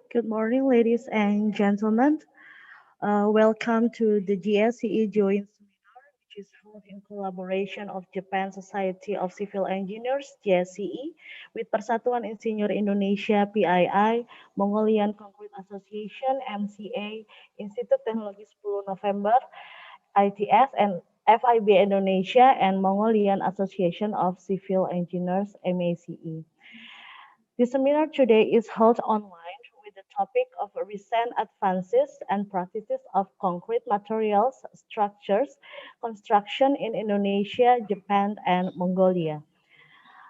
Good morning, ladies and gentlemen. Welcome to the JSCE Joint Seminar, which is held in collaboration of Japan Society of Civil Engineers (JSCE) with Persatuan Insinyur Indonesia (PII), Mongolian Concrete Association (MCA), Institut Teknologi 10 November ITS, and FIB Indonesia, and Mongolian Association of Civil Engineers (MACE). The seminar today is held online with the topic of recent advances and practices of concrete materials, structures, construction in Indonesia, Japan, and Mongolia.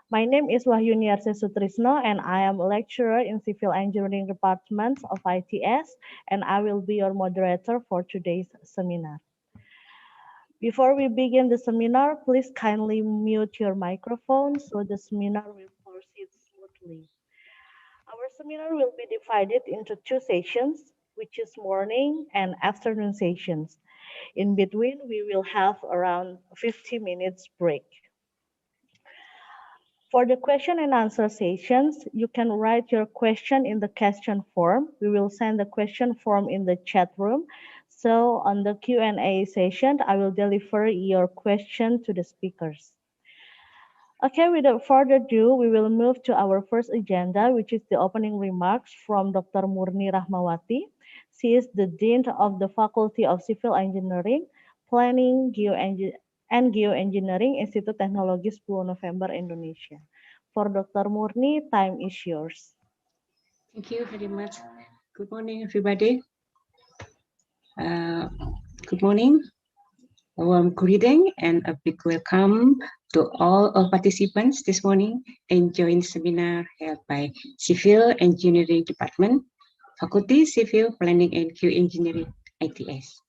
My name is Wahyuniarse Sutrisno, and I am a lecturer in Civil Engineering Department of ITS, and I will be your moderator for today's seminar. Before we begin the seminar, please kindly mute your microphone so the seminar will proceed smoothly. Our seminar will be divided into two sessions, which is morning and afternoon sessions. In between, we will have around 50 minutes break. For the question and answer sessions, you can write your question in the question form. We will send the question form in the chat room. So on the Q&A session, I will deliver your question to the speakers. Okay, without further ado, we will move to our first agenda, which is the opening remarks from Dr. Murni Rahmawati. She is the Dean of the Faculty of Civil Engineering, Planning, and Geoengineering, Institut Teknologi 10 November, Indonesia. For Dr. Murni, time is yours. Thank you very much. Good morning, everybody. Good morning. A warm greeting and a big welcome to all our participants this morning in joint seminar held by Civil Engineering Department, Faculty Civil Planning and Geoengineering ITS.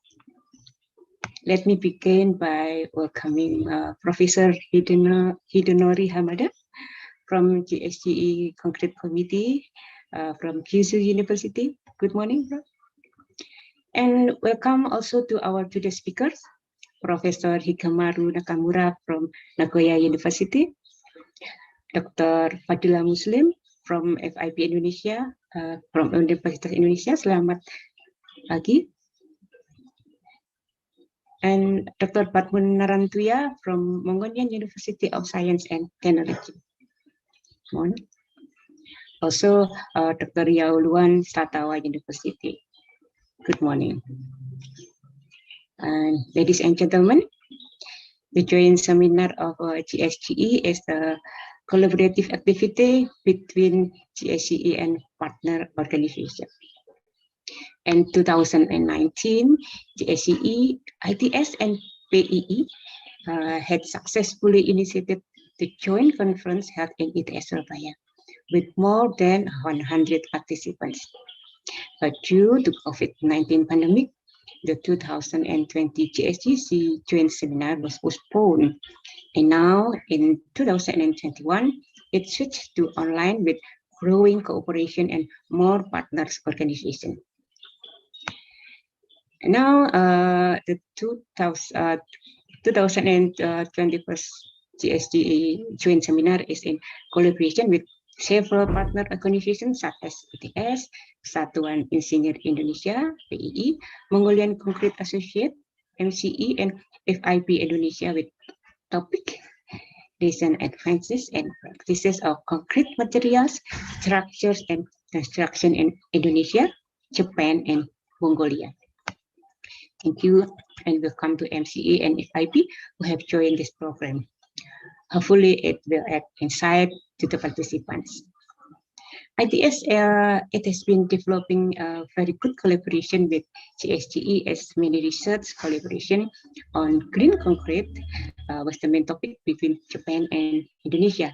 Let me begin by welcoming Professor Hidonori Hamada from JSCE Concrete Committee from Kyushu University. Good morning, bro. And welcome also to our today's speakers, Professor Hikamaru Nakamura from Nagoya University, Dr. Fadila Muslim from FIB Indonesia, from Universitas Indonesia, selamat pagi. And Dr. Patmun Narantuya from Mongolian University of Science and Technology. Morning. Also, Dr. Riau Luan, Statawa University. Good morning. And ladies and gentlemen, the joint seminar of JSCE is a collaborative activity between JSCE and partner organizations. In 2019, JSCE, ITS, and PEE had successfully initiated the joint conference held in ITS Surabaya with more than 100 participants. But due to COVID-19 pandemic, the 2020 JSCE joint seminar was postponed. And now in 2021, it switched to online with growing cooperation and more partners organization. And now the 2021 JSCE joint seminar is in collaboration with several partner organizations such as ITS, Persatuan Insinyur Indonesia, PII, Mongolian Concrete Association, MCE, and FIB Indonesia with topic recent advances and practices of concrete materials, structures, and construction in Indonesia, Japan, and Mongolia. Thank you and welcome to MCE and FIB who have joined this program. Hopefully it will add insight to the participants. ITS, it has been developing a very good collaboration with JSCE as many research collaboration on green concrete was the main topic between Japan and Indonesia.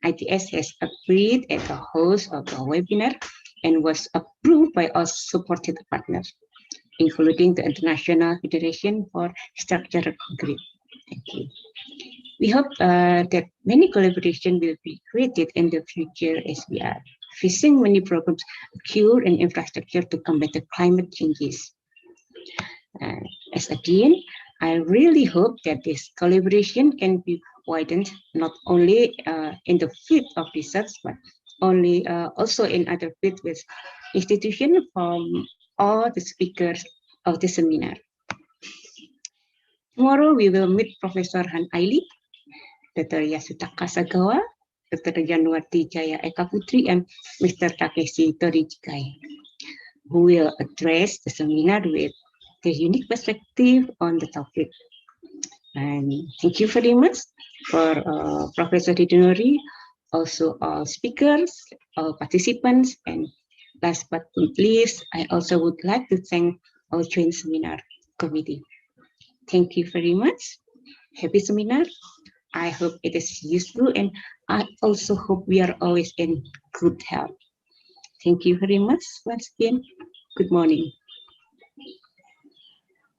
ITS has agreed as a host of the webinar and was approved by all supported partners, including the International Federation for Structural Concrete. Thank you. We hope that many collaboration will be created in the future as we are facing many problems, cure and infrastructure to combat the climate changes. As a dean, I really hope that this collaboration can be widened not only in the field of research, but also in other fields with institution from all the speakers of the seminar. Tomorrow we will meet Professor Han Aili, Dr. Yasutaka Sagawa, Dr. Januarti Jaya Eka Putri, and Mr. Takeshi Torijikai, who will address the seminar with their unique perspective on the topic. And thank you very much for Professor Hidenori, also all speakers, all participants, and last but not least, I also would like to thank our joint seminar committee. Thank you very much. Happy seminar. I hope it is useful, and I also hope we are always in good health. Thank you very much once again. Good morning.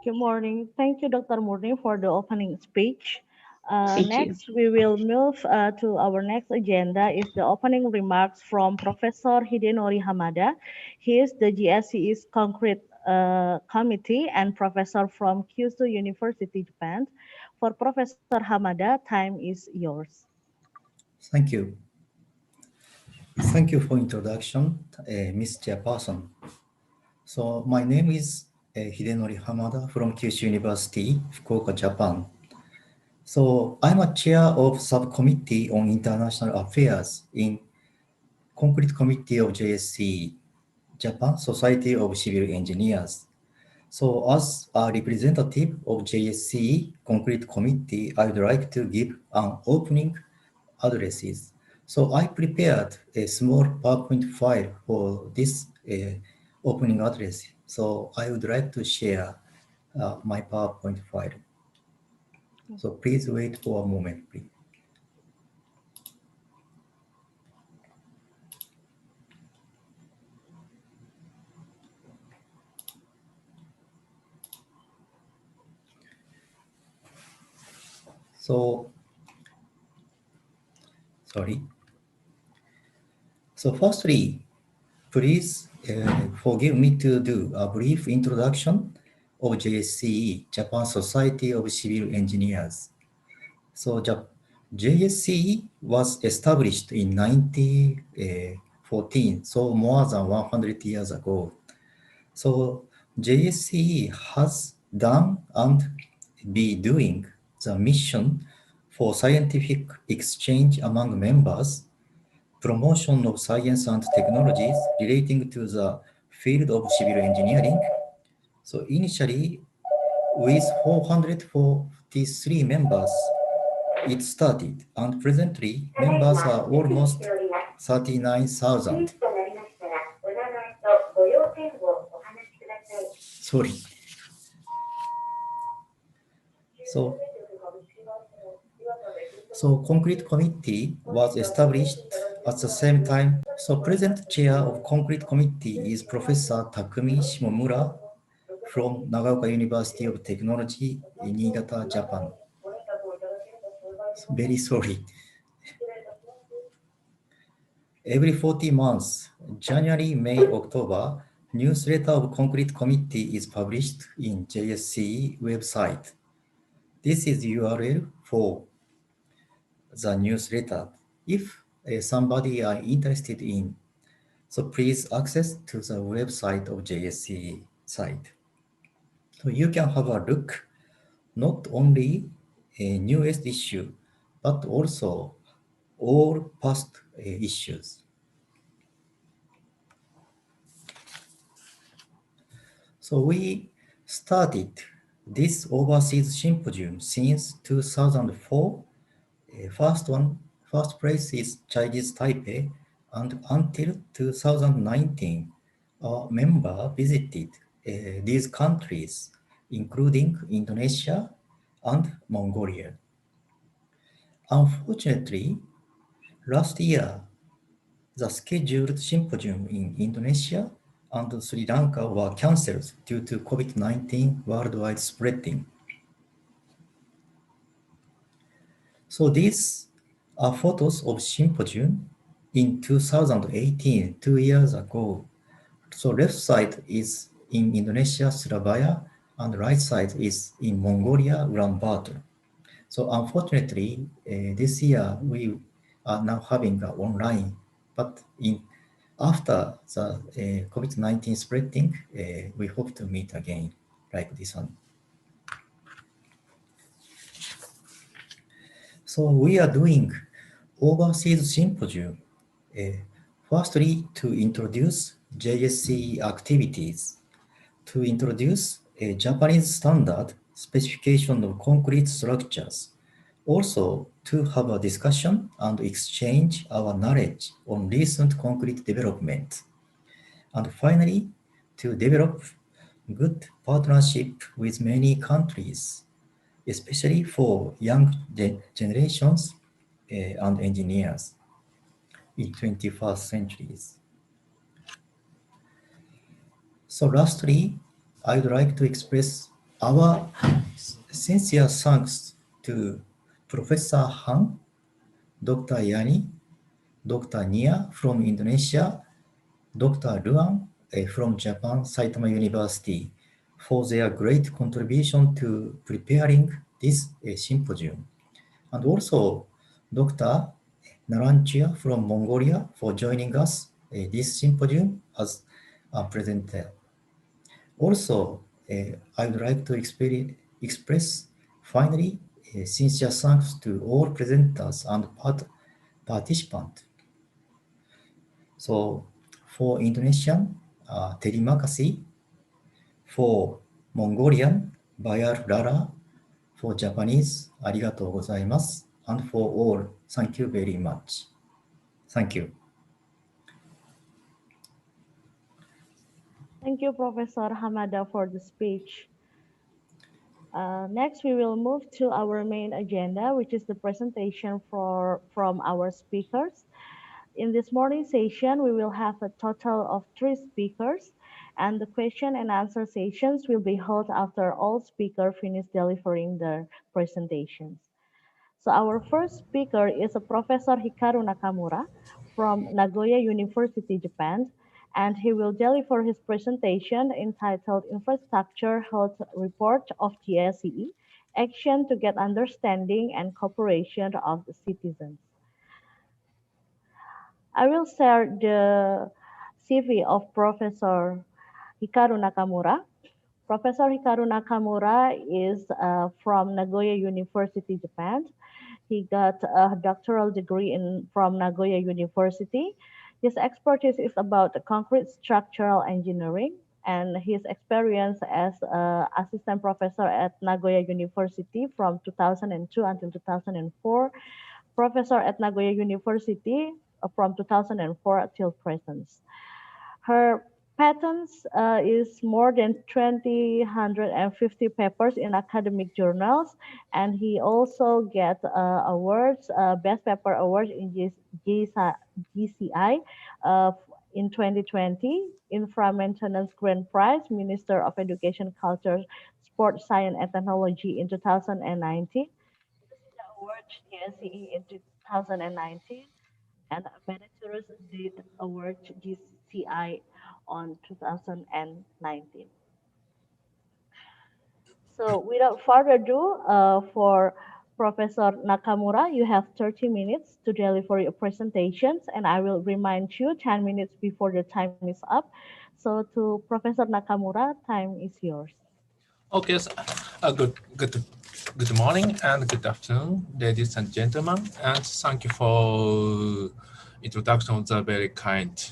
Good morning. Thank you, Dr. Murni, for the opening speech. Thank you. Next, we will move to our next agenda is the opening remarks from Professor Hidenori Hamada. He is the GSCE's Concrete Committee and professor from Kyushu University, Japan. For Professor Hamada, time is yours. Thank you. Thank you for introduction, Ms. Chairperson. So my name is Hidenori Hamada from Kyushu University, Fukuoka, Japan. So I'm a chair of subcommittee on international affairs in Concrete Committee of JSCE, Japan Society of Civil Engineers. So as a representative of JSCE Concrete Committee, I would like to give an opening addresses. So I prepared a small PowerPoint file for this opening address. So I would like to share my PowerPoint file. So please wait for a moment, please. So, sorry. So firstly, please forgive me to do a brief introduction of JSCE, Japan Society of Civil Engineers. So JSCE was established in 1914, so more than 100 years ago. So JSCE has done and be doing the mission for scientific exchange among members, promotion of science and technologies relating to the field of civil engineering. So initially, with 443 members, it started, and presently members are almost 39,000. Sorry. So Concrete Committee was established at the same time. So present chair of Concrete Committee is Professor Takumi Shimomura from Nagaoka University of Technology in Niigata, Japan. Very sorry. Every 40 months, January, May, October, newsletter of Concrete Committee is published in JSCE website. This is URL for the newsletter. If somebody are interested in, so please access to the website of JSCE site. So you can have a look, not only a newest issue, but also all past issues. So we started this overseas symposium since 2004. First place is Chinese Taipei, and until 2019, our member visited these countries, including Indonesia and Mongolia. Unfortunately, last year, the scheduled symposium in Indonesia and Sri Lanka were cancelled due to COVID-19 worldwide spreading. So these are photos of symposium in 2018, 2 years ago. So left side is in Indonesia, Surabaya, and right side is in Mongolia, Ulaanbaatar. So unfortunately, this year we are now having online, but in after the COVID-19 spreading, we hope to meet again like this one. So we are doing overseas symposium. Firstly, to introduce JSCE activities, to introduce a Japanese standard specification of concrete structures, also to have a discussion and exchange our knowledge on recent concrete development, and finally, to develop good partnership with many countries, especially for young generations and engineers in 21st centuries. So lastly, I would like to express our sincere thanks to Professor Han, Dr. Yani, Dr. Nia from Indonesia, Dr. Luan from Japan, Saitama University, for their great contribution to preparing this symposium. And also Dr. Naranchia from Mongolia for joining us this symposium as a presenter. Also, I would like to express finally sincere thanks to all presenters and participants. So for Indonesian, terima kasih. For Mongolian, bayar rara. For Japanese, arigatou gozaimasu. And for all, thank you very much. Thank you. Thank you, Professor Hamada, for the speech. Next, we will move to our main agenda, which is the presentation from our speakers. In this morning session, we will have a total of 3 speakers, and the question and answer sessions will be held after all speakers finish delivering their presentations. So our first speaker is a Professor Hikaru Nakamura from Nagoya University, Japan, and he will deliver his presentation entitled Infrastructure Health Report of JSCE, Action to Get Understanding and Cooperation of the Citizens. I will share the CV of Professor Hikaru Nakamura. Professor Hikaru Nakamura is from Nagoya University, Japan. He got a doctoral degree from Nagoya University. His expertise is about concrete structural engineering, and his experience as assistant professor at Nagoya University from 2002 until 2004, professor at Nagoya University from 2004 till present. Her patents is more than 2,150 papers in academic journals, and he also get awards, best paper awards in GCI in 2020, Infra Maintenance Grand Prize, Minister of Education, Culture, Sport, Science, and Technology in 2019, the award JSCE in 2019, and Meritorious Date Award GCI on 2019. So without further ado, for Professor Nakamura, you have 30 minutes to deliver your presentations, and I will remind you 10 minutes before the time is up. So to Professor Nakamura, time is yours. Okay, so, good morning and good afternoon, ladies and gentlemen, and thank you for introduction of the very kind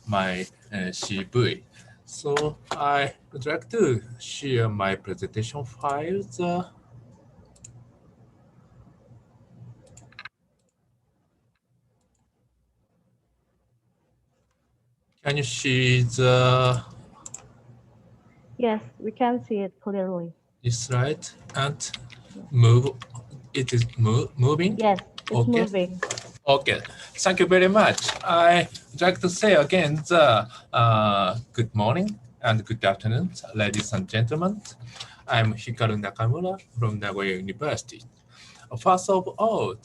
my CV. So I would like to share my presentation files. Can you see the? Yes, we can see it clearly. This slide and move. It is moving. Yes, it's okay. moving. Okay, thank you very much. I would like to say again the good morning and good afternoon, ladies and gentlemen. I'm Hikaru Nakamura from Nagoya University. First of all,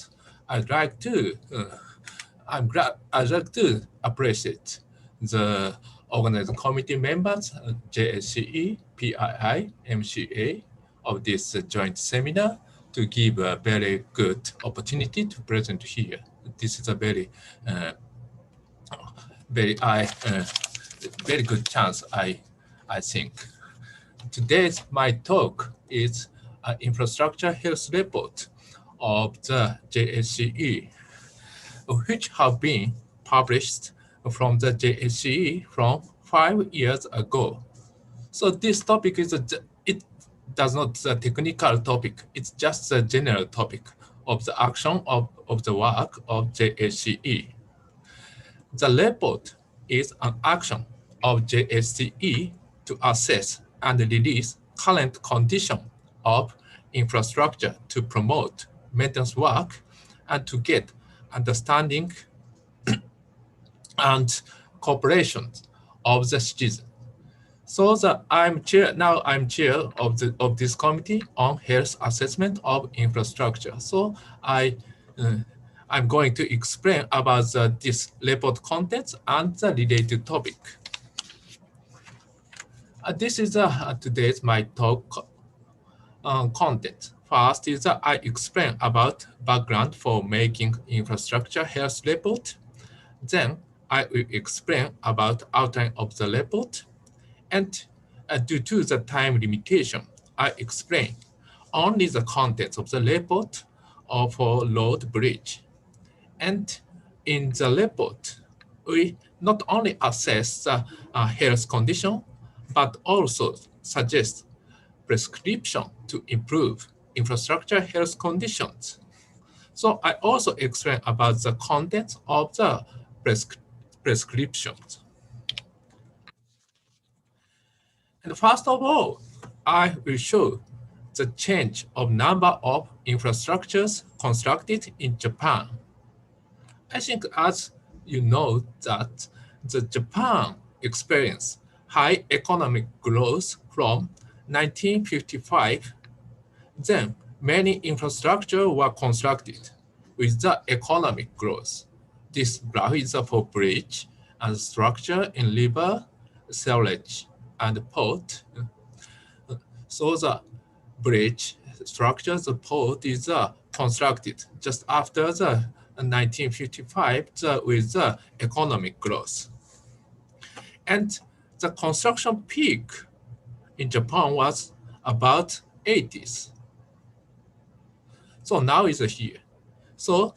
I'd like to appreciate the organizing committee members, JSCE, PII, MCA of this joint seminar to give a very good opportunity to present here. This is a very very good chance, I think. Today's my talk is an infrastructure health report of the JSCE, which have been published from the JSCE from 5 years ago. So this topic is it does not the technical topic. It's just the general topic of the action of the work of JSCE. The report is an action of JSCE to assess and release current condition of infrastructure to promote maintenance work and to get understanding and cooperation of the citizen. So I'm chair of this committee on health assessment of infrastructure. So I'm going to explain about this report contents and the related topic. This is today's my talk content. First is I explain about background for making infrastructure health report. Then I will explain about outline of the report. And due to the time limitation, I explain only the contents of the report for road bridge. And in the report, we not only assess the health condition, but also suggest prescription to improve infrastructure health conditions. So I also explain about the contents of the prescriptions. And first of all, I will show the change of number of infrastructures constructed in Japan. I think as you know that the Japan experienced high economic growth from 1955. Then many infrastructure were constructed with the economic growth. This graph is for bridge and structure in river, sewage, and port. So the bridge structure, the port is constructed just after the 1955 with the economic growth. And the construction peak in Japan was about 80s. So now it's here. So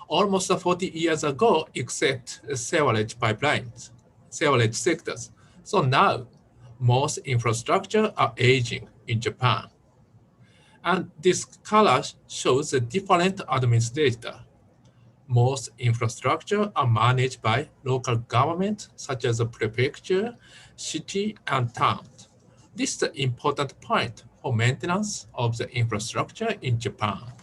almost 40 years ago, except sewage pipelines, sewage sectors. So now most infrastructure are aging in Japan. And this color shows the different administrator. Most infrastructure are managed by local government, such as the prefecture, city, and town. This is the important point for maintenance of the infrastructure in Japan.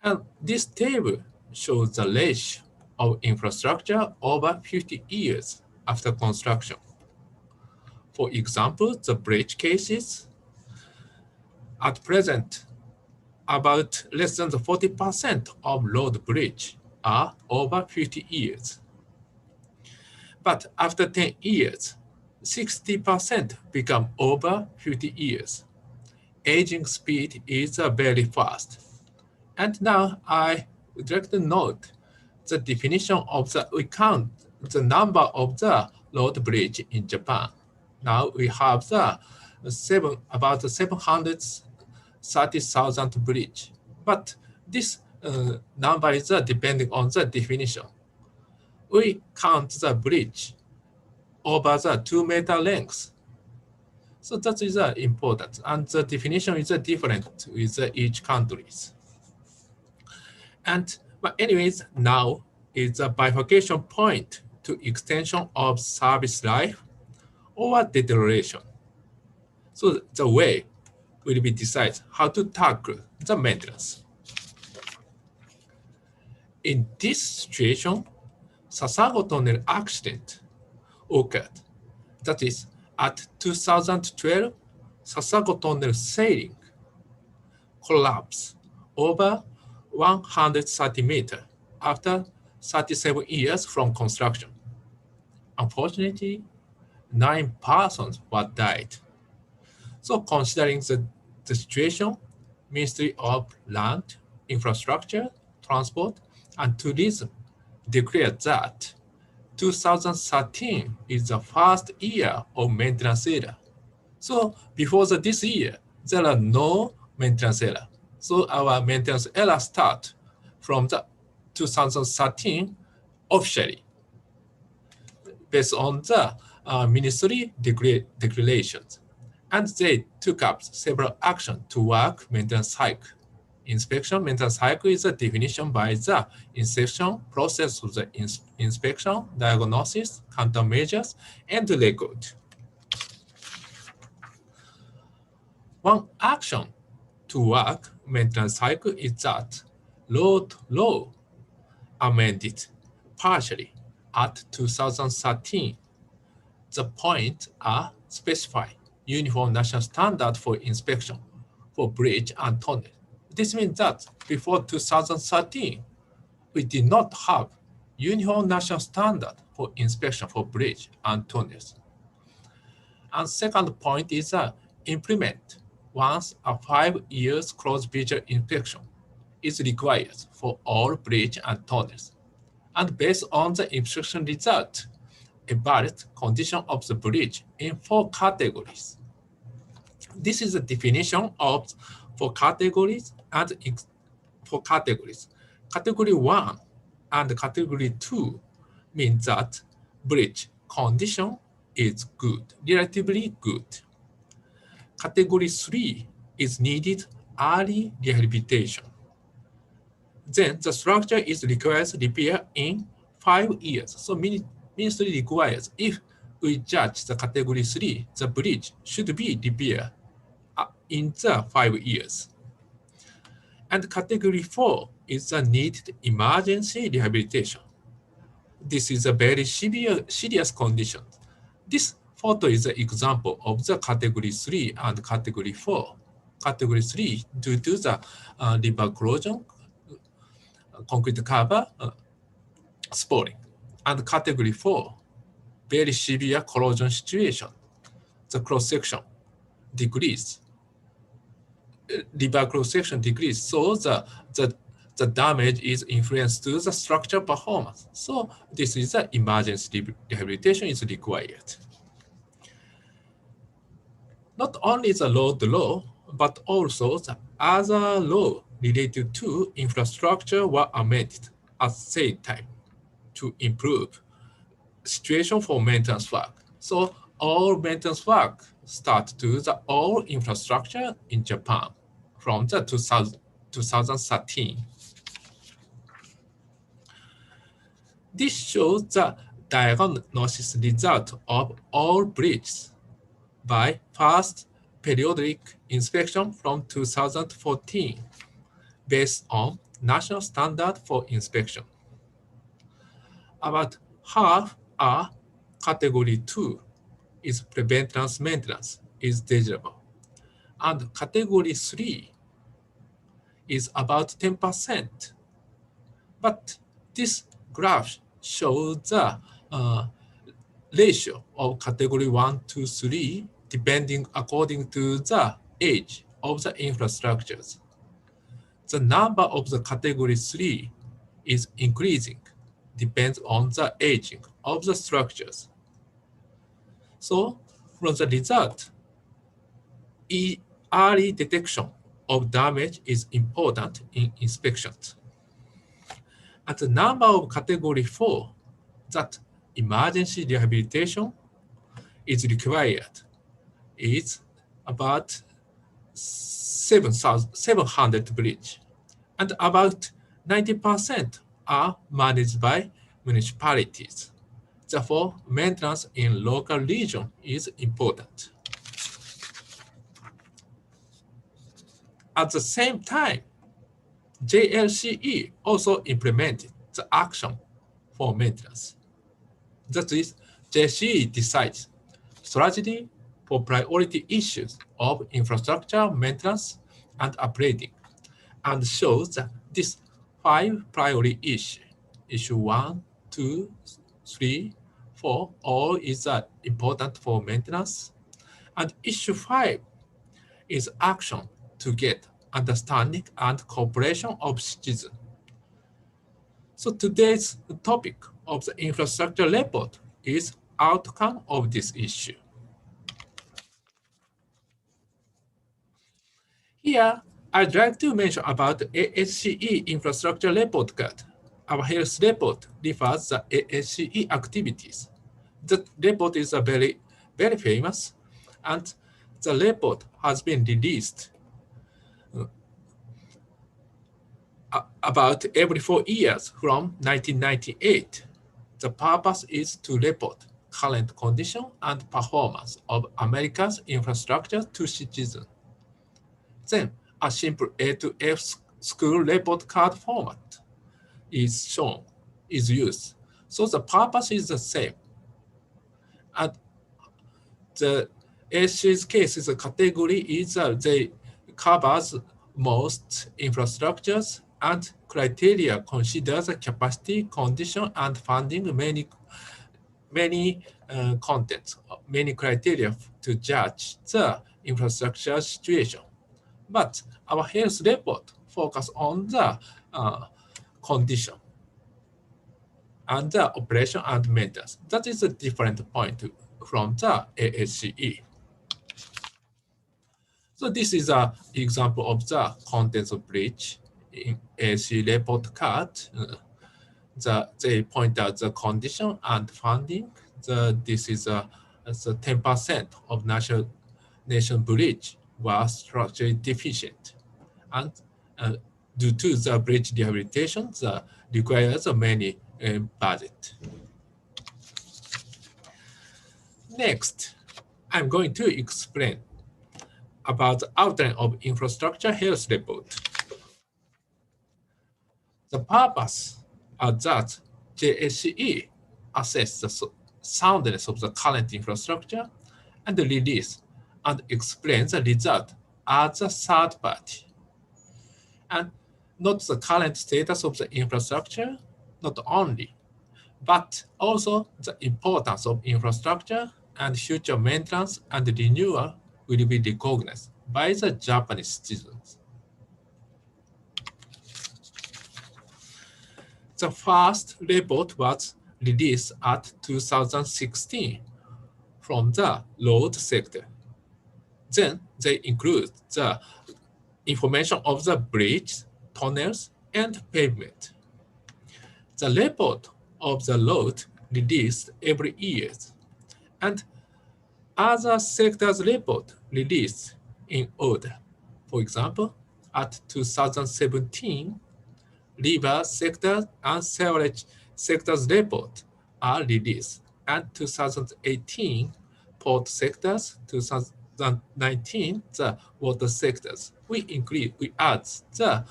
And this table shows the ratio of infrastructure over 50 years after construction. For example, the bridge cases, at present, about less than 40% of road bridge are over 50 years. But after 10 years, 60% become over 50 years. Aging speed is very fast. And now I would like to note the definition of we count the number of the road bridge in Japan. Now we have about 730,000 bridge, but this number is depending on the definition. We count the bridge over the 2-meter length. So that is important, and the definition is different with each countries. But anyways, now is a bifurcation point to extension of service life or deterioration. So the way will be decided how to tackle the maintenance. In this situation, Sasago Tunnel accident occurred. That is, at 2012, Sasago Tunnel sailing collapsed over 130 meters after 37 years from construction. Unfortunately, 9 persons were died. So considering the situation, Ministry of Land, Infrastructure, Transport, and Tourism declared that 2013 is the first year of maintenance error. So before this year, there are no maintenance error. So our maintenance error start from the 2013 officially, based on the ministry declarations. And they took up several actions to work maintenance cycle. Inspection maintenance cycle is a definition by the inspection process of the inspection, diagnosis, countermeasures, and record. One action to work maintenance cycle is that road law amended partially at 2013. The points are specified uniform national standard for inspection for bridge and tunnel. This means that before 2013, we did not have uniform national standard for inspection for bridge and tunnels. And second point is implement once a 5 years close visual inspection is required for all bridge and tunnels. And based on the inspection result, evaluate condition of the bridge in 4 categories. This is a definition of 4 categories and 4 categories. Category 1 and category 2 means that bridge condition is good, relatively good. Category 3 is needed early rehabilitation. Then the structure is required repair in 5 years. So ministry requires, if we judge the category 3, the bridge should be repaired in the 5 years. And category 4 is the needed emergency rehabilitation. This is a very serious condition. This photo is an example of the category 3 and category 4. Category 3 due to the river corrosion, concrete cover, spalling. And category 4, very severe corrosion situation. The cross-section decreased. River cross-section decreased, so the damage is influenced to the structure performance. So this is the emergency rehabilitation is required. Not only the road law, but also the other law related to infrastructure were amended at the same time to improve situation for maintenance work. So all maintenance work start to the all infrastructure in Japan from the 2013. This shows the diagnosis result of all bridges by first periodic inspection from 2014 based on national standard for inspection. About half are category 2 is preventive maintenance is desirable. And category 3 is about 10%. But this graph shows the ratio of category 1 to 3 depending according to the age of the infrastructures. The number of the category 3 is increasing, depends on the aging of the structures. So from the result, early detection of damage is important in inspections. And the number of category 4 that emergency rehabilitation is required is about 700 bridges, and about 90% are managed by municipalities. Therefore, maintenance in local region is important. At the same time, JSCE also implemented the action for maintenance. That is, JSCE decides strategy for priority issues of infrastructure maintenance and upgrading, and shows that these 5 priority issues, issue 1, 2, 3, 4, all is important for maintenance, and issue 5 is action to get understanding and cooperation of citizens. So today's topic of the infrastructure report is outcome of this issue. Here, I'd like to mention about the ASCE infrastructure report card. Our health report refers the ASCE activities. The report is very famous, and the report has been released about every 4 years from 1998. The purpose is to report current condition and performance of America's infrastructure to citizens. Then a simple A to F school report card format is used. So the purpose is the same. And the ASC's case is a category is they covers most infrastructures and criteria considers the capacity, condition, and funding many contents, many criteria to judge the infrastructure situation. But our health report focus on the condition and the operation and maintenance. That is a different point from the ASCE. So this is an example of the contents of breach in ASCE report card. They point out the condition and funding. This is the 10% of nation breach was structurally deficient. And due to the breach rehabilitation, requires many budget. Next, I'm going to explain about the outline of infrastructure health report. The purpose is that JSCE assess the soundness of the current infrastructure and release and explain the result as a third party. And not the current status of the infrastructure, not only, but also the importance of infrastructure and future maintenance and renewal will be recognized by the Japanese citizens. The first report was released at 2016 from the road sector. Then they include the information of the bridges, tunnels, and pavement. The report of the road released every year, and other sectors report released in order. For example, at 2017, river sector and sewerage sectors report are released, and 2018, port sectors, 2019, the water sectors. We add the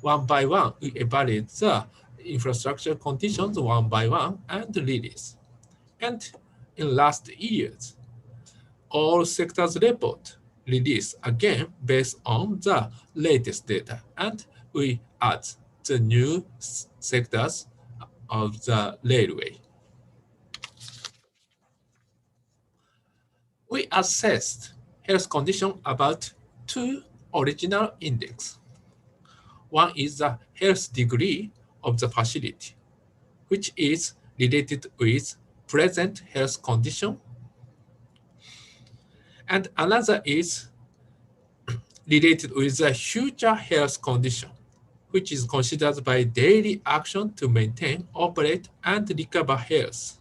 one by one, we evaluate the infrastructure conditions one by one and release. And in last years, all sectors report release again based on the latest data, and we add the new sectors of the railway. We assessed health condition about two original index. One is the health degree of the facility, which is related with present health condition. And another is related with the future health condition, which is considered by daily action to maintain, operate, and recover health.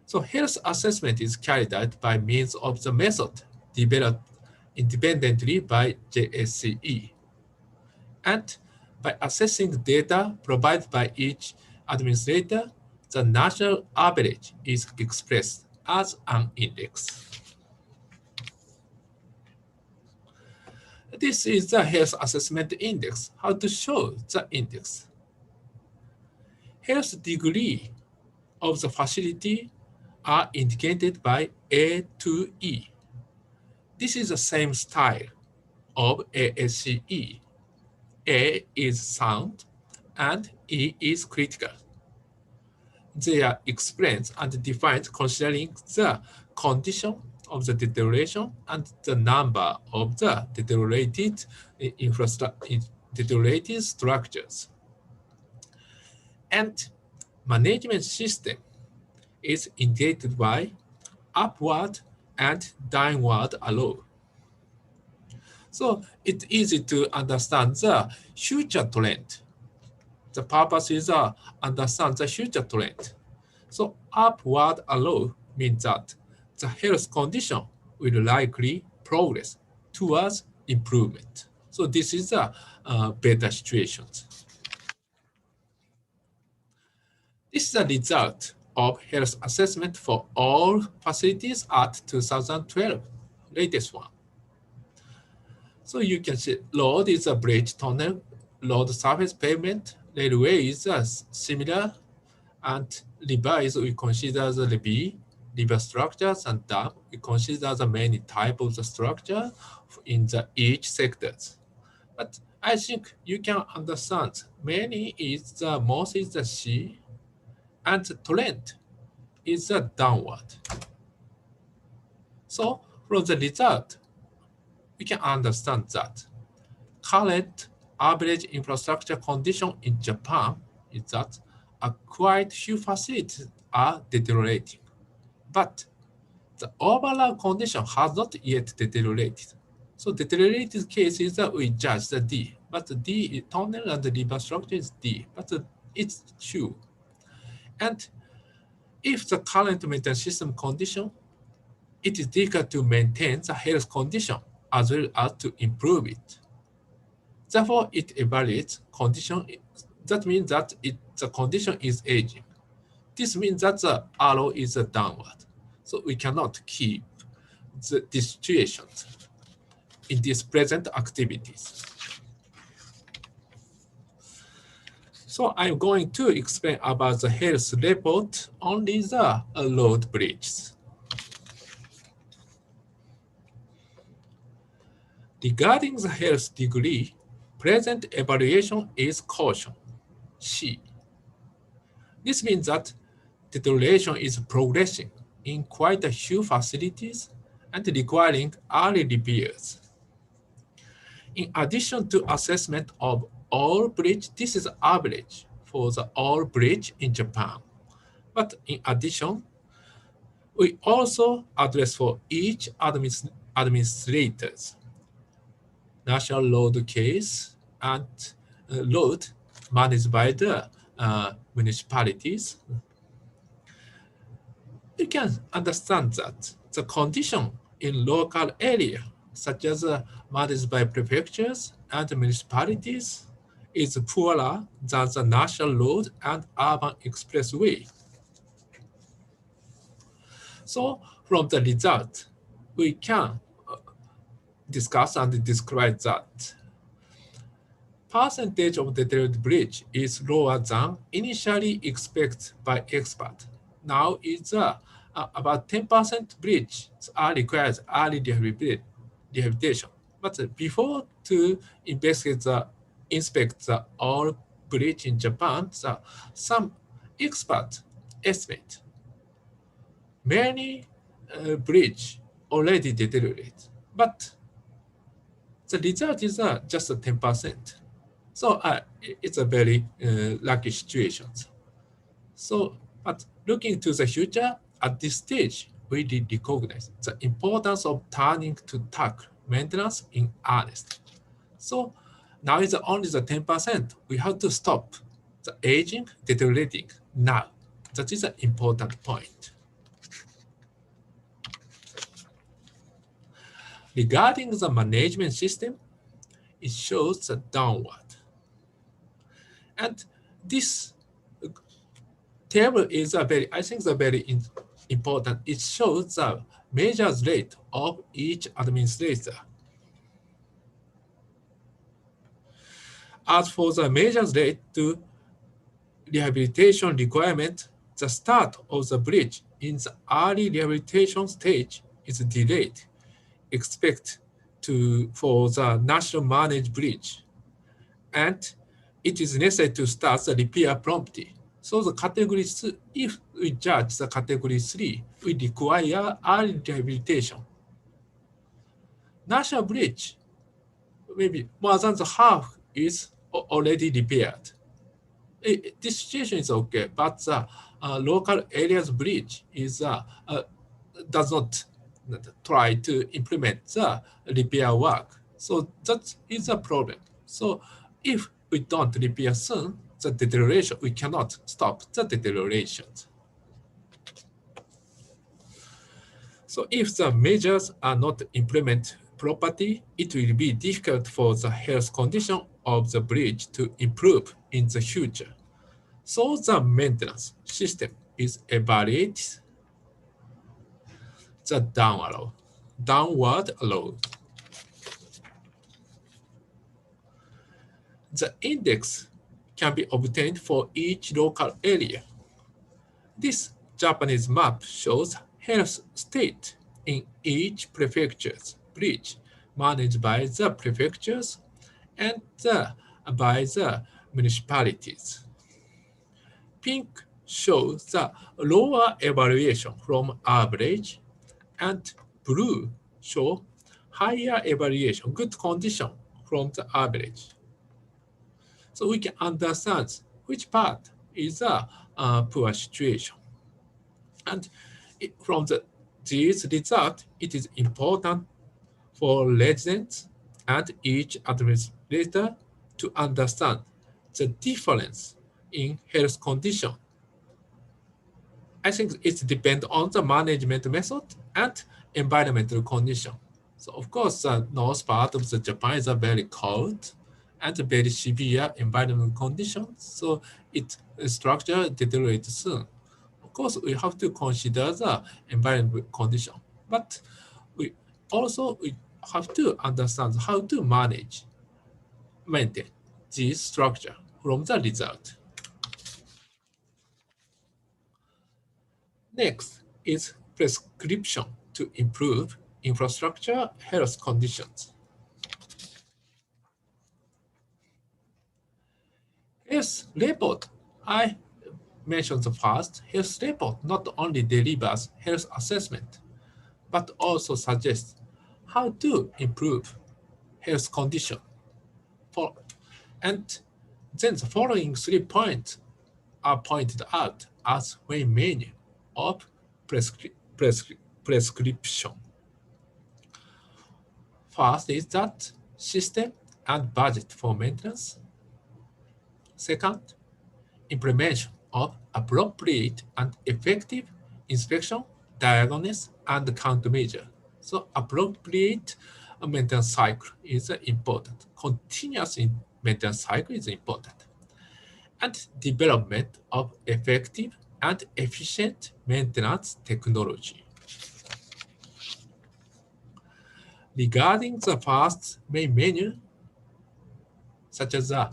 So health assessment is carried out by means of the method developed independently by JSCE. And by assessing data provided by each administrator, the national average is expressed as an index. This is the health assessment index. How to show the index? Health degree of the facility are indicated by A to E. This is the same style of ASCE. A is sound and E is critical. They are explained and defined considering the condition of the deterioration and the number of the deteriorated structures. And management system is indicated by upward and downward arrow. So it's easy to understand the future trend. The purpose is to understand the future trend. So upward arrow means that the health condition will likely progress towards improvement. So this is a better situation. This is the result of health assessment for all facilities at 2012, latest one. So you can see road is a bridge tunnel, road surface pavement, railway is similar, and river is we consider the river structures, and dam we consider the many types of the structure in the each sectors. But I think you can understand many is the most is the sea, and the trend is the downward. So from the result, we can understand that current average infrastructure condition in Japan is that quite few facilities are deteriorating, but the overall condition has not yet deteriorated. So deteriorated case is that we judge the D, but the D tunnel and the river structure is D, but it's true. And if the current maintenance system condition, it is difficult to maintain the health condition as well as to improve it. Therefore, it evaluates condition. That means that the condition is aging. This means that the arrow is downward. So we cannot keep this situation in these present activities. So I'm going to explain about the health report only the road bridges. Regarding the health degree, present evaluation is caution, C. This means that deterioration is progressing in quite a few facilities and requiring early repairs. In addition to assessment of all bridge, this is average for the all bridge in Japan. But in addition, we also address for each administrators, national road case and road managed by the municipalities. You can understand that the condition in local area, such as managed by prefectures and municipalities, is poorer than the national road and urban expressway. So from the result, we can discuss and describe that percentage of deteriorated bridge is lower than initially expected by experts. Now it's about 10% bridge are required early rehabilitation. But before to inspect the all bridge in Japan, some experts estimate many bridge already deteriorate, but the result is just 10%. So it's a very lucky situation. So, but looking to the future, at this stage, we did recognize the importance of turning to tackle maintenance in earnest. So now it's only the 10%. We have to stop the aging, deteriorating now. That is an important point. Regarding the management system, it shows the downward. And this table is I think very important. It shows the measures rate of each administrator. As for the measures rate to rehabilitation requirement, the start of the bridge in the early rehabilitation stage is delayed, expect for the national managed bridge. And it is necessary to start the repair promptly. So the category, if we judge the category 3, we require early rehabilitation. National bridge, maybe more than the half is already repaired. this situation is okay, but the local areas bridge is does not try to implement the repair work. So that is a problem. So if we don't repair soon, the deterioration, we cannot stop the deterioration. So if the measures are not implemented properly, it will be difficult for the health condition of the bridge to improve in the future. So the maintenance system is evaluated the downward arrow. The index can be obtained for each local area. This Japanese map shows health state in each prefecture's bridge managed by the prefectures and by the municipalities. Pink shows the lower evaluation from average, and blue show higher evaluation, good condition from the average. So we can understand which part is a poor situation. And from these results, it is important for residents and each administrator to understand the difference in health condition. I think it depends on the management method and environmental condition. So of course, the north part of the Japan is a very cold and very severe environmental conditions. So its structure deteriorates soon. Of course, we have to consider the environmental condition, but we have to understand how to maintain this structure from the result. Next is prescription to improve infrastructure health conditions. Health report, I mentioned the first, health report not only delivers health assessment, but also suggests how to improve health condition. And then the following 3 points are pointed out as main menu of prescription. First is that system and budget for maintenance. Second, implementation of appropriate and effective inspection, diagnosis, and countermeasure. So appropriate maintenance cycle is important. Continuous maintenance cycle is important. And development of effective and efficient maintenance technology. Regarding the first main menu, such as that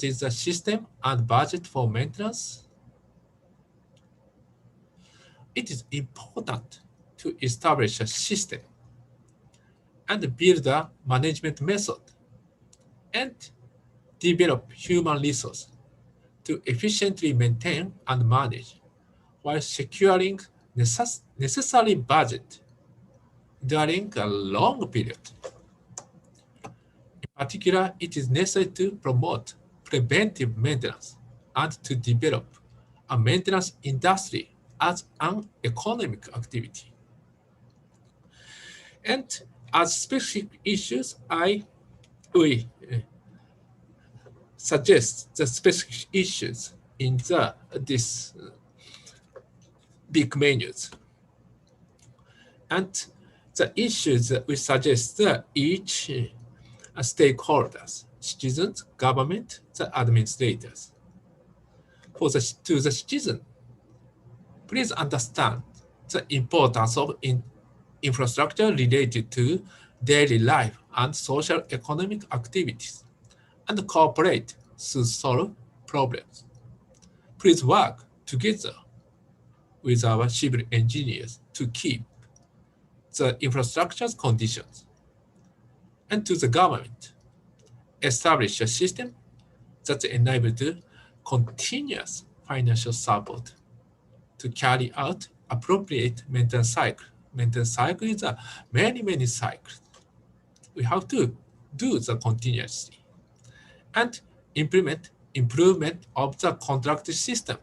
is the system and budget for maintenance, it is important to establish a system and build a management method and develop human resources to efficiently maintain and manage while securing necessary budget during a long period. In particular, it is necessary to promote preventive maintenance and to develop a maintenance industry as an economic activity. And as specific issues, we suggest the specific issues in this big menus. And the issues that we suggest each stakeholders, citizens, government, the administrators. To the citizen, please understand the importance of infrastructure related to daily life and social economic activities and cooperate to solve problems. Please work together with our civil engineers to keep the infrastructure conditions. And to the government, establish a system that enables continuous financial support to carry out appropriate maintenance cycle. Maintenance cycle is many cycles. We have to do the continuously and implement improvement of the contract system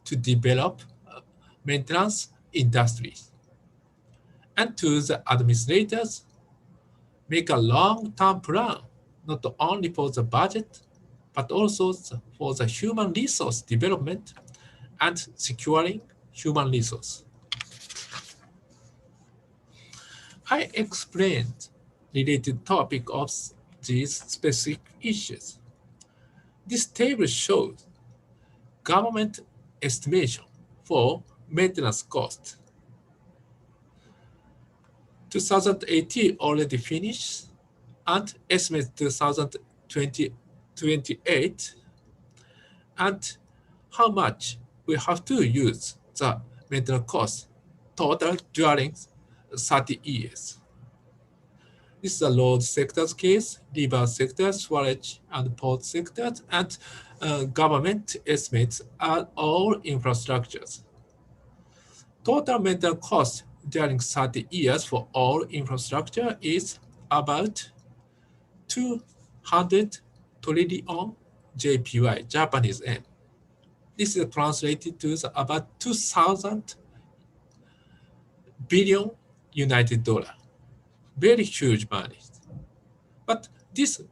to develop maintenance industries. And to the administrators, make a long-term plan, not only for the budget, but also for the human resource development and securing human resource. I explained related topic of these specific issues. This table shows government estimation for maintenance cost. 2018 already finished and estimate 2028 and how much we have to use the maintenance cost total during 30 years. This is the road sector's case, river sector, storage and port sectors, and government estimates are all infrastructures. Total maintenance cost during 30 years for all infrastructure is about 200 trillion JPY, Japanese yen. This is translated to about 2,000 billion United dollar. Very huge money. But this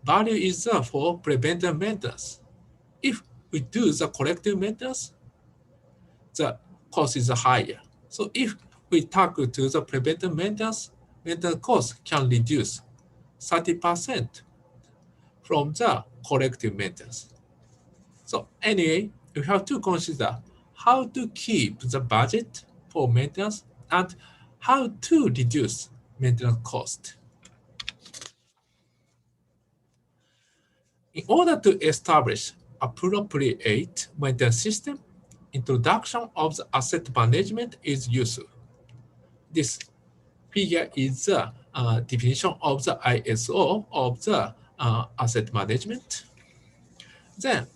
value is for preventive maintenance. If we do the corrective maintenance, the cost is higher. So if we tackle to the preventive maintenance cost can reduce 30% from the corrective maintenance. So anyway, we have to consider how to keep the budget for maintenance and how to reduce maintenance cost. In order to establish appropriate maintenance system, introduction of the asset management is useful. This figure is the definition of the ISO of the asset management. Then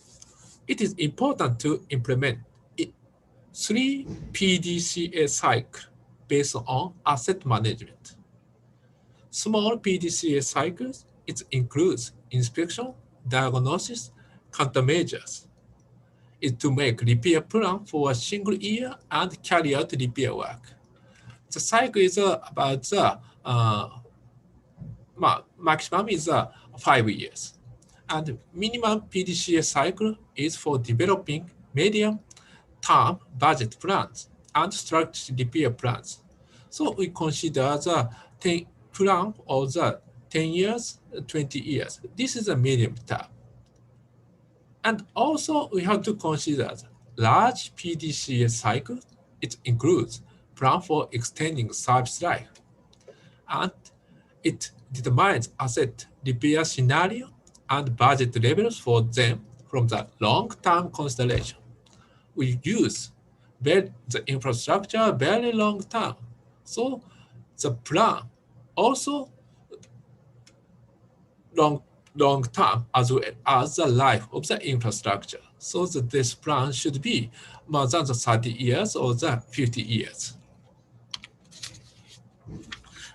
it is important to implement 3 PDCA cycles based on asset management. Small PDCA cycles, it includes inspection, diagnosis, countermeasures. Is to make repair plan for a single year and carry out repair work. The cycle is about the maximum is 5 years. And minimum PDCA cycle is for developing medium-term budget plans and structured repair plans. So we consider the plan of the 10 years, 20 years. This is a medium term. And also we have to consider the large PDCA cycle. It includes plan for extending service life. And it determines asset repair scenario and budget levels for them from the long-term consideration. We use the infrastructure very long term. So the plan also long term as well as the life of the infrastructure. So that this plan should be more than the 30 years or the 50 years.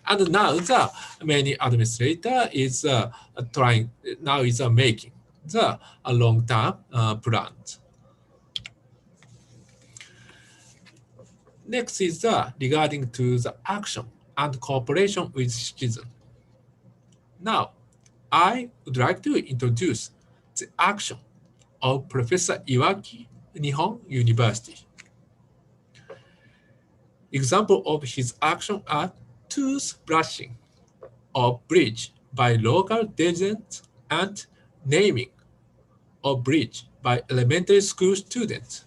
And now the many administrator is making the long-term plans. Next is regarding to the action and cooperation with citizens. Now, I would like to introduce the action of Professor Iwaki, Nihon University. Example of his action are toothbrushing of bridge by local residents and naming of bridge by elementary school students.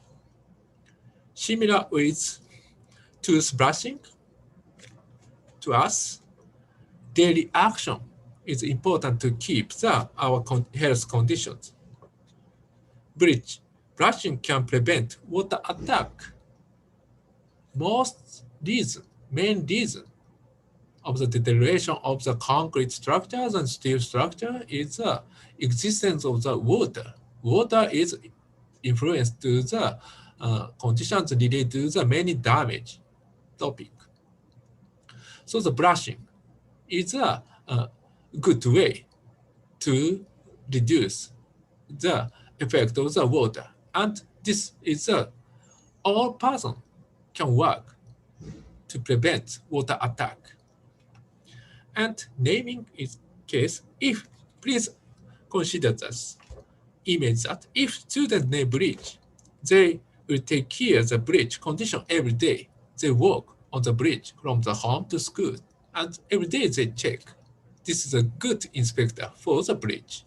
Similar with toothbrushing, to us, daily action is important to keep our health conditions. Bridge brushing can prevent water attack. Main reason of the deterioration of the concrete structures and steel structure is the existence of the water. Water is influenced to the conditions related to the many damage topic. So the brushing is a good way to reduce the effect of the water. And this is all person can work to prevent water attack. And naming is case if please consider this image that if students name bridge, they will take care of the bridge condition every day. They walk on the bridge from the home to school, and every day they check. This is a good inspector for the bridge.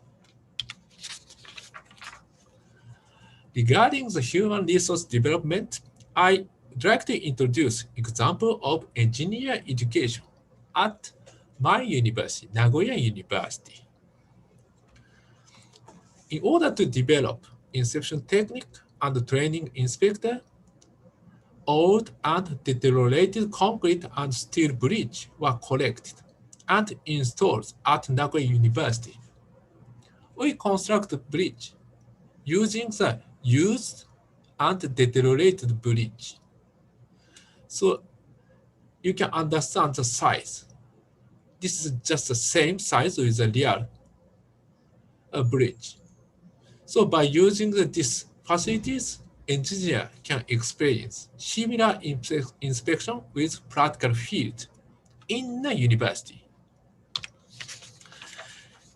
Regarding the human resource development, I would like to introduce example of engineer education at my university, Nagoya University. In order to develop inspection technique and training inspector, old and deteriorated concrete and steel bridge were collected and installed at Nagoya University. We construct the bridge using the used and deteriorated bridge. So you can understand the size. This is just the same size with the real bridge. So by using these facilities, engineer can experience similar inspection with practical field in the university.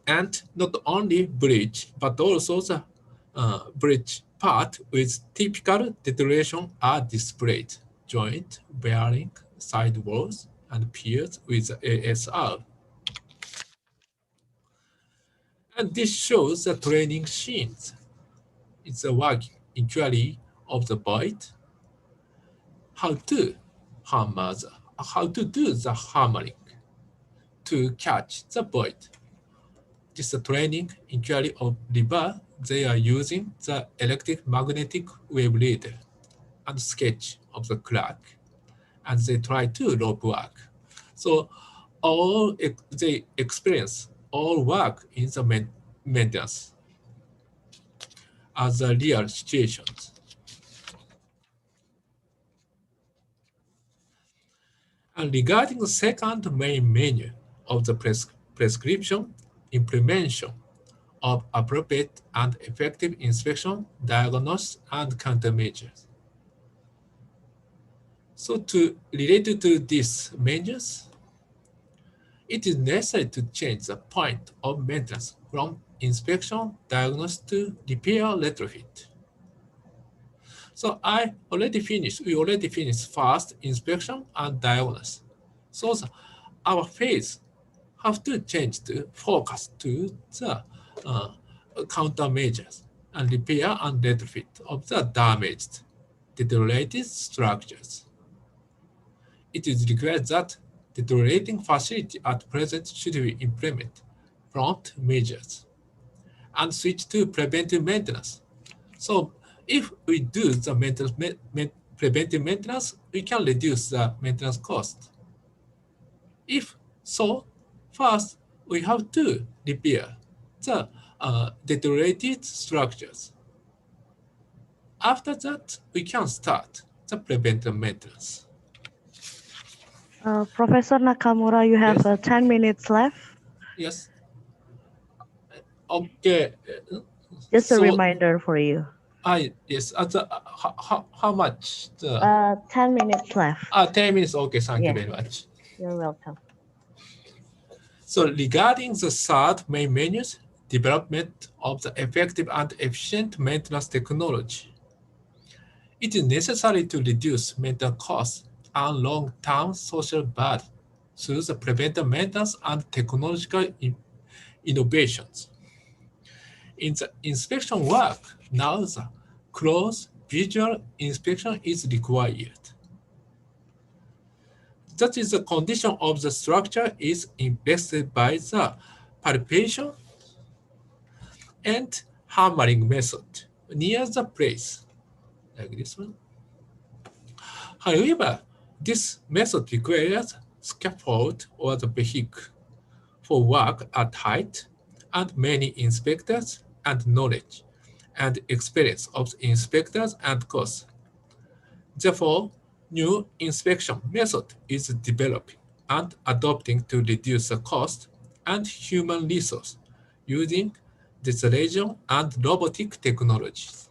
And not only bridge, but also the bridge part with typical deterioration are displayed: joint, bearing, side walls, and piers with ASR. And this shows the training scenes. It's a work inquiry of the void, how to hammer how to do the hammering to catch the void. This is a training inquiry of river. They are using the electric magnetic wave reader and sketch of the crack, and they try to rope work. So all they experience all work in the maintenance as the real situations. And regarding the second main menu of the prescription, implementation of appropriate and effective inspection, diagnosis, and countermeasures. So related to these measures, it is necessary to change the point of maintenance from inspection, diagnosis to repair, retrofit. So we already finished first inspection and diagnosis. So our phase have to change to focus to the countermeasures and repair and retrofit of the damaged, deteriorated structures. It is required that deteriorating facility at present should be implement prompt measures and switch to preventive maintenance. So if we do the preventive maintenance, we can reduce the maintenance cost. If so, first we have to repair the deteriorated structures. After that, we can start the preventive maintenance. Professor Nakamura, you have Yes. 10 minutes left. Yes. Okay. Just a So, reminder for you. Yes. How much? 10 minutes left. 10 minutes. Okay. Thank you Yeah. very much. You're welcome. So regarding the third main menus, development of the effective and efficient maintenance technology. It is necessary to reduce maintenance costs and long-term social burden through the preventive maintenance and technological innovations. In the inspection work, now the close visual inspection is required. That is the condition of the structure is invested by the palpation and hammering method near the place, like this one. However, this method requires scaffold or the vehicle for work at height, and many inspectors and knowledge and experience of the inspectors and costs. Therefore, new inspection method is developing and adopting to reduce the cost and human resource using this region and robotic technologies.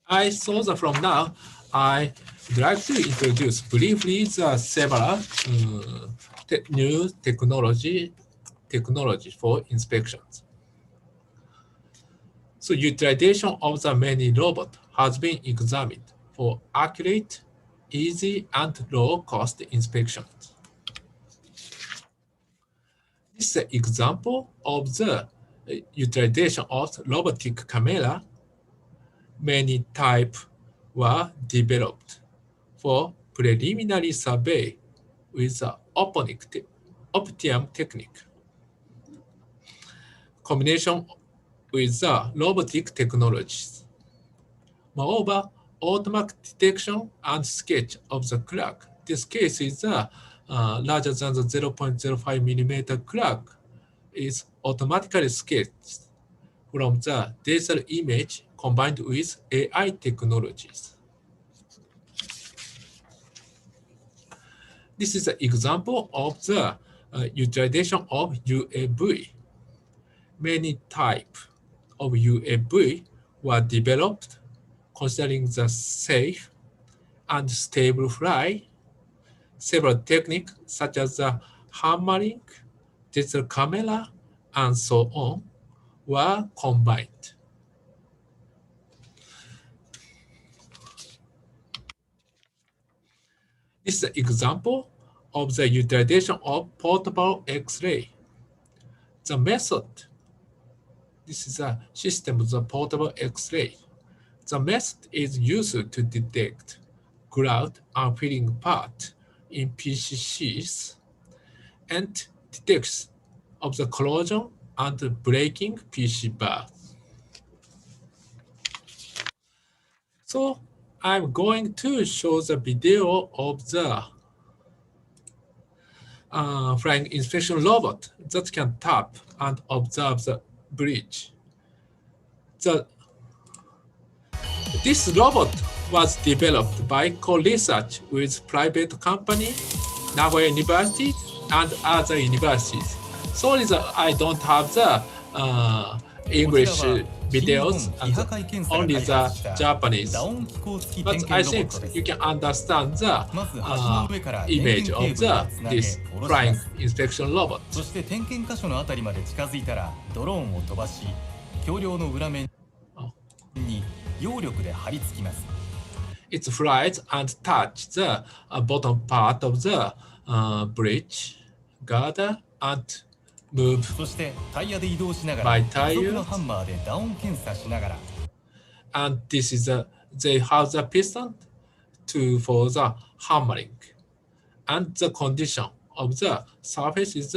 I saw that from now, I would like to introduce briefly the several new technology for inspections. So utilization of the many robots has been examined for accurate, easy, and low-cost inspections. This is an example of the utilization of robotic camera. Many types were developed for preliminary survey with the optium technique. Combination with the robotic technologies. Moreover, automatic detection and sketch of the crack. This case is larger than the 0.05 millimeter crack is automatically sketched from the digital image combined with AI technologies. This is an example of the utilization of UAV. Many types of UAV were developed considering the safe and stable fly. Several techniques such as the hammering, digital camera, and so on were combined. This is an example of the utilization of portable X-ray. The method, this is a system of the portable X-ray. The method is used to detect grout and filling part in PCCs and detects of the corrosion and breaking PC bar. So I'm going to show the video of the flying inspection robot that can tap and observe the bridge. This robot was developed by co-research with private company, Nagoya University, and other universities. Sorry that I don't have the English videos and only the Japanese. But I think you can understand the image of this flying inspection robot. そして点検箇所のあたりまで近づいたらドローンを飛ばし、橋梁の裏面に揚力で張り付きます。It flies and touches the bottom part of the bridge, gather and move そしてタイヤで移動しながら by 付属 tires. のハンマーで打音検査しながら And this is they have the piston for the hammering. And the condition of the surface is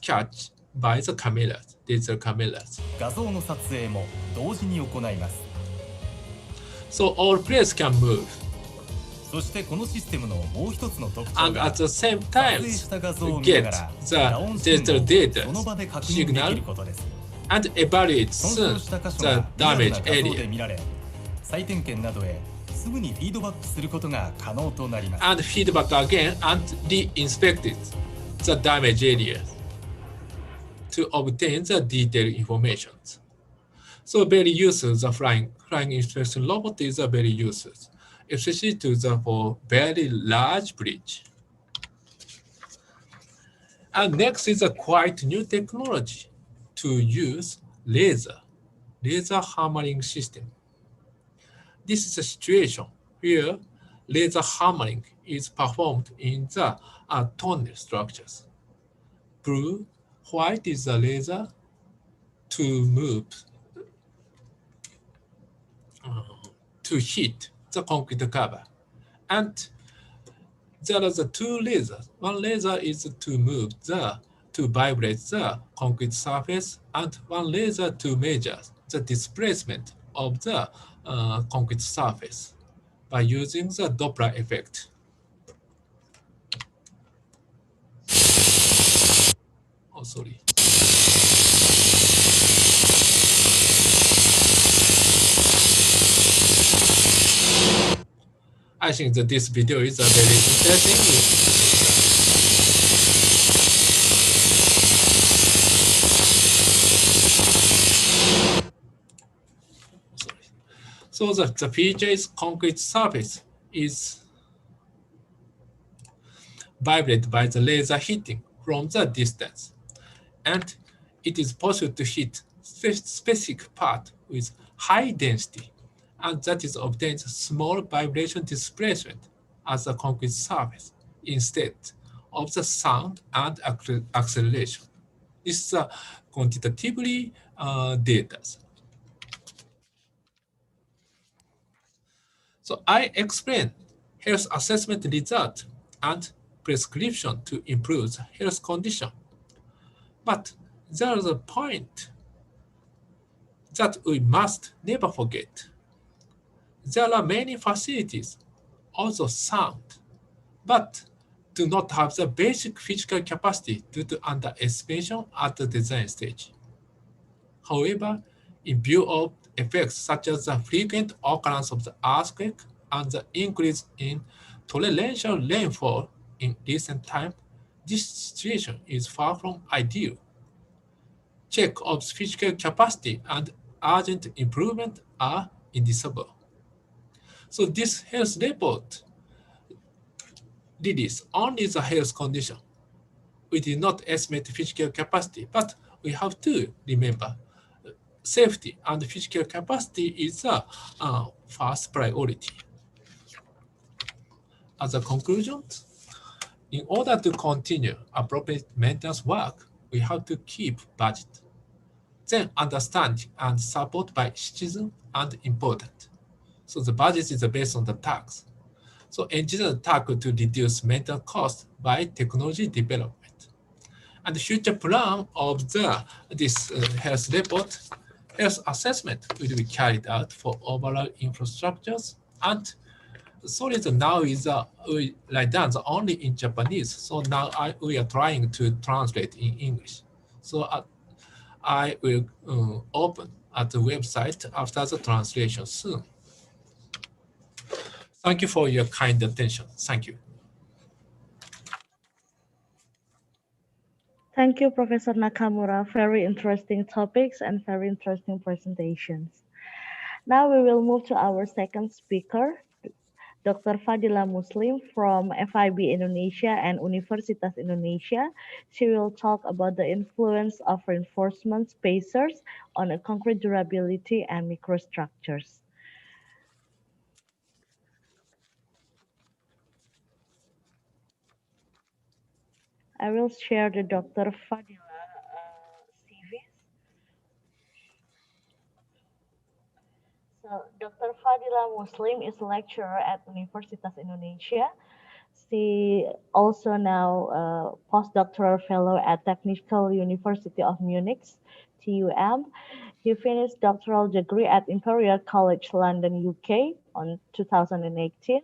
catch by the cameras, digital cameras. 画像の撮影も同時に行います。 So all players can move. そしてこのシステムのもう一つの特徴 And が at the same 撮 time 影した画像を見な get がら the 打音信号 digital を data その場で確認できることです。 and evaluate 損 soon 傷した箇所 the がリアル damage な画像で area 見られ、再点検などへすぐにフィードバックすることが可能となります。 and feedback again and re-inspected the damage area to obtain the detailed information. So very useful, the flying inspection robot is very useful, especially to the for very large bridge. And next is a quite new technology to use laser hammering system. This is a situation where laser hammering is performed in the tunnel structures. Blue, white is the laser to move, to hit the concrete cover. And there are the two lasers. One laser is to vibrate the concrete surface, and one laser to measure the displacement of the concrete surface by using the Doppler effect. Oh, sorry. I think that this video is very interesting. So the feature is concrete surface is vibrated by the laser hitting from the distance. And it is possible to hit specific part with high density, and that is obtains small vibration displacement as a concrete surface instead of the sound and acceleration. This is quantitatively data. So I explained health assessment result and prescription to improve the health condition. But there is a point that we must never forget. There are many facilities, also sound, but do not have the basic physical capacity due to underestimation at the design stage. However, in view of effects such as the frequent occurrence of the earthquake and the increase in torrential rainfall in recent time, this situation is far from ideal. Check of physical capacity and urgent improvement are indissoluble. So this health report release only the health condition. We did not estimate physical capacity, but we have to remember safety and physical capacity is the first priority. As a conclusion, in order to continue appropriate maintenance work, we have to keep budget. Then understanding and support by citizen and important. So the budget is based on the tax. So engineers tackle to reduce maintenance costs by technology development. And the future plan of this health report, health assessment will be carried out for overall infrastructures. And sorry, now is we write down only in Japanese. So now we are trying to translate in English. So I will open at the website after the translation soon. Thank you for your kind attention. Thank you. Thank you, Professor Nakamura. Very interesting topics and very interesting presentations. Now we will move to our second speaker, Dr. Fadila Muslim from FIB Indonesia and Universitas Indonesia. She will talk about the influence of reinforcement spacers on a concrete durability and microstructures. I will share the Dr. Fadila CV. So, Dr. Fadila Muslim is a lecturer at Universitas Indonesia. She also now a postdoctoral fellow at Technical University of Munich, TUM. He finished doctoral degree at Imperial College London, UK on 2018.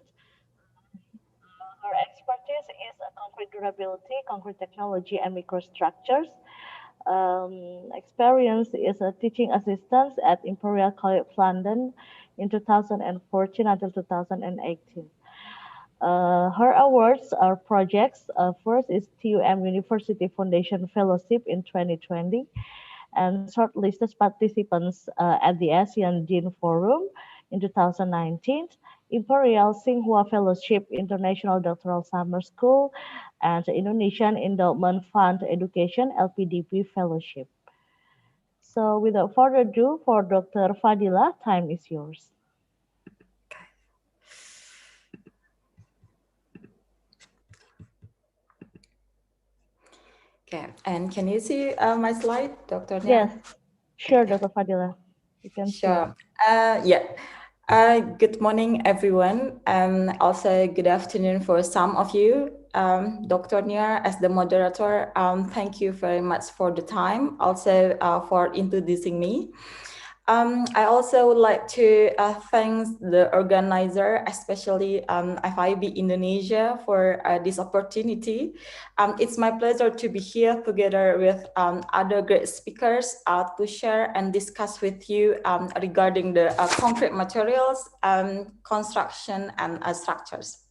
Her expertise is concrete durability, concrete technology, and microstructures. Experience is a teaching assistant at Imperial College London in 2014 until 2018. Her awards are projects. First is TUM University Foundation Fellowship in 2020, and shortlisted participants at the ASEAN Gene Forum in 2019, Imperial Tsinghua Fellowship International Doctoral Summer School, and the Indonesian Endowment Fund Education LPDP Fellowship. So without further ado, for Dr. Fadila, time is yours. Okay, and can you see my slide, Dr. Nia? Yes, sure, Dr. Fadila. You can sure. Yeah. Good morning, everyone, and also good afternoon for some of you. Dr. Nia, as the moderator, thank you very much for the time, also for introducing me. I also would like to thank the organizer, especially FIB Indonesia, for this opportunity. It's my pleasure to be here together with other great speakers to share and discuss with you regarding the concrete materials, construction, and structures.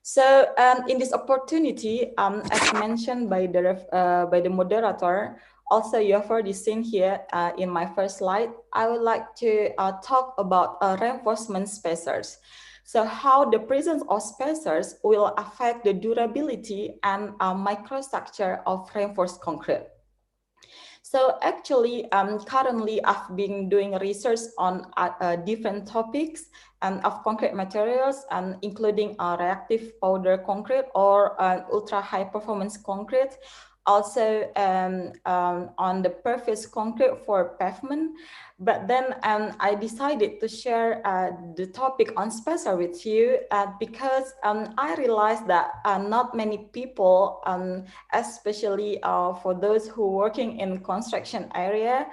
So in this opportunity, as mentioned by the moderator, also you have already seen here in my first slide, I would like to talk about reinforcement spacers. So how the presence of spacers will affect the durability and microstructure of reinforced concrete. So actually, currently I've been doing research on different topics of concrete materials, including reactive powder concrete or ultra high performance concrete. Also on the pervious concrete for pavement. But then I decided to share the topic on spacer with you because I realized that not many people, especially for those who are working in construction area,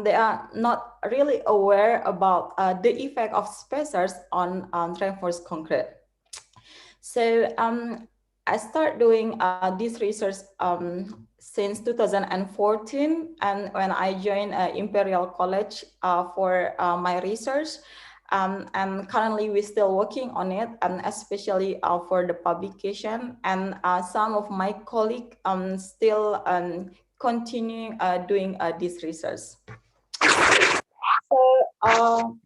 they are not really aware about the effect of spacers on reinforced concrete. So I started doing this research since 2014, and when I joined Imperial College for my research. And currently we're still working on it, and especially for the publication. And some of my colleagues still continuing doing this research. So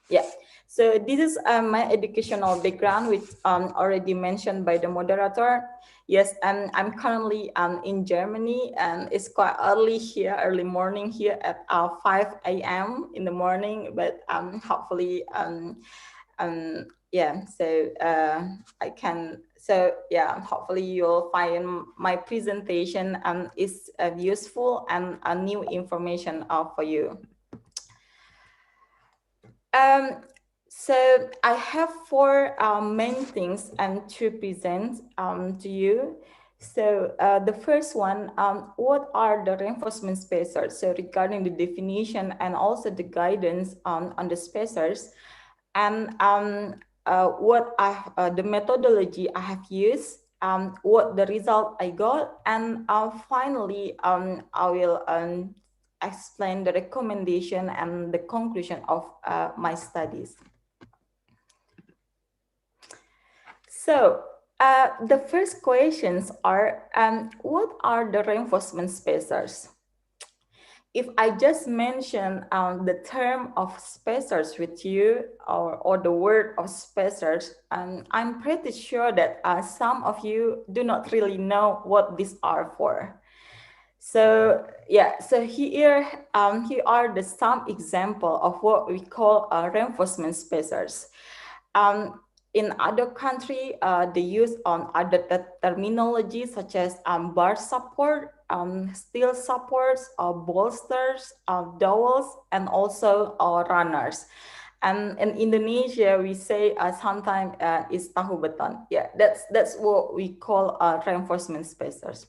yeah. So this is my educational background, which already mentioned by the moderator. Yes, I'm currently in Germany, and it's quite early here, early morning here at 5 a.m. in the morning. But hopefully, yeah. So I can. So yeah, hopefully you'll find my presentation is useful and new information for you. So I have four main things to present to you. So the first one, what are the reinforcement spacers? So regarding the definition and also the guidance on the spacers, and what the methodology I have used, what the result I got, and finally I will explain the recommendation and the conclusion of my studies. So the first questions are, what are the reinforcement spacers? If I just mention the term of spacers with you, or the word of spacers, I'm pretty sure that some of you do not really know what these are for. So yeah, so here are the some example of what we call reinforcement spacers. In other country, they use other terminology such as bar support, steel supports, bolsters, dowels, and also runners. And in Indonesia, we say sometimes it's tahu beton. Yeah, that's what we call reinforcement spacers.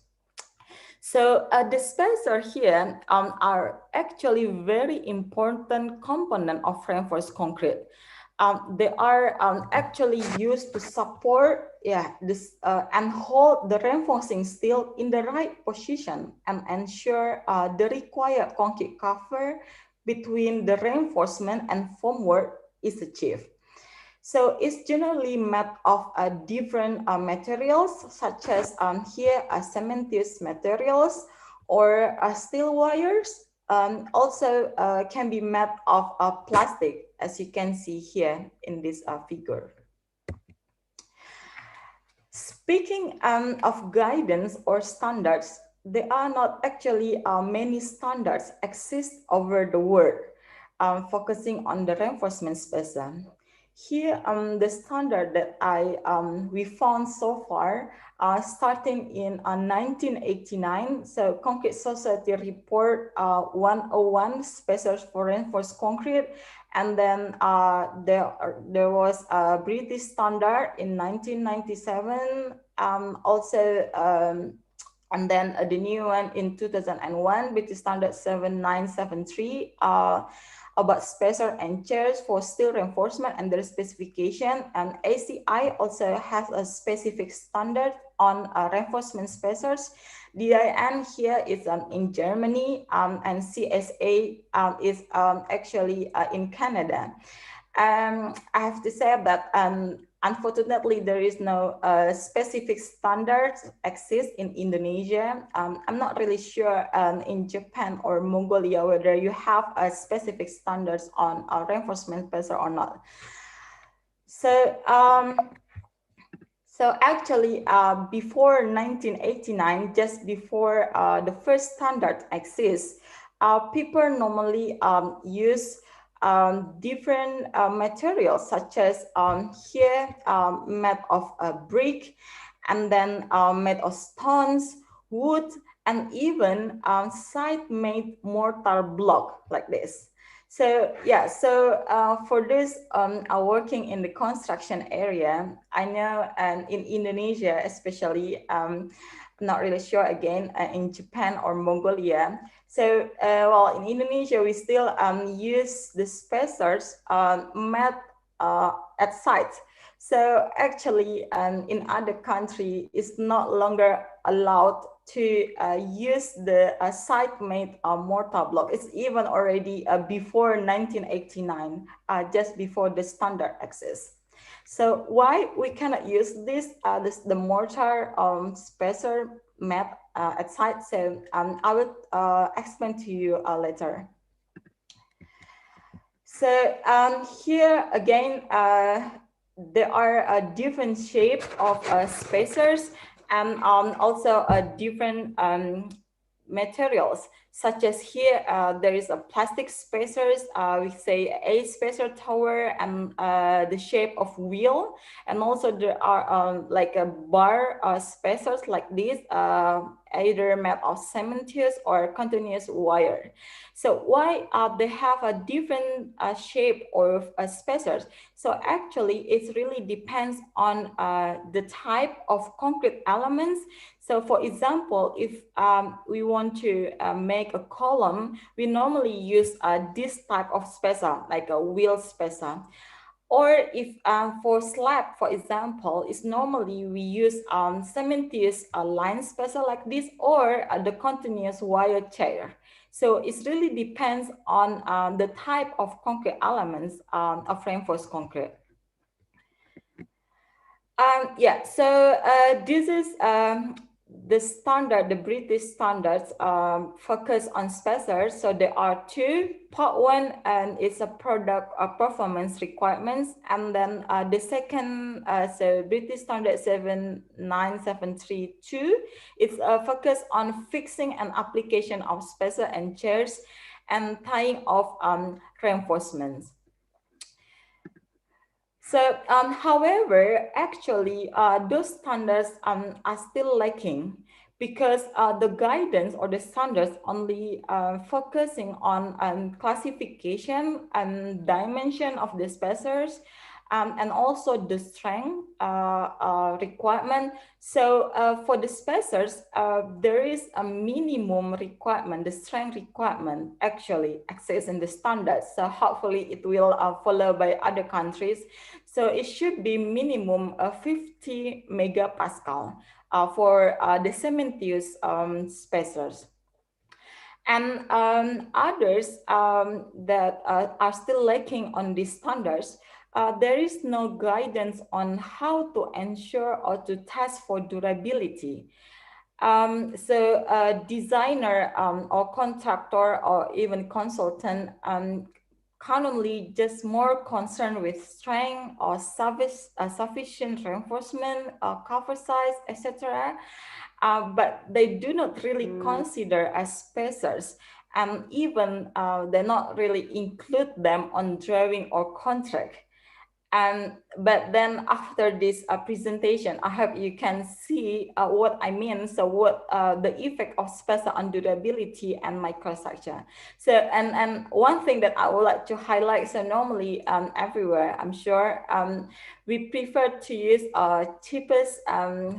So the spacer here are actually very important component of reinforced concrete. They are actually used to support this and hold the reinforcing steel in the right position and ensure the required concrete cover between the reinforcement and formwork is achieved. So it's generally made of different materials, such as here cementitious materials or steel wires. Also can be made of plastic, as you can see here in this figure. Speaking of guidance or standards, there are not actually many standards exist over the world, focusing on the reinforcement spacer. Here, the standard that we found so far, starting in 1989, so Concrete Society Report 101, Spacers for Reinforced Concrete, and then there was a British standard in 1997, and then the new one in 2001, British Standard 7973, about spacer and chairs for steel reinforcement and their specification. And ACI also has a specific standard on reinforcement spacers. DIN here is in Germany, and CSA is actually in Canada. I have to say that Unfortunately, there is no specific standards exist in Indonesia. I'm not really sure in Japan or Mongolia whether you have a specific standards on reinforcement spacer or not. So, so actually, before 1989, just before the first standard exists, people normally use different materials, such as here made of brick, and then made of stones, wood, and even side-made mortar block like this. So yeah, so for those working in the construction area, I know in Indonesia especially, I'm not really sure again in Japan or Mongolia. So well, in Indonesia, we still use the spacers made at site. So actually, in other countries, it's not longer allowed to use the site-made mortar block. It's even already before 1989, just before the standard exists. So why we cannot use this, the mortar spacer made at site? So I will explain to you later. So here again, there are a different shape of spacers and also different materials, such as here there is a plastic spacers, we say a spacer tower and the shape of wheel, and also there are like a bar spacers like this, either made of cementitious or continuous wire. So why they have a different shape of spacers? So actually it really depends on the type of concrete elements. So for example, if we want to make a column, we normally use this type of spacer, like a wheel spacer. Or if for slab, for example, it's normally we use cementitious line spacer like this, or the continuous wire chair. So it really depends on the type of concrete elements of reinforced concrete. Yeah, so this is the standard, the British standards focus on spacers. So there are two. Part one, and it's a product performance requirements, and then the second, so British standard 79732, it's a focus on fixing and application of spacer and chairs and tying of reinforcements. So, however, actually, those standards are still lacking because the guidance or the standards only focusing on classification and dimension of the spacers, and also the strength requirement. So for the spacers, there is a minimum requirement, the strength requirement actually exists in the standards. So hopefully it will follow by other countries. So it should be minimum 50 megapascal for the cementitious spacers. And others that are still lacking on these standards, there is no guidance on how to ensure or to test for durability. So a designer or contractor or even consultant currently just more concerned with strength or sufficient reinforcement, cover size, etc. But they do not really consider as spacers, and even they not really include them on drawing or contract. But then after this presentation, I hope you can see what I mean. So what the effect of spacer on durability and microstructure. So, and one thing that I would like to highlight, so normally everywhere, I'm sure, we prefer to use cheapest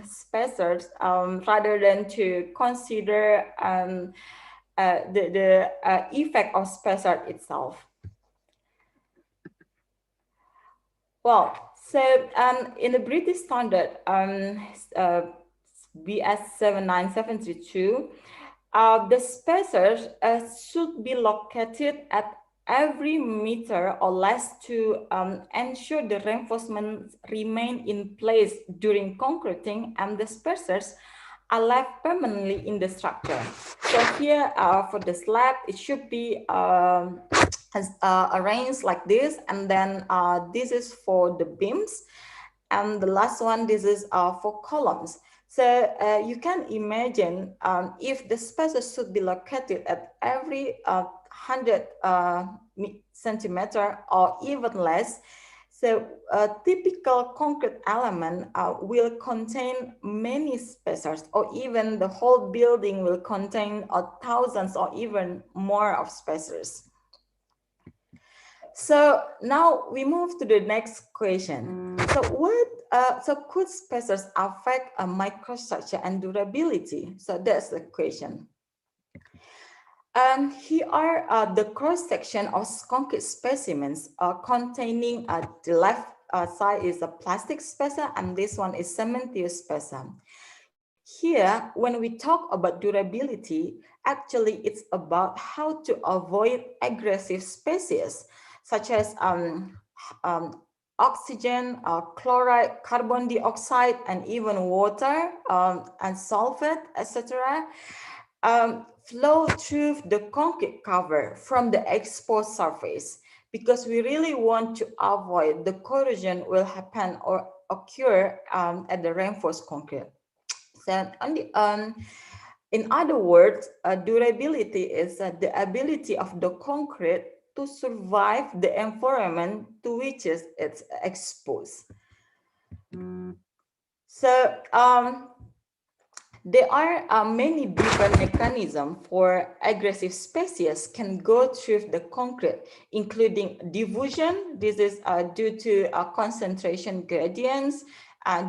spacers rather than to consider the effect of spacer itself. Well, so in the British standard, BS 79732, the spacers should be located at every meter or less to ensure the reinforcements remain in place during concreting and the spacers are left permanently in the structure. So here for the slab, it should be arranged like this, and then this is for the beams, and the last one, this is for columns. So you can imagine if the spaces should be located at every 100 centimeter or even less. So a typical concrete element will contain many spacers, or even the whole building will contain thousands or even more of spacers. So now we move to the next question. So could spacers affect a microstructure and durability? So that's the question. Here are the cross-section of concrete specimens containing the left side is a plastic spacer and this one is cementitious spacer. Here, when we talk about durability, actually it's about how to avoid aggressive species such as oxygen, chloride, carbon dioxide, and even water and sulfate, etc. Flow through the concrete cover from the exposed surface, because we really want to avoid the corrosion will happen or occur at the reinforced concrete. So in other words, durability is the ability of the concrete to survive the environment to which it's exposed. So there are many different mechanisms for aggressive species can go through the concrete, including diffusion. This is due to concentration gradients,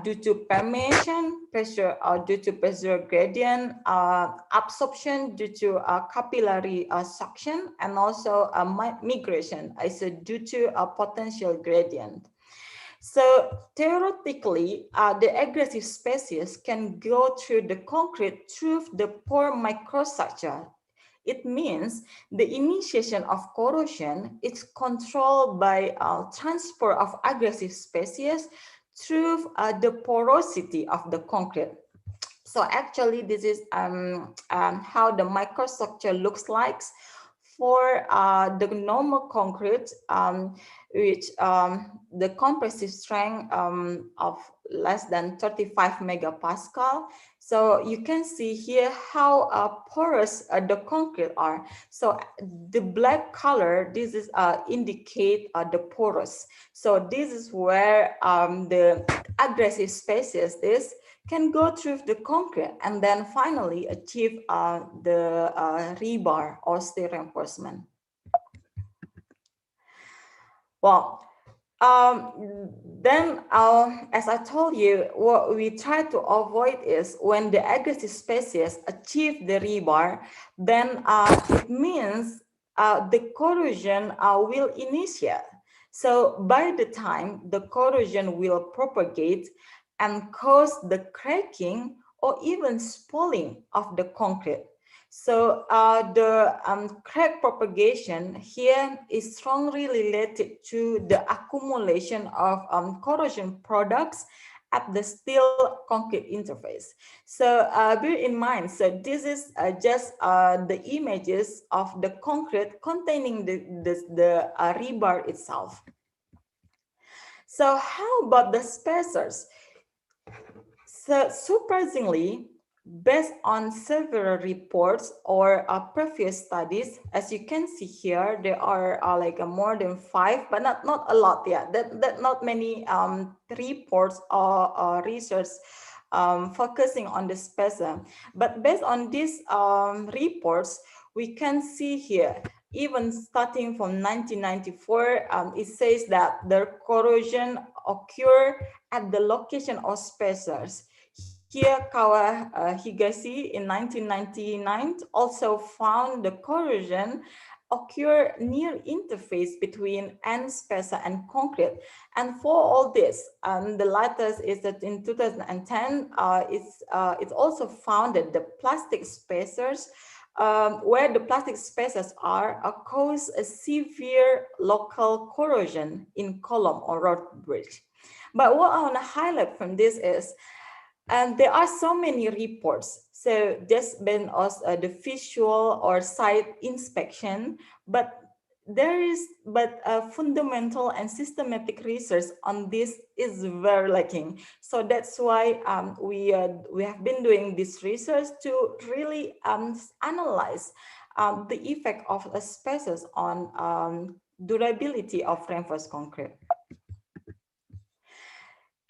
due to permeation, pressure, due to pressure gradient, absorption due to capillary suction, and also migration is due to a potential gradient. So theoretically, the aggressive species can go through the concrete through the pore microstructure. It means the initiation of corrosion is controlled by transfer of aggressive species through the porosity of the concrete. So actually, this is how the microstructure looks like for the normal concrete, which the compressive strength of less than 35 megapascal. So you can see here how porous the concrete are. So the black color, this is indicate the porous. So this is where the aggressive species can go through the concrete and then finally achieve the rebar or steel reinforcement. Well, then as I told you, what we try to avoid is when the aggressive species achieve the rebar, then it means the corrosion will initiate. So by the time the corrosion will propagate and cause the cracking or even spalling of the concrete. So the crack propagation here is strongly related to the accumulation of corrosion products at the steel concrete interface. So bear in mind, so this is just the images of the concrete containing the rebar itself. So how about the spacers? So surprisingly, based on several reports or previous studies, as you can see here, there are like more than 5, but not a lot. Yeah, that not many reports or research focusing on the spacer. But based on these reports, we can see here, even starting from 1994, it says that the corrosion occur at the location of spacers. Here, Kawahigashi in 1999 also found the corrosion occur near interface between end spacer and concrete. And for all this, the latest is that in 2010, it's also found that the plastic spacers where the plastic spaces are cause a severe local corrosion in column or road bridge. But what I want to highlight from this is, and there are so many reports, so just been as the visual or site inspection, but there is fundamental and systematic research on this is very lacking. So that's why we have been doing this research to really analyze the effect of spaces on durability of reinforced concrete.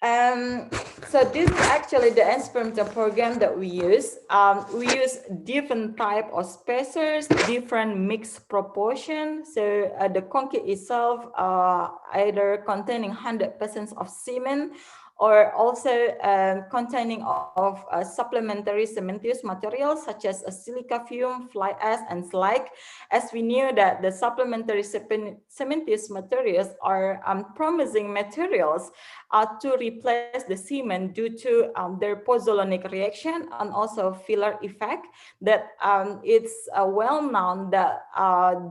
So this is actually the experimental program that we use. We use different type of spacers, different mixed proportion. So the concrete itself either containing 100% of cement or also containing of supplementary cementitious materials such as a silica fume, fly ash, and slag. As we knew that the supplementary cementitious materials are promising materials to replace the cement due to their pozzolanic reaction and also filler effect, that it's well known that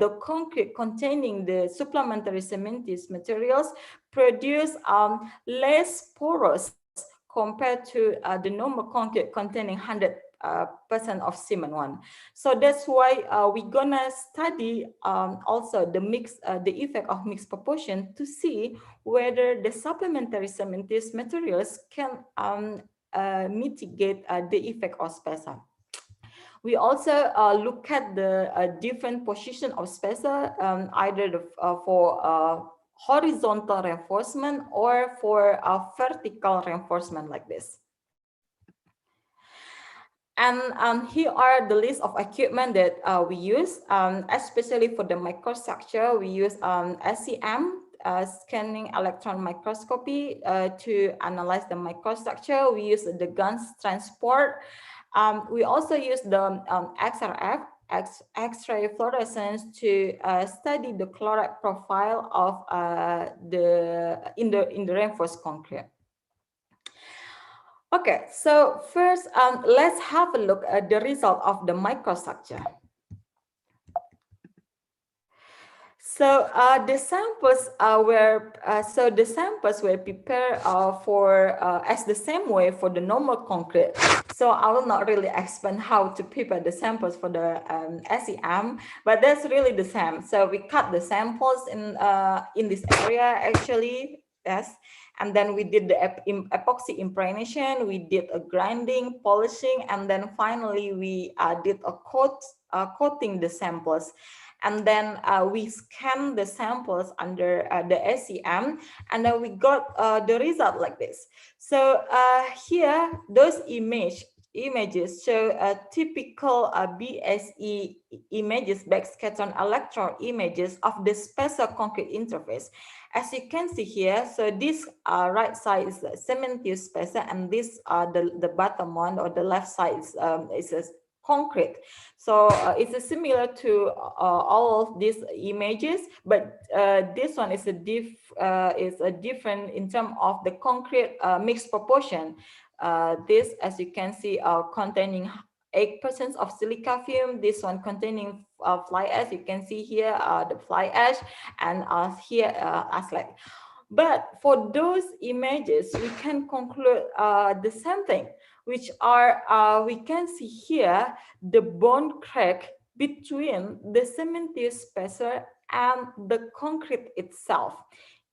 the concrete containing the supplementary cementitious materials produce less porous compared to the normal concrete containing 100% of cement one. So that's why we're gonna study also the effect of mixed proportion to see whether the supplementary cementitious materials can mitigate the effect of spacer. We also look at the different position of spacer, either for horizontal reinforcement or for vertical reinforcement like this. And here are the list of equipment that we use, especially for the microstructure. We use SEM, scanning electron microscopy to analyze the microstructure. We use the GANS transport. We also use the XRF, X-ray fluorescence, to study the chloride profile of in the reinforced concrete. Okay, so first, let's have a look at the result of the microstructure. So the samples were prepared for as the same way for the normal concrete. So I will not really explain how to prepare the samples for the SEM, but that's really the same. So we cut the samples in this area actually, yes. And then we did the epoxy impregnation, we did a grinding, polishing, and then finally we did a coating the samples. And then we scanned the samples under the SEM, and then we got the result like this. So here, those images show a typical BSE images, backscattering electron images of the spacer concrete interface. As you can see here, so this right side is the cementitious spacer, and this the bottom one or the left side is a concrete. So it's similar to all of these images, but this one is a different in terms of the concrete mixed proportion. This, as you can see, containing 8% of silica fume. This one containing fly ash. You can see here the fly ash, and here slag. But for those images, we can conclude the same thing, which are, we can see here the bone crack between the cementitious spacer and the concrete itself.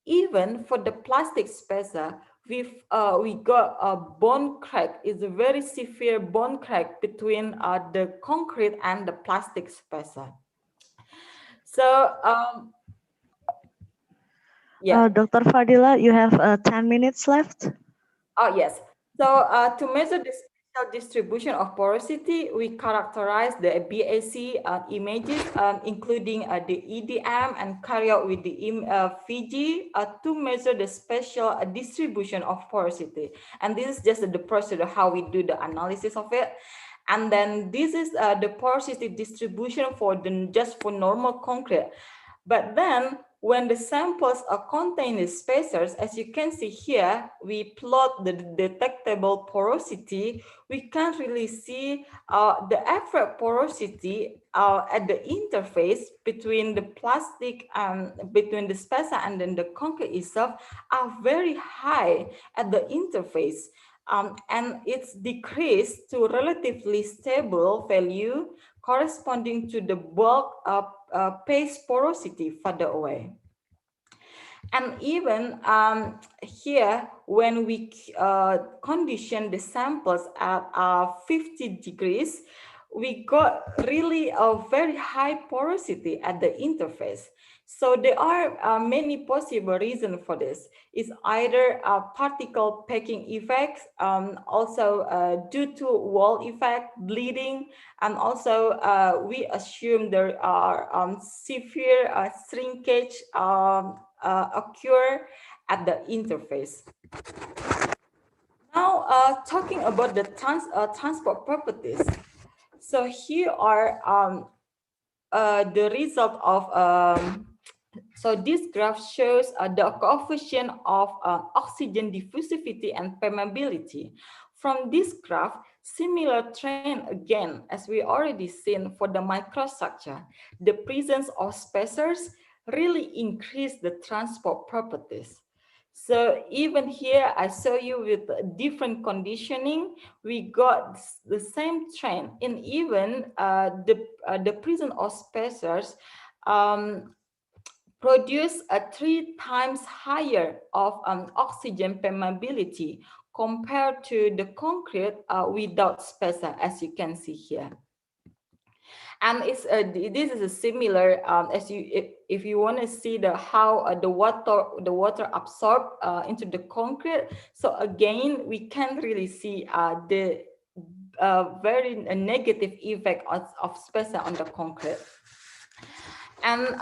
Even for the plastic spacer, we got a bone crack. It's a very severe bone crack between the concrete and the plastic spacer. So, yeah. Dr. Fadila, you have 10 minutes left. Oh, yes. So to measure the spatial distribution of porosity, we characterize the BAC images, including the EDM, and carry out with the FIG to measure the spatial distribution of porosity. And this is just the procedure how we do the analysis of it. And then this is the porosity distribution for just for normal concrete. But then when the samples contain the spacers, as you can see here, we plot the detectable porosity. We can't really see the average porosity at the interface between the plastic, between the spacer and then the concrete itself are very high at the interface. And it's decreased to relatively stable value corresponding to the bulk of paste porosity further away. And even here, when we condition the samples at 50 degrees, we got really a very high porosity at the interface. So there are many possible reasons for this. It's either particle packing effects, also due to wall effect, bleeding, and also we assume there are severe shrinkage occur at the interface. Now, talking about the transport properties. So here are the result of, so this graph shows the coefficient of oxygen diffusivity and permeability. From this graph, similar trend again, as we already seen for the microstructure, the presence of spacers really increase the transport properties. So even here, I show you with different conditioning, we got the same trend. And even the presence of spacers produce a 3 times higher of oxygen permeability compared to the concrete without spacer, as you can see here. And it's this is a similar as you if you want to see the how the water absorb into the concrete. So again, we can't really see the very negative effect of spacer on the concrete. And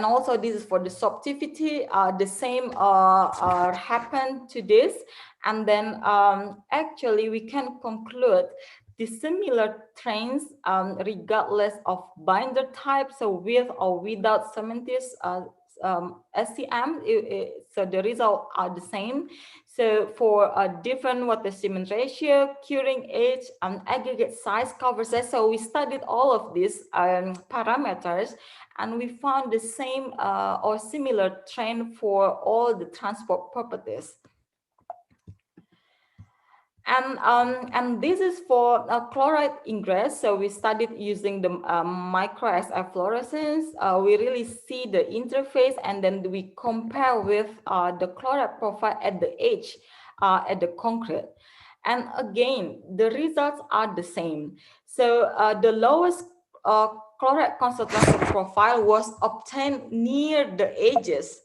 also this is for the sorptivity, the same happened to this. And then actually we can conclude the similar trends regardless of binder type, so with or without cementitious SCM, so the results are the same. So for a different water cement ratio, curing age, and aggregate size, cover size, so we studied all of these parameters, and we found the same or similar trend for all the transport properties. And this is for chloride ingress. So we studied using the micro SF fluorescence. We really see the interface, and then we compare with the chloride profile at the edge at the concrete. And again, the results are the same. So the lowest chloride concentration profile was obtained near the edges.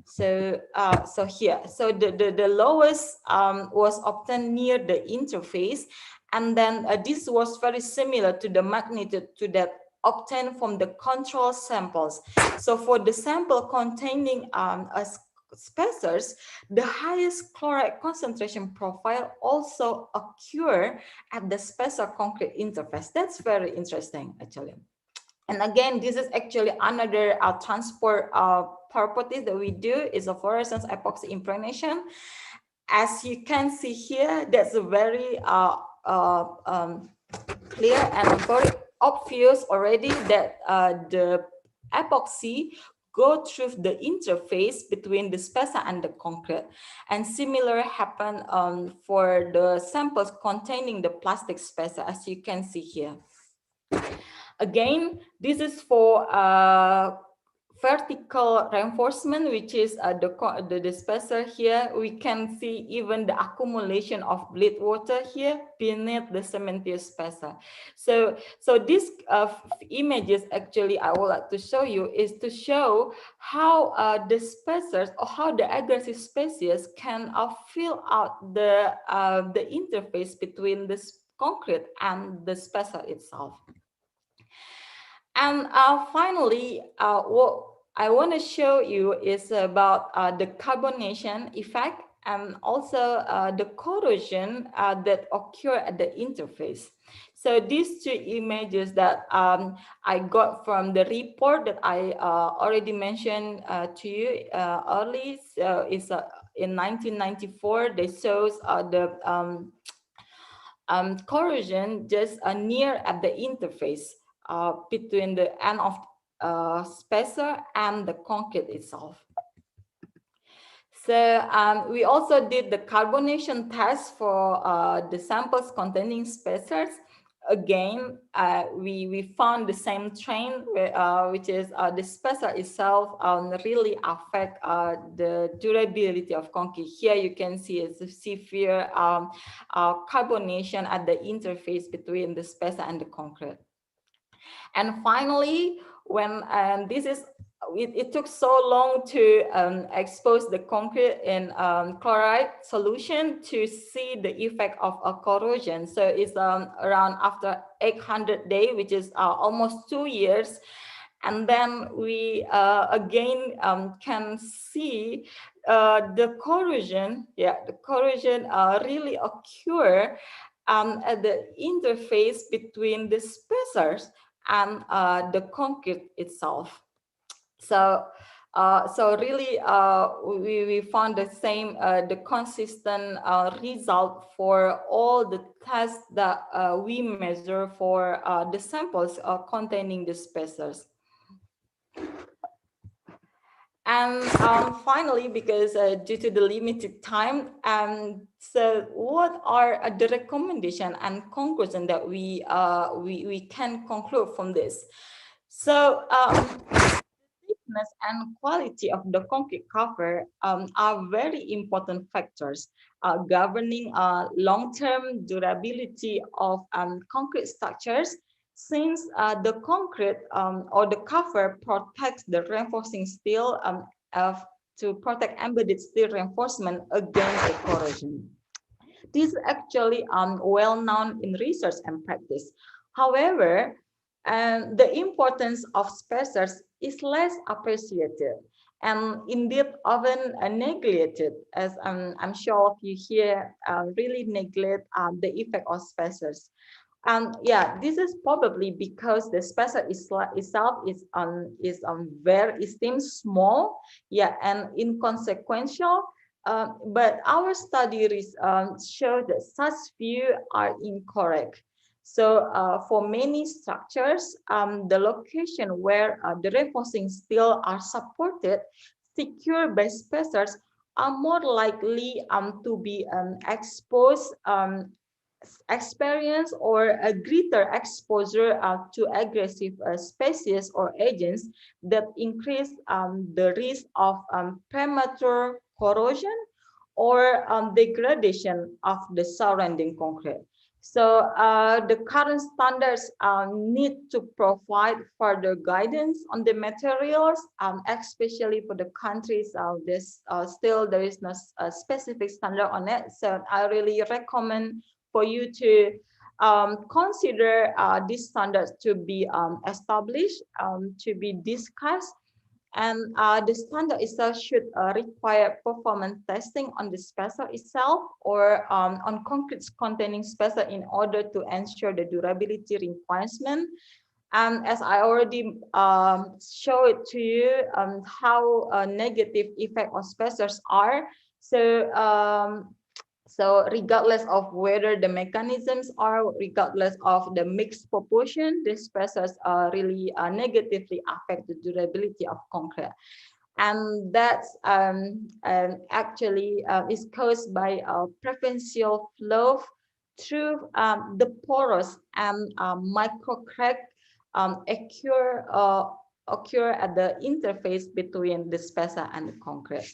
So so here, so the lowest was obtained near the interface, and then this was very similar to the magnitude to that obtained from the control samples. So for the sample containing spacers, the highest chloride concentration profile also occur at the spacer concrete interface. That's very interesting, actually. And again, this is actually another transport property that we do is a fluorescence epoxy impregnation. As you can see here, that's a very clear and very obvious already that the epoxy go through the interface between the spacer and the concrete. And similar happen for the samples containing the plastic spacer, as you can see here. Again, this is for vertical reinforcement, which is the spacer here. We can see even the accumulation of bleed water here beneath the cementitious spacer. So these images actually I would like to show you is to show how the spacers or how the aggressive species can fill out the interface between the concrete and the spacer itself. And finally, what I want to show you is about the carbonation effect and also the corrosion that occur at the interface. So these two images that I got from the report that I already mentioned to you early is in 1994. They shows the corrosion just near at the interface between the end of spacer and the concrete itself. So we also did the carbonation test for the samples containing spacers. Again, we found the same trend, which is the spacer itself really affect the durability of concrete. Here you can see a severe carbonation at the interface between the spacer and the concrete. And finally, when it took so long to expose the concrete in chloride solution to see the effect of a corrosion. So it's around after 800 days, which is almost 2 years. And then we again can see the corrosion, really occur at the interface between the spacers and the concrete itself. So really we found the same, the consistent result for all the tests that we measure for the samples containing the spacers. And finally, because due to the limited time, so what are the recommendation and conclusion that we can conclude from this? So thickness and quality of the concrete cover are very important factors governing long-term durability of concrete structures, since the concrete or the cover protects the reinforcing steel to protect embedded steel reinforcement against the corrosion. This is actually well known in research and practice. However, the importance of spacers is less appreciated and indeed often neglected, as I'm sure of you here really neglect the effect of spacers. Yeah, this is probably because the spacer itself is very seems small, yeah, and inconsequential. But our study show that such view are incorrect. So for many structures, the location where the reinforcing steel are supported, secured by spacers, are more likely to be exposed experience or a greater exposure to aggressive species or agents that increase the risk of premature corrosion or degradation of the surrounding concrete. So the current standards need to provide further guidance on the materials, especially for the countries. Still there is no specific standard on it. So I really recommend for you to consider these standards to be established, to be discussed, and the standard itself should require performance testing on the spacer itself or on concrete containing spacer in order to ensure the durability requirement. And as I already showed to you how negative effect of spacers are. So regardless of whether the mechanisms are, regardless of the mixed proportion, these spacers really negatively affect the durability of concrete. And that's actually is caused by preferential flow through the porous and micro crack occur at the interface between the spacer and the concrete.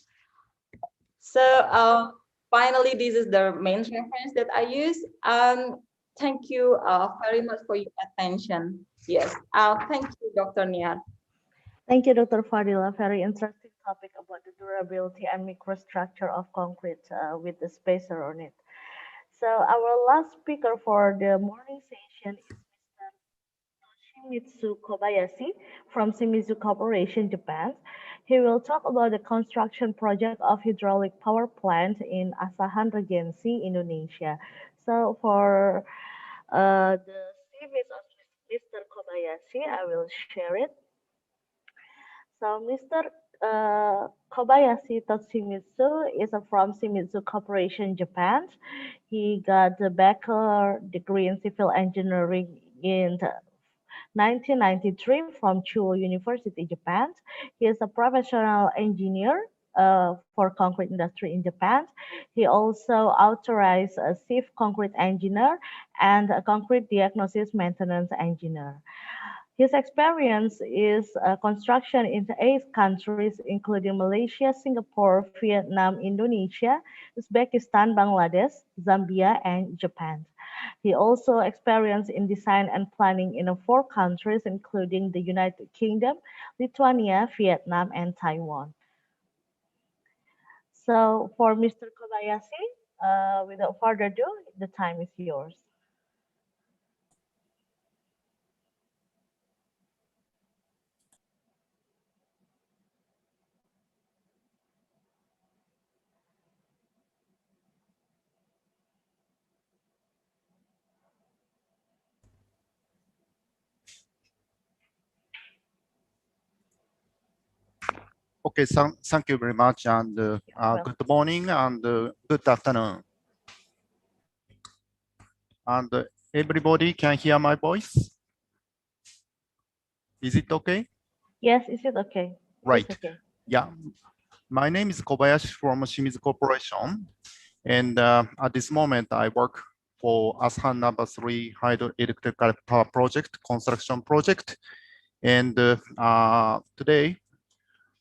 So finally, this is the main reference that I use. Thank you very much for your attention. Yes, thank you, Dr. Nia. Thank you, Dr. Fadila. Very interesting topic about the durability and microstructure of concrete with the spacer on it. So our last speaker for the morning session is Mr. Toshimitsu Kobayashi from Shimizu Corporation, Japan. He will talk about the construction project of hydraulic power plant in Asahan Regency, Indonesia. So for the Kobayashi. I will share it. So Mr. Kobayashi Toshimitsu is from Shimizu Corporation, Japan. He got a bachelor degree in civil engineering in 1993 from Chuo University, Japan. He is a professional engineer for concrete industry in Japan. He also authorized a chief concrete engineer and a concrete diagnosis maintenance engineer. His experience is construction in 8 countries, including Malaysia, Singapore, Vietnam, Indonesia, Uzbekistan, Bangladesh, Zambia, and Japan. He also experienced in design and planning in 4 countries, including the United Kingdom, Lithuania, Vietnam, and Taiwan. So for Mr. Kobayashi, without further ado, the time is yours. Okay, thank you very much, and good morning and good afternoon. And everybody can hear my voice? Is it okay? Yes, is it okay? Right. It's okay. Yeah. My name is Kobayashi from Shimizu Corporation. And at this moment, I work for Asahan number 3 hydroelectric power project, construction project. And today,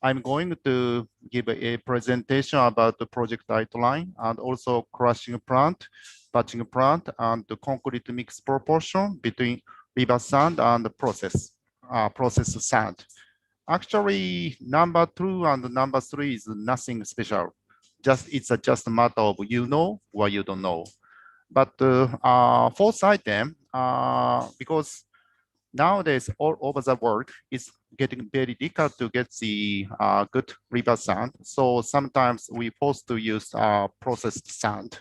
I'm going to give a presentation about the project outline and also crushing plant, batching plant, and the concrete mix proportion between river sand and the process sand. Actually, number 2 and number 3 is nothing special. It's just a matter of you know or you don't know. But fourth item, because nowadays, all over the world, it's getting very difficult to get the good river sand. So sometimes we forced to use processed sand.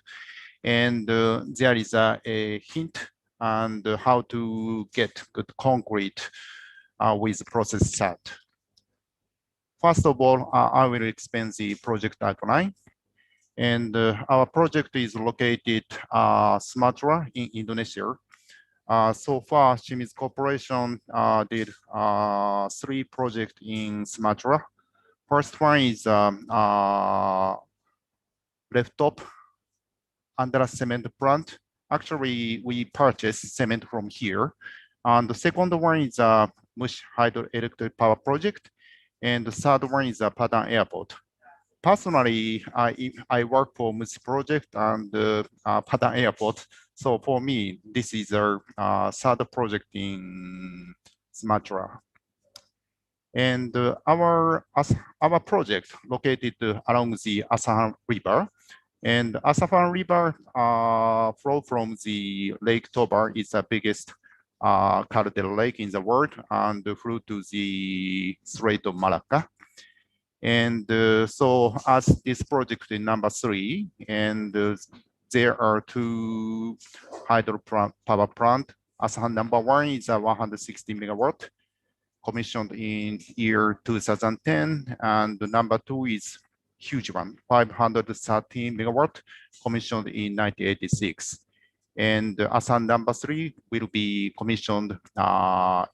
And there is a hint on how to get good concrete with processed sand. First of all, I will explain the project outline. And our project is located Sumatra in Indonesia. So far, Shimizu Corporation did 3 projects in Sumatra. First one is rooftop under cement plant. Actually, we purchased cement from here. And the second one is Mush hydroelectric power project. And the third one is Padang Airport. Personally, I work for Mush project and Padang Airport. So for me, this is our third project in Sumatra. And our project located along the Asahan River. And Asahan River flow from the Lake Toba is the biggest caldera lake in the world and flow to the Strait of Malacca. And so as this project is number 3, and there are 2 hydro power plant. Asahan number 1 is a 160 megawatt, commissioned in year 2010, and the number 2 is huge one, 513 megawatt, commissioned in 1986. And Asahan number 3 will be commissioned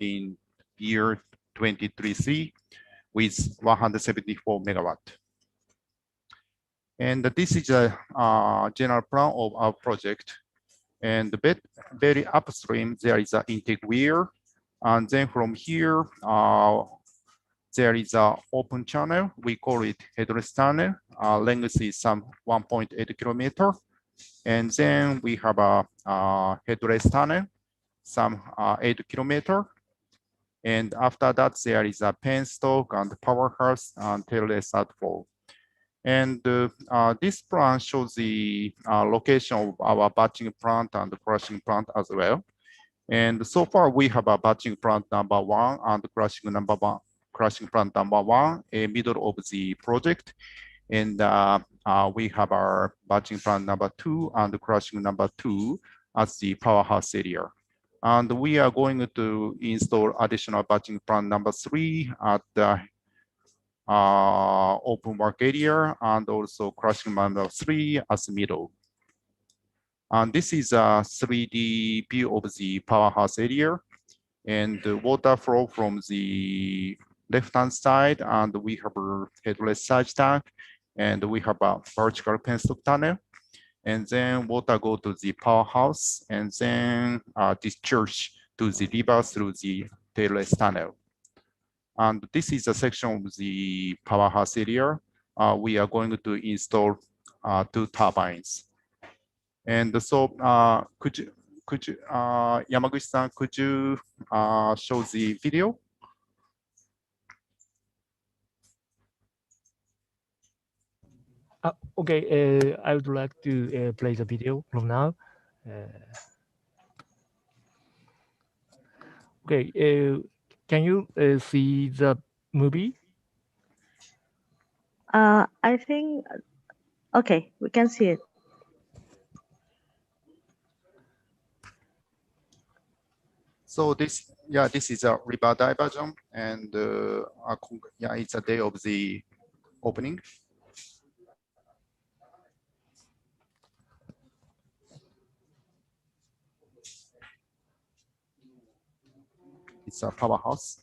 in year 2023 with 174 megawatt. And this is a general plan of our project. And very upstream, there is an intake weir. And then from here, there is an open channel. We call it headless tunnel. Length is some 1.8 kilometer. And then we have a headless tunnel, some 8 kilometer. And after that, there is a penstock and powerhouse and tailless outflow. And this plan shows the location of our batching plant and crushing plant as well. And so far, we have a batching plant number 1 and crushing plant number 1 in middle of the project. And we have our batching plant number 2 and crushing number 2 as the powerhouse area. And we are going to install additional batching plant number 3 at the open work area, and also crushing number 3 as middle. And this is a 3D view of the powerhouse area, and the water flow from the left-hand side, and we have a headless surge tank, and we have a vertical penstock tunnel, and then water go to the powerhouse, and then discharge to the river through the tailless tunnel. And this is a section of the powerhouse area. We are going to install 2 turbines. And so could you, Yamaguchi-san, could you show the video? Okay, I would like to play the video from now. Okay, can you see the movie? I think, okay, we can see it. So this, yeah, this is a river diversion, and yeah, it's a day of the opening. It's a powerhouse.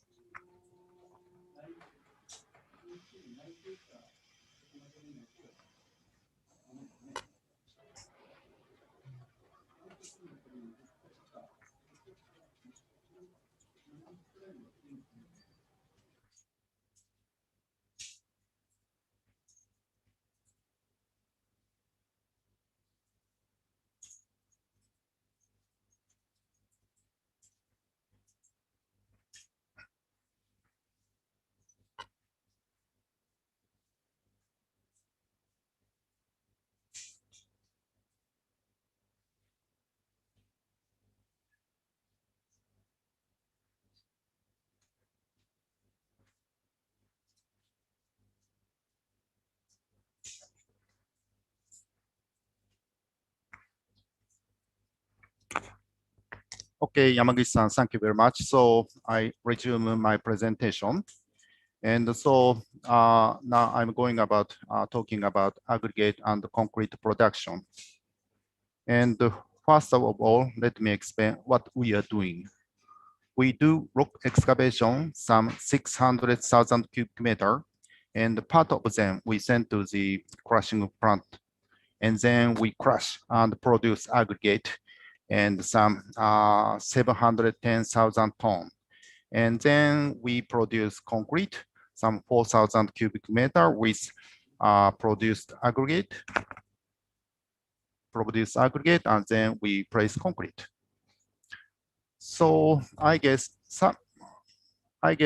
Okay, Yamaguchi-san, thank you very much. So I resume my presentation. And so now I'm going about talking about aggregate and concrete production. And first of all, let me explain what we are doing. We do rock excavation, some 600,000 cubic meter, and part of them we send to the crushing plant. And then we crush and produce aggregate and some 710,000 tons. And then we produce concrete, some 4,000 cubic meter with produced aggregate, and then we place concrete. So I guess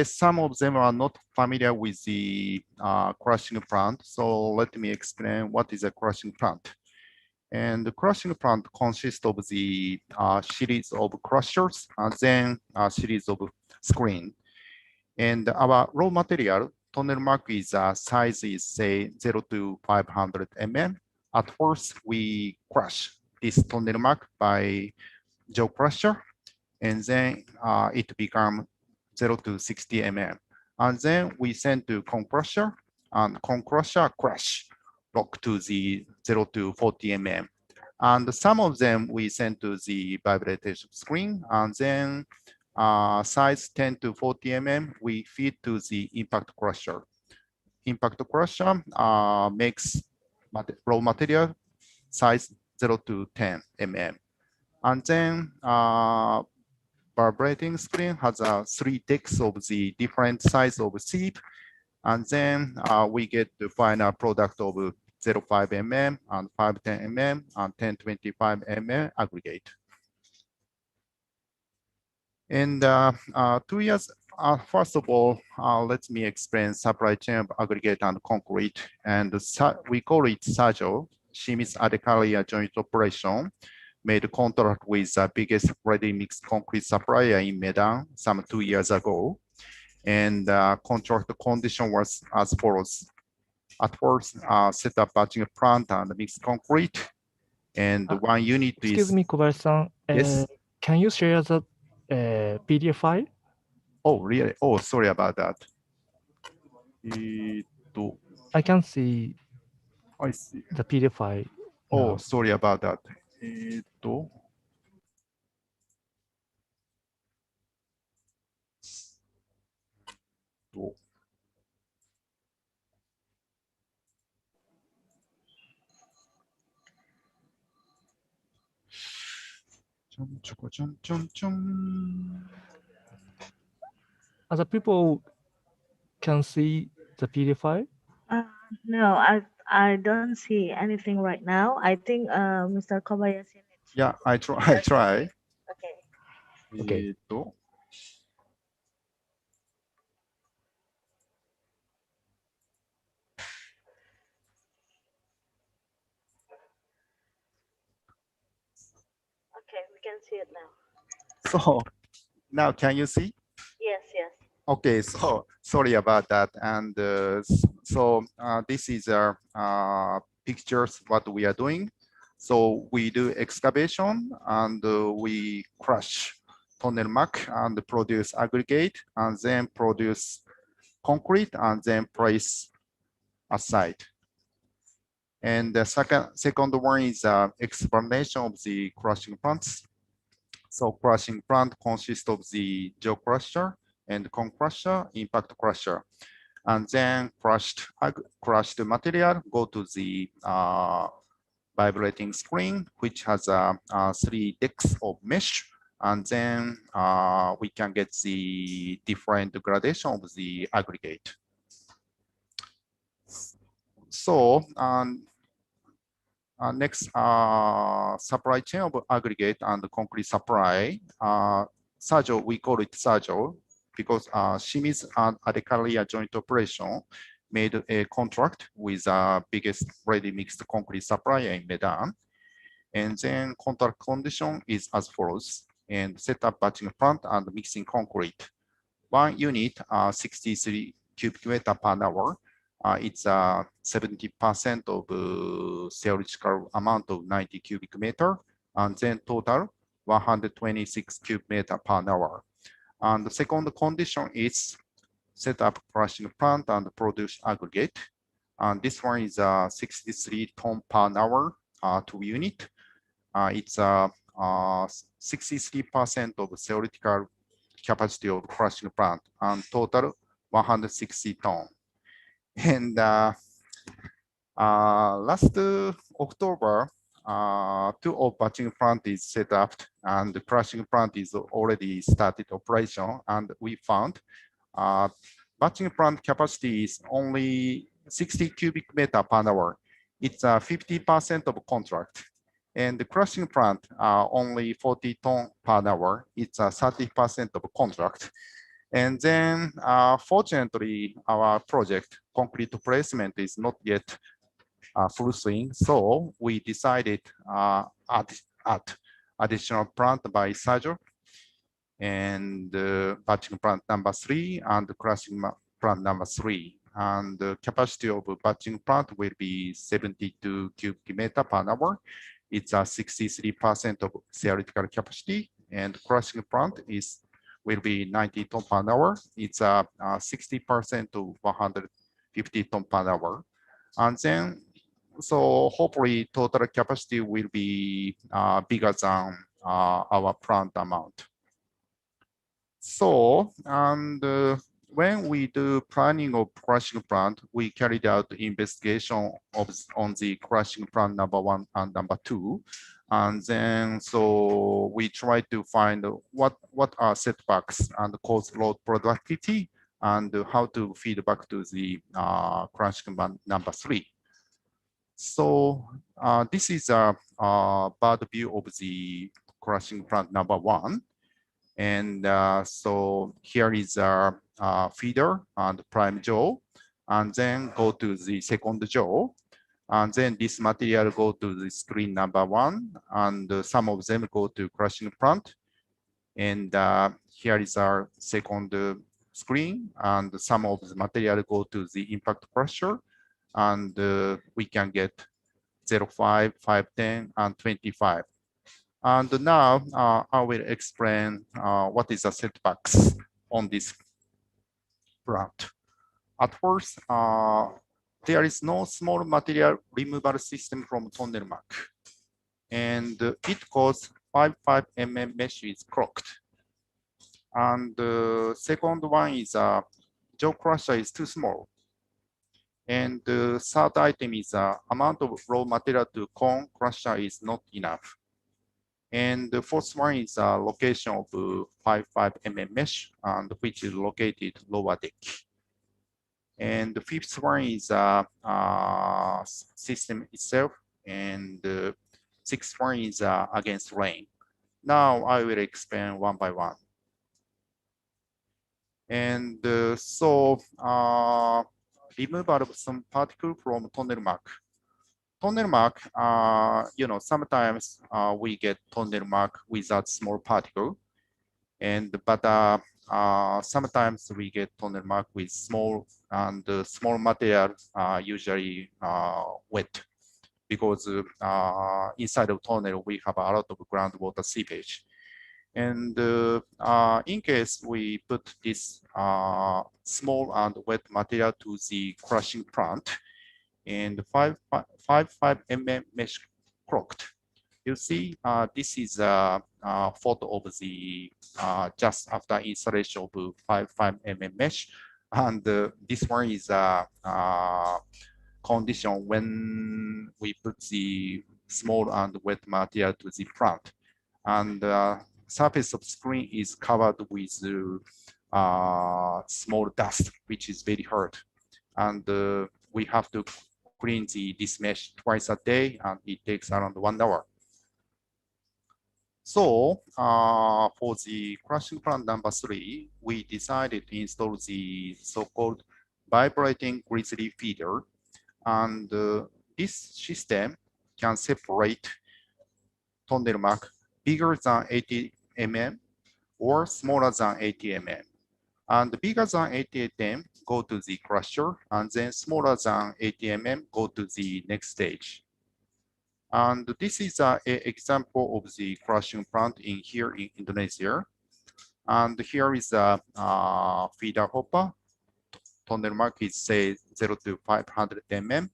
some of them are not familiar with the crushing plant. So let me explain what is a crushing plant. And the crushing plant consists of the series of crushers and then a series of screen. And our raw material, tunnel mark is size is say 0 to 500 mm. At first, we crush this tunnel mark by jaw crusher, and then it becomes 0 to 60 mm. And then we send to cone crusher, and cone crusher crush rock to the 0 to 40 mm. And some of them we send to the vibration screen, and then size 10 to 40 mm, we feed to the impact crusher. Impact crusher makes raw material size 0 to 10 mm. And then vibrating screen has 3 decks of the different size of sieve. And then we get the final product of 0.5 mm and 510 mm and 1025 mm aggregate. And 2 years, first of all, let me explain supply chain of aggregate and concrete. And we call it SAJO, Shimizu Adekaria Joint Operation, made contract with the biggest ready-mix concrete supplier in Medan some 2 years ago. And contract condition was as follows. At first, set up batching plant and mixed concrete. And one unit Excuse is... me, Kobayashi-san. Yes. Can you share the PDF file? Oh, really? Oh, sorry about that. I can see I see. the PDF file. Oh, now. sorry about that. Other people can see the PDF file? Uh, no, I don't see anything right now. I think Mr. Kobayashi needs Yeah, to I try. I share try. something. Okay. Okay. Okay, we can see it now. So now can you see? Yes, yes. Okay, so sorry about that. And this is our pictures what we are doing. So we do excavation and we crush tunnel muck and produce aggregate and then produce concrete and then place aside. And the second one is explanation of the crushing plants. So crushing plant consists of the jaw crusher and cone crusher, impact crusher, and then crushed material go to the vibrating screen, which has 3 decks of mesh, and then we can get the different gradation of the aggregate. So next, supply chain of aggregate and concrete supply. Sajo, we call it Sajo because Shimizu and Adekalia joint operation made a contract with the biggest ready mixed concrete supplier in Medan. And then contract condition is as follows, and set up batching plant and mixing concrete. One unit, 63 cubic meter per hour. It's 70% of theoretical amount of 90 cubic meter, and then total 126 cubic meter per hour. And the second condition is set up crushing plant and produce aggregate. And this one is 63 ton per hour 2 unit. It's 63% of theoretical capacity of crushing plant and total 160 ton. And last October, 2 of batching plant is set up and the crushing plant is already started operation. And we found batching plant capacity is only 60 cubic meter per hour. It's 50% of contract. And the crushing plant only 40 ton per hour. It's 30% of contract. And then, fortunately, our project concrete placement is not yet full swing. So we decided add additional plant by Sajo and batching plant number 3 and crushing plant number 3. And the capacity of batching plant will be 72 cubic meter per hour. It's 63% of theoretical capacity, and crushing plant will be 90 ton per hour. It's 60% to 150 ton per hour. And then, so hopefully total capacity will be bigger than our plant amount. So, and when we do planning of crushing plant, we carried out investigation on the crushing plant number 1 and number 2. And then, so we try to find what are setbacks and cause load productivity and how to feed back to the crushing plant number 3. So this is a bird view of the crushing plant number 1. And so here is our feeder and prime jaw, and then go to the second jaw. And then this material go to the screen number 1, and some of them go to crushing plant. And here is our second screen, and some of the material go to the impact crusher, and we can get 0.5, 5, 10, and 25. And now I will explain what is the setbacks on this plant. At first, there is no small material removal system from tunnel mark, and it caused 5 mm mesh is clogged. And the second one is jaw crusher is too small. And the third item is amount of raw material to cone crusher is not enough. And the fourth one is location of 5 mm mesh, and which is located lower deck. And the fifth one is system itself, and the sixth one is against rain. Now I will explain one by one. And removal of some particle from tunnel mark. Tunnel mark, sometimes we get tunnel mark without small particle, but sometimes we get tunnel mark with small, and small material usually wet, because inside of tunnel we have a lot of groundwater seepage. And in case we put this small and wet material to the crushing plant, and 5 mm mesh clogged. You see, this is a photo of the just after installation of 5 mm mesh, and this one is a condition when we put the small and wet material to the plant, and surface of screen is covered with small dust, which is very hard, and we have to clean this mesh twice a day, and it takes around 1 hour. So for the crushing plant number 3, we decided to install the so-called vibrating grizzly feeder, and this system can separate tunnel mark bigger than 80 mm or smaller than 80 mm. And bigger than 80 mm go to the crusher, and then smaller than 80 mm go to the next stage. And this is an example of the crushing plant here in Indonesia. And here is a feeder hopper. Tunnel mark is say 0 to 500 mm.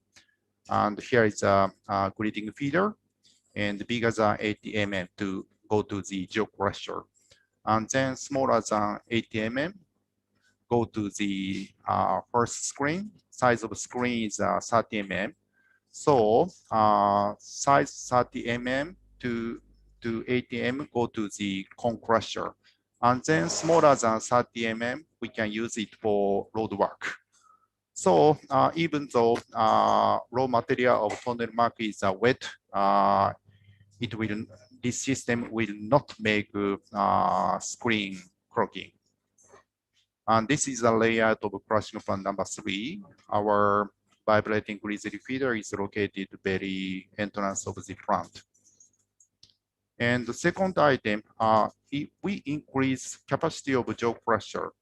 And here is a grading feeder, and bigger than 80 mm to go to the jaw crusher. And then smaller than 80 mm go to the first screen. Size of screen is 30 mm. So size 30 mm to 80 mm go to the cone crusher. And then smaller than 30 mm, we can use it for road work. So even though raw material of tunnel mark is wet, this system will not make screen clogging. And this is a layout of crushing plant number 3. Our vibrating grizzly feeder is located very entrance of the plant. And the second item, we increase capacity of jaw crusher.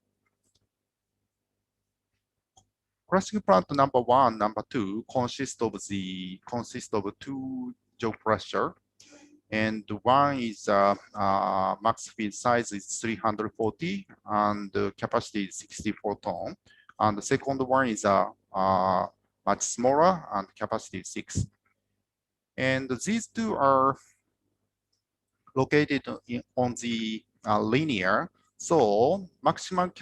Crushing plant number 1, number 2 consist of 2 jaw crusher, and one is max feed size is 340 and the capacity is 64 ton, and the second one is much smaller and capacity is 6. And these two are located on the linear, so maximum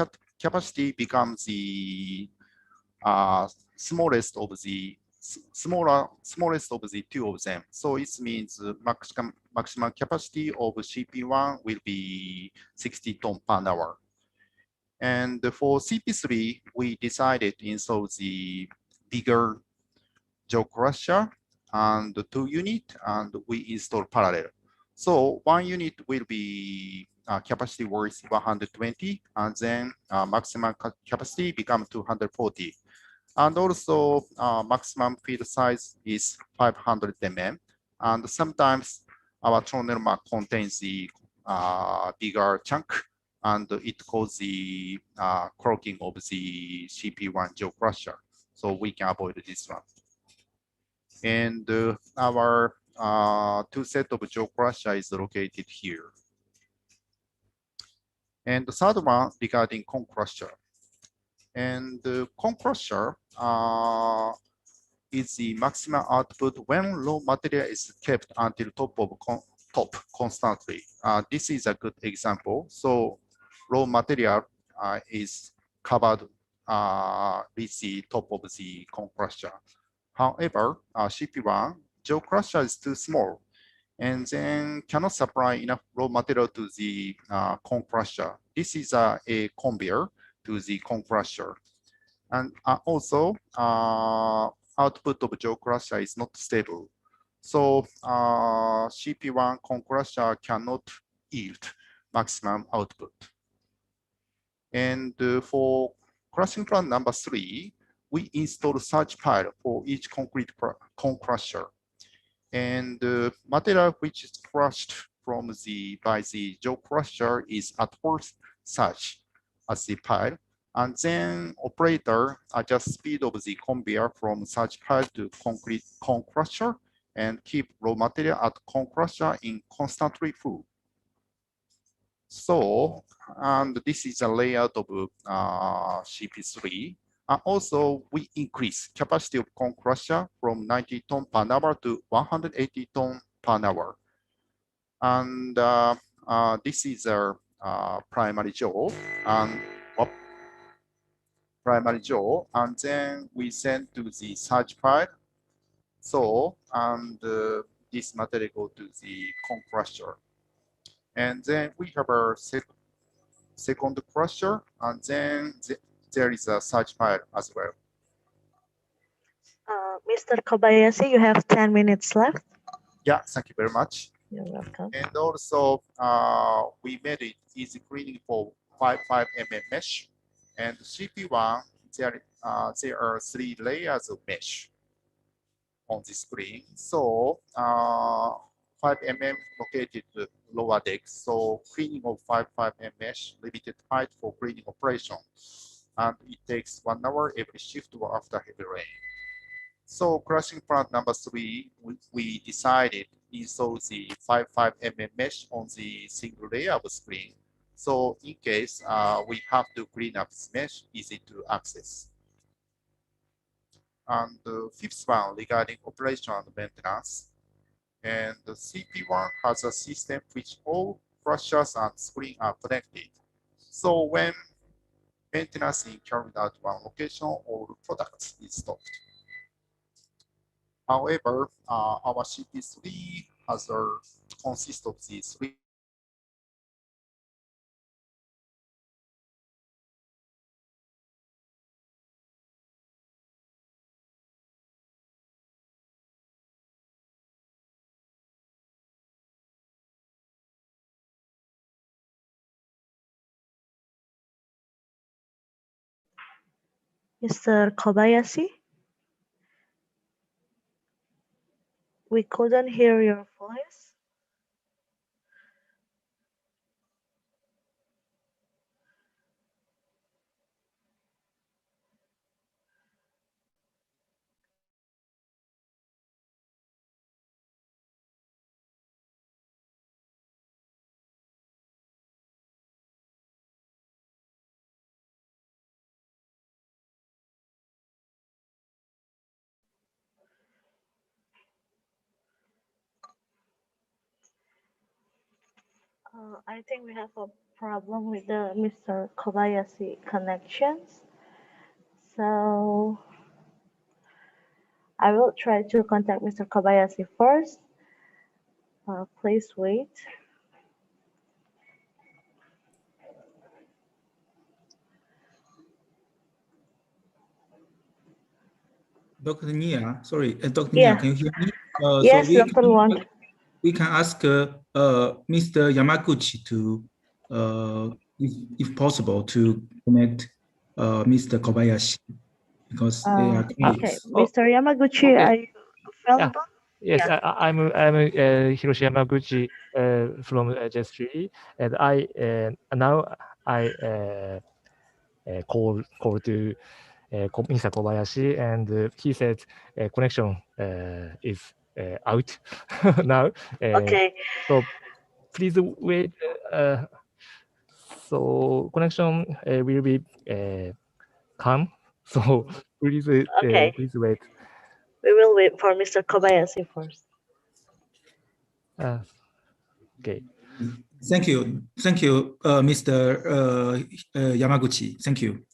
capacity becomes the smallest of the two of them. So it means maximum capacity of CP1 will be 60 ton per hour. And for CP3, we decided to install the bigger jaw crusher and 2 units, and we install parallel. So 1 unit will be capacity worth 120, and then maximum capacity becomes 240. And also maximum feed size is 500 mm. And sometimes our tunnel mark contains the bigger chunk, and it causes the clogging of the CP1 jaw crusher. So we can avoid this one. And our two sets of jaw crusher is located here. And the third one regarding cone crusher. And the cone crusher is the maximum output when raw material is kept until top constantly. This is a good example. So raw material is covered with the top of the cone crusher. However, CP1 jaw crusher is too small and then cannot supply enough raw material to the cone crusher. This is a conveyor to the cone crusher. And also, output of jaw crusher is not stable. So CP1 cone crusher cannot yield maximum output. And for crushing plant number 3, we installed such pile for each concrete cone crusher. And the material which is crushed by the jaw crusher is at first such as the pile. And then operator adjusts speed of the conveyor from such pile to concrete cone crusher and keep raw material at cone crusher in constantly full. So, and this is a layout of CP3. Also, we increase capacity of cone crusher from 90 ton per hour to 180 ton per hour. And this is our primary jaw and then we send to the surge pile. So, and this material go to the cone crusher. And then we have a second crusher, and then there is a surge pile as well. Mr. Kobayashi, you have 10 minutes left. Yeah, thank you very much. You're welcome. And also, we made it easy cleaning for 5 mm mesh. And CP1, there are 3 layers of mesh on the screen. So 5 mm located lower deck. So cleaning of 5 mm mesh, limited height for cleaning operation. And it takes 1 hour every shift or after heavy rain. So crushing plant number 3, we decided install the 5 mm mesh on the single layer of screen. So in case we have to clean up this mesh, easy to access. And the 5th one regarding operation and maintenance. And the CP1 has a system which all crushers and screen are connected. So when maintenance is carried out one location, all products is stopped. However, our CP3 has consists of these 3. Mr. Kobayashi, we couldn't hear your voice. I think we have a problem with the Mr. Kobayashi connections. So I will try to contact Mr. Kobayashi first. Please wait. Dr. Nia, sorry, Dr. Yeah. Nia, can you hear me? Yes, so Dr. Wang. We can ask Mr. Yamaguchi to, if possible, to connect Mr. Kobayashi because they are Okay, colleagues. Mr. Yamaguchi, okay. are you available? Yes, Yeah. I'm Hiroshi Yamaguchi from JSCE, and now I call to Mr. Kobayashi, and he said connection is out now. Okay. So please wait. So connection will be come. So please Okay. please wait. We will wait for Mr. Kobayashi first. Okay. Thank you, Mr. Yamaguchi. Thank you.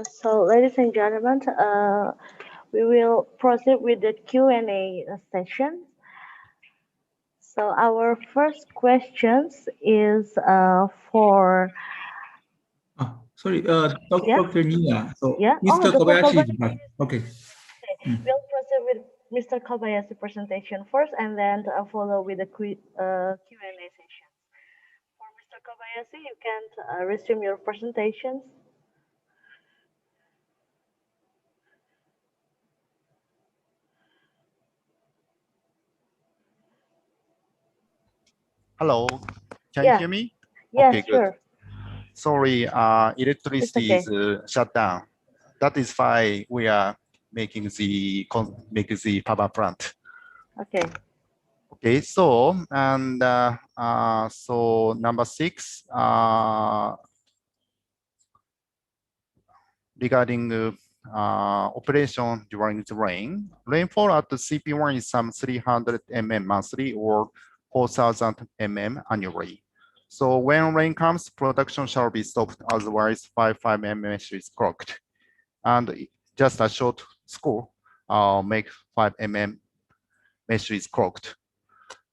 So, ladies and gentlemen, we will proceed with the Q&A session. So, our first questions is for. Sorry, Yeah? Dr. Nia. So Yeah. Mr. Dr. Kobayashi is Kobayashi. back. Okay. We'll proceed with Mr. Kobayashi presentation first, and then follow with the Q&A session. For Mr. Kobayashi, you can resume your presentations. Hello, can you Yeah. hear me? Yeah, Okay, good. sure. Sorry, electricity okay. is shut down. That is why we are making the power plant. Okay. Okay, so and so number 6 regarding operation during the rain. Rainfall at the CP1 is some 300 mm monthly or 4,000 mm annually. So when rain comes, production shall be stopped, otherwise 5 mm mesh is clogged. And just a short score make 5 mm mesh is clogged.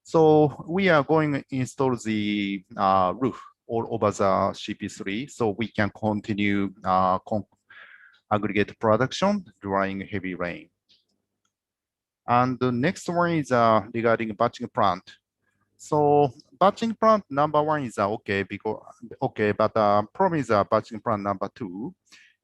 So we are going to install the roof all over the CP3 so we can continue aggregate production during heavy rain. And the next one is regarding batching plant. So batching plant number 1 is okay, but problem is batching plant number 2,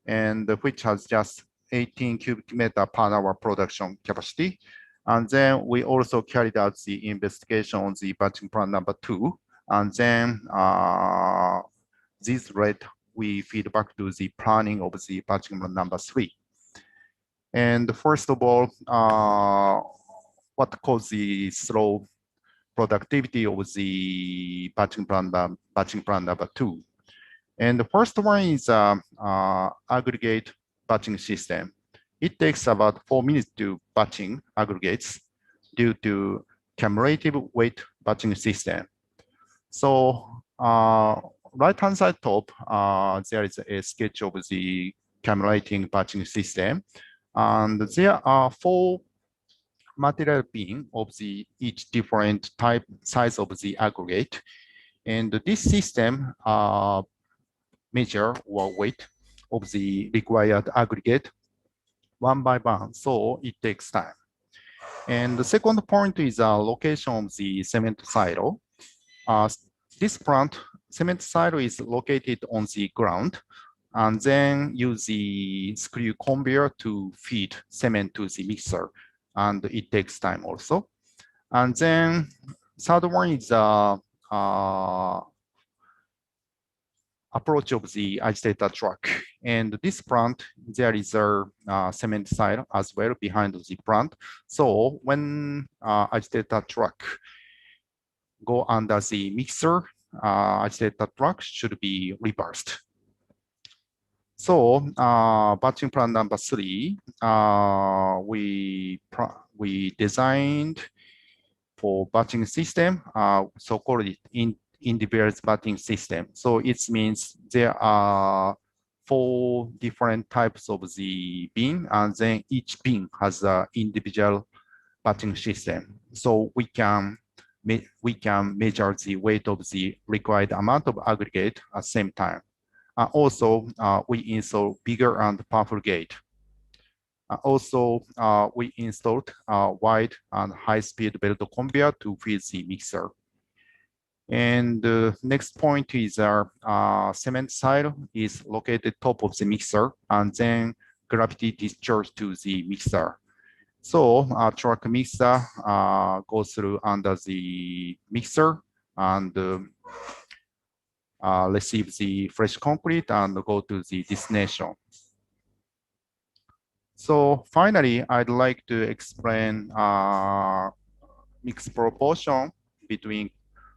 and which has just 18 cubic meter per hour production capacity. And then we also carried out the investigation on the batching plant number 2, and then this rate we feed back to the planning of the batching plant number 3. And first of all, what caused the slow productivity of the batching plant number 2? And the first one is aggregate batching system. It takes about 4 minutes to batching aggregates due to cumulative weight batching system. So right-hand side top, there is a sketch of the cumulative batching system. And there are 4 material bin of the each different type size of the aggregate. And this system measure or weight of the required aggregate one by one, so it takes time. And the second point is location of the cement silo. This plant, cement silo is located on the ground, and then use the screw conveyor to feed cement to the mixer, and it takes time also. And then third one is approach of the agitator truck. And this plant, there is a cement silo as well behind the plant. So when agitator truck go under the mixer, agitator truck should be reversed. So batching plant number 3, we designed for batching system, so-called individual batching system. So it means there are 4 different types of the bin, and then each bin has an individual batching system. So we can measure the weight of the required amount of aggregate at the same time. Also, we install bigger and powerful gate. Also, we installed wide and high-speed belt conveyor to feed the mixer. And the next point is our cement silo is located top of the mixer, and then gravity discharge to the mixer. So truck mixer goes through under the mixer and receive the fresh concrete and go to the destination. So finally, I'd like to explain mixed proportion between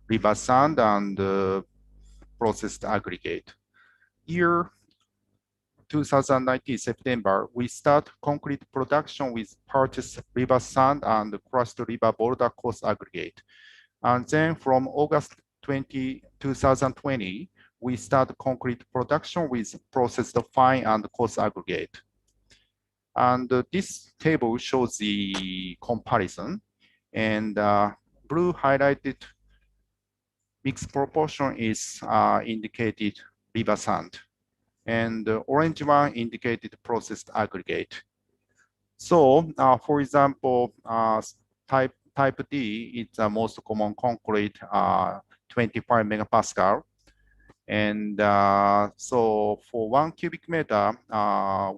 river sand and processed aggregate. Year 2019 September, we start concrete production with purchased river sand and crushed river boulder coarse aggregate. And then from August 2020, we start concrete production with processed fine and coarse aggregate. And this table shows the comparison, and blue highlighted mixed proportion is indicated river sand, and the orange one indicated processed aggregate. So for example, type D is the most common concrete, 25 megapascal. And so for 1 cubic meter,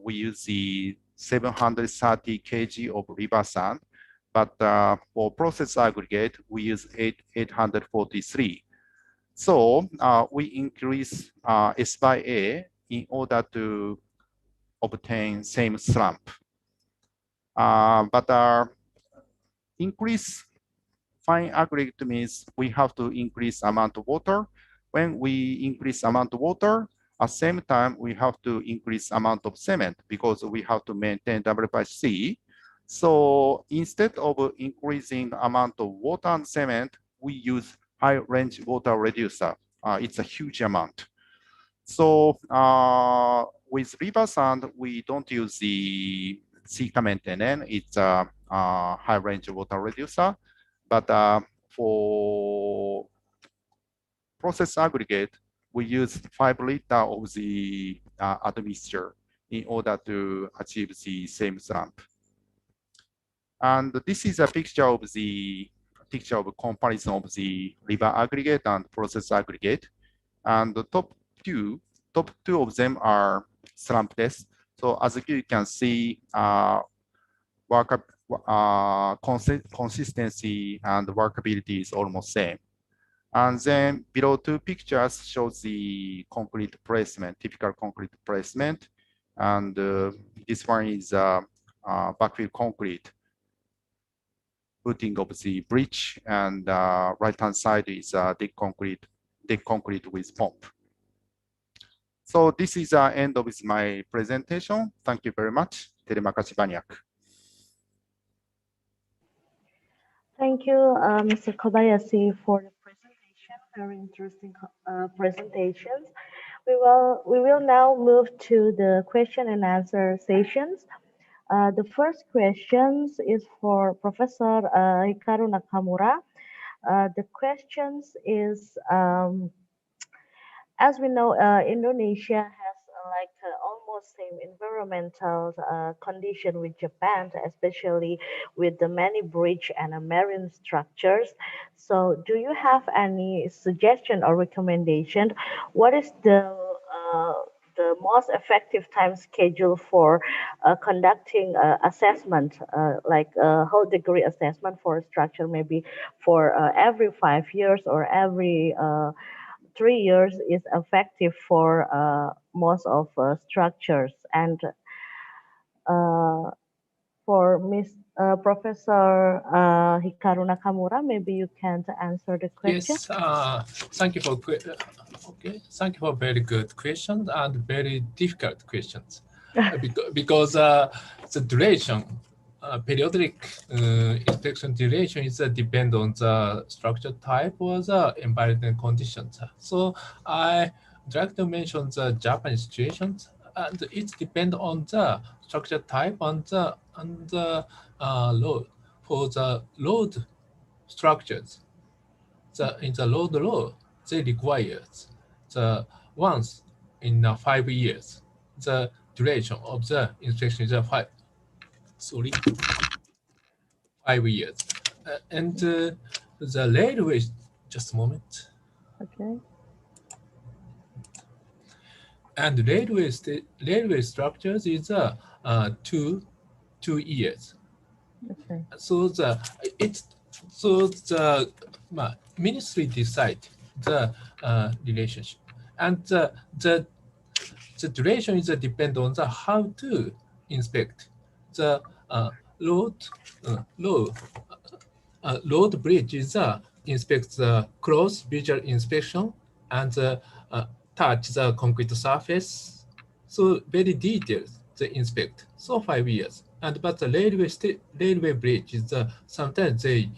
we use the 730 kg of river sand, but for process aggregate, we use 843. So we increase S by A in order to obtain same slump. But increase fine aggregate means we have to increase amount of water. When we increase amount of water, at the same time, we have to increase amount of cement because we have to maintain WC. So instead of increasing amount of water and cement, we use high range water reducer. It's a huge amount. So with river sand, we don't use the Sika maintenance. It's a high range water reducer. But for process aggregate, we use 5 liters of the admixture in order to achieve the same slump. And this is a picture of comparison of the river aggregate and process aggregate. And the top two of them are slump tests. So as you can see, consistency and workability is almost same. And then below 2 pictures shows the concrete placement, typical concrete placement. And this one is backfill concrete, footing of the bridge, and right-hand side is deck concrete with pump. So this is the end of my presentation. Thank you very much. Terima kasih banyak. Thank you, Mr. Kobayashi, for the presentation. Very interesting presentations. We will now move to the question and answer sessions. The first question is for Professor Hikaru Nakamura. The questions is, as we know, Indonesia has a like almost same environmental condition with Japan, especially with the many bridge and marine structures. So, do you have any suggestion or recommendation? What is the most effective time schedule for conducting assessment, like whole degree assessment for a structure, maybe for every 5 years or every 3 years is effective for most of structures. And uh, for Miss Professor Hikaru Nakamura, maybe you can answer the question. Yes, thank you for okay. Thank you for very good questions and very difficult questions. Because the duration, periodic inspection duration is depend on the structure type or the environment conditions. So I would like to mention the Japanese situations, and it depends on the structure type and the load. For the load structures, in the road law, they require the once in 5 years. The duration of the inspection is 5 years. And the railway, just a moment. Okay. And railway structures is 2 years. Okay. So the ministry decide the relationship, and the duration is depend on the how to inspect the road road bridge is inspect the close visual inspection and touch the concrete surface. So very detailed the inspect. So 5 years. And but the railway bridge is sometimes they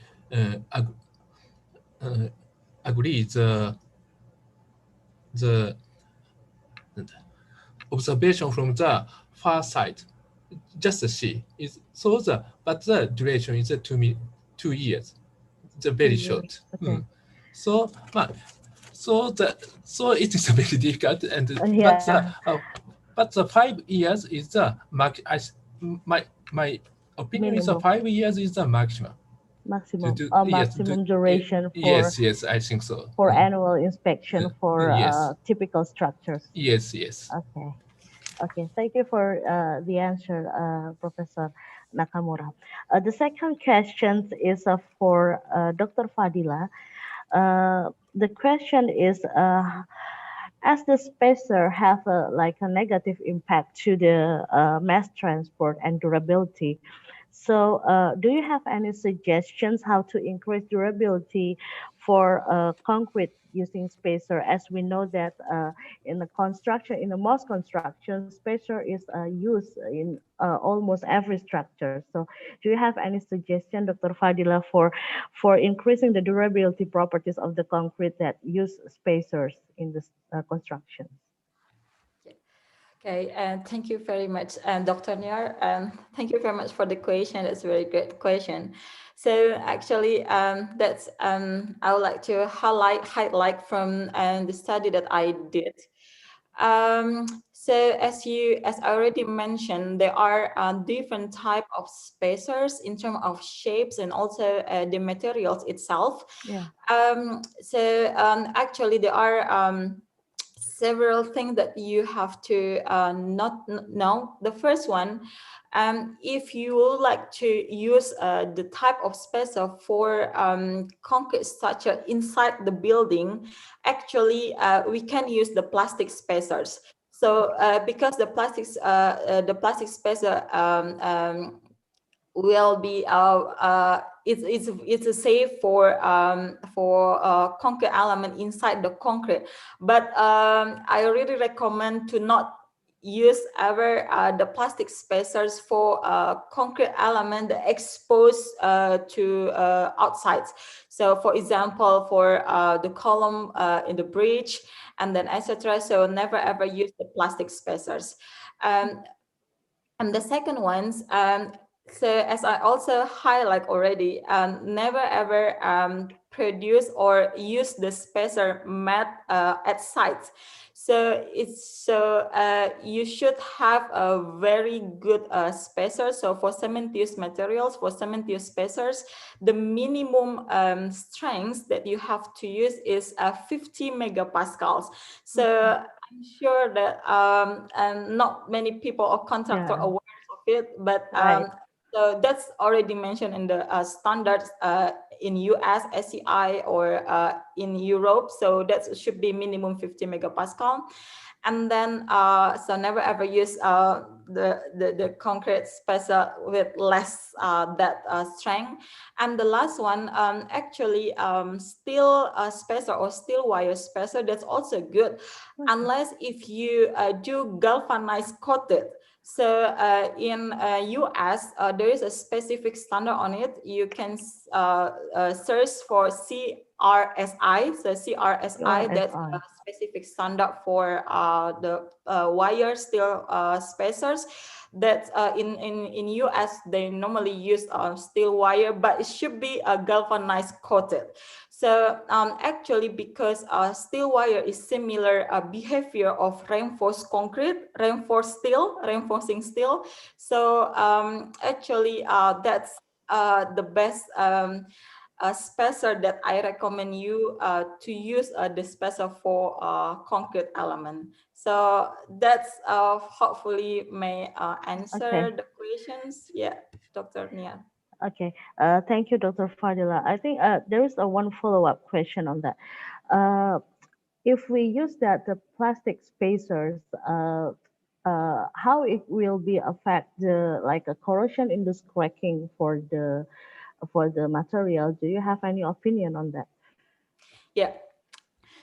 agree the observation from the far side, just see is so but the duration is 2 years. The very short. Okay. So so it is very difficult, and Yeah. but the 5 years is the max. My opinion is Minimum. 5 years is the maximum. Maximum Yes, maximum duration for yes, I think so. for annual inspection for Yes. typical structures. Yes. Okay, thank you for the answer, Professor Nakamura. The second question is for Dr. Fadila. The question is, as the spacer have like a negative impact to the mass transport and durability, so do you have any suggestions how to increase durability for concrete using spacer? As we know that in the construction, in the most construction, spacer is used in almost every structure. So do you have any suggestion, Dr. Fadila, for increasing the durability properties of the concrete that use spacers in the construction? Okay, and thank you very much, Dr. Niar. Thank you very much for the question. That's a very good question. So actually, that's I would like to highlight from the study that I did. So as I already mentioned, there are different type of spacers in terms of shapes and also the materials itself. Yeah. Actually, there are several things that you have to not know. The first one, if you would like to use the type of spacer for concrete structure inside the building, actually we can use the plastic spacers. So because the plastic spacer will be it's a safe for concrete element inside the concrete, but I really recommend to not use ever the plastic spacers for concrete element exposed to outside. So for example, for the column in the bridge and then etc. So never ever use the plastic spacers. And the second ones, so as I also highlight already, never ever produce or use the spacer made at sites. So you should have a very good spacer. So for cementitious materials, for cementitious spacers, the minimum strength that you have to use is 50 megapascals. So I'm sure that not many people or contractors are aware of it, but so that's already mentioned in the standards in US, SCI, or in Europe. So that should be minimum 50 megapascal. And then, so never ever use the concrete spacer with less that strength. And the last one, actually, steel spacer or steel wire spacer, that's also good, unless if you do galvanized coated. So in US, there is a specific standard on it. You can search for CRSI. So CRSI, that's a specific standard for the wire steel spacers. That in US, they normally use steel wire, but it should be a galvanized coated. So actually, because steel wire is similar behavior of reinforced concrete, reinforcing steel. So actually, that's the best spacer that I recommend you to use the spacer for concrete element. So that's hopefully may answer the questions. Yeah, Dr. Nia. Okay, thank you, Dr. Fadila. I think there is a one follow-up question on that. If we use the plastic spacers, how it will be affect the like a corrosion in the cracking for the material? Do you have any opinion on that? Yeah.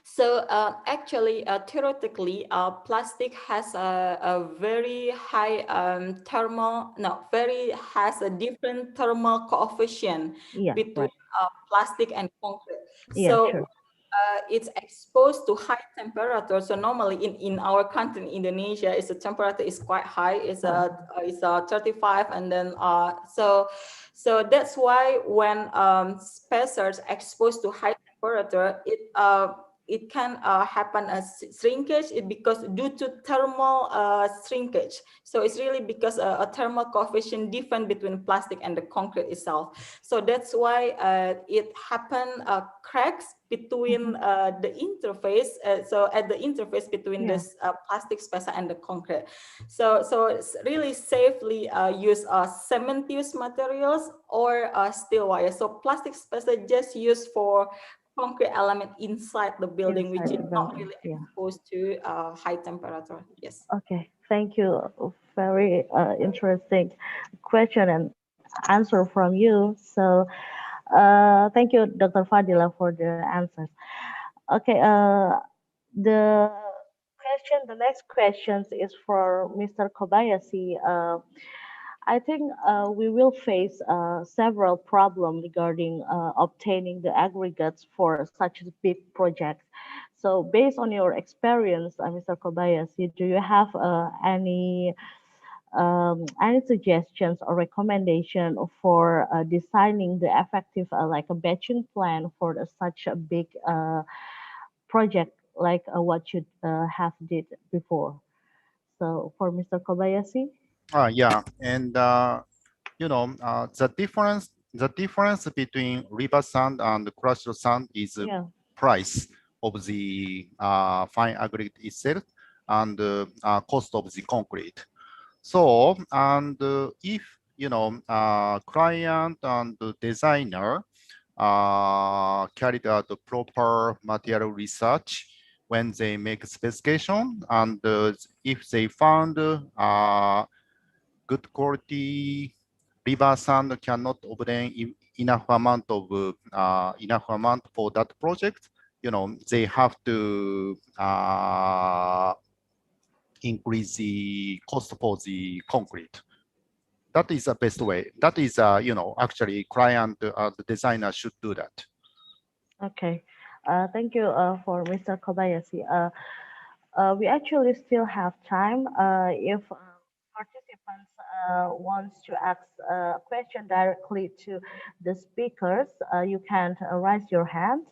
So actually, theoretically, plastic has a very high has a different thermal coefficient between plastic and concrete. So it's exposed to high temperature. So normally in our country, in Indonesia, the temperature is quite high. It's 35, and then so that's why when spacers exposed to high temperature, it can happen as shrinkage because due to thermal shrinkage. So it's really because a thermal coefficient different between plastic and the concrete itself. So that's why it happen cracks between the interface. So at the interface between this plastic spacer and the concrete. So it's really safely use cementitious materials or steel wire. So plastic spacer just used for concrete element inside the building, which is not really exposed to high temperature. Yes. Okay, thank you. Very interesting question and answer from you. So thank you, Dr. Fadila, for the answers. Okay, the next question is for Mr. Kobayashi. I think we will face several problems regarding obtaining the aggregates for such big projects. So based on your experience, Mr. Kobayashi, do you have any suggestions or recommendation for designing the effective like a batching plan for such a big project like what you have did before? So for Mr. Kobayashi? Yeah, and the difference between river sand and crushed sand is price of the fine aggregate itself and cost of the concrete. So, and if client and the designer carried out the proper material research when they make specification, and if they found good quality river sand cannot obtain enough amount for that project, they have to increase the cost for the concrete. That is the best way. That is, actually client, the designer should do that. Okay, thank you for Mr. Kobayashi. We actually still have time. If participants wants to ask a question directly to the speakers, you can raise your hand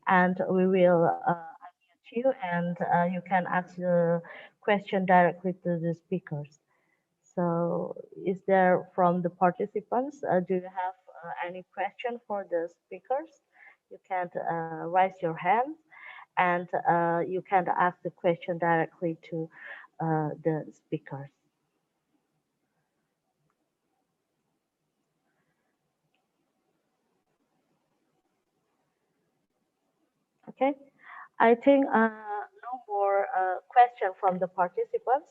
and we will unmute you and you can ask the question directly to the speakers. So is there from the participants, do you have any question for the speakers? You can raise your hand and you can ask the question directly to the speakers. Okay, I think no more question from the participants.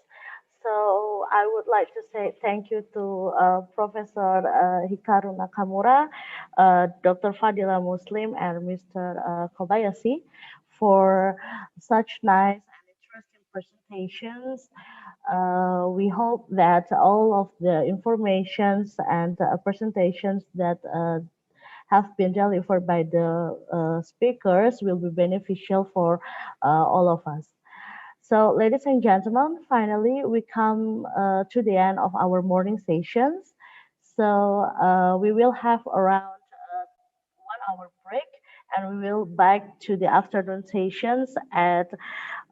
So I would like to say thank you to Professor Hikaru Nakamura, Dr. Fadila Muslim, and Mr. Kobayashi for such nice and interesting presentations. We hope that all of the informations and presentations that have been delivered by the speakers will be beneficial for all of us. So, ladies and gentlemen, finally, we come to the end of our morning sessions. So, we will have around 1 hour break and we will back to the afternoon sessions at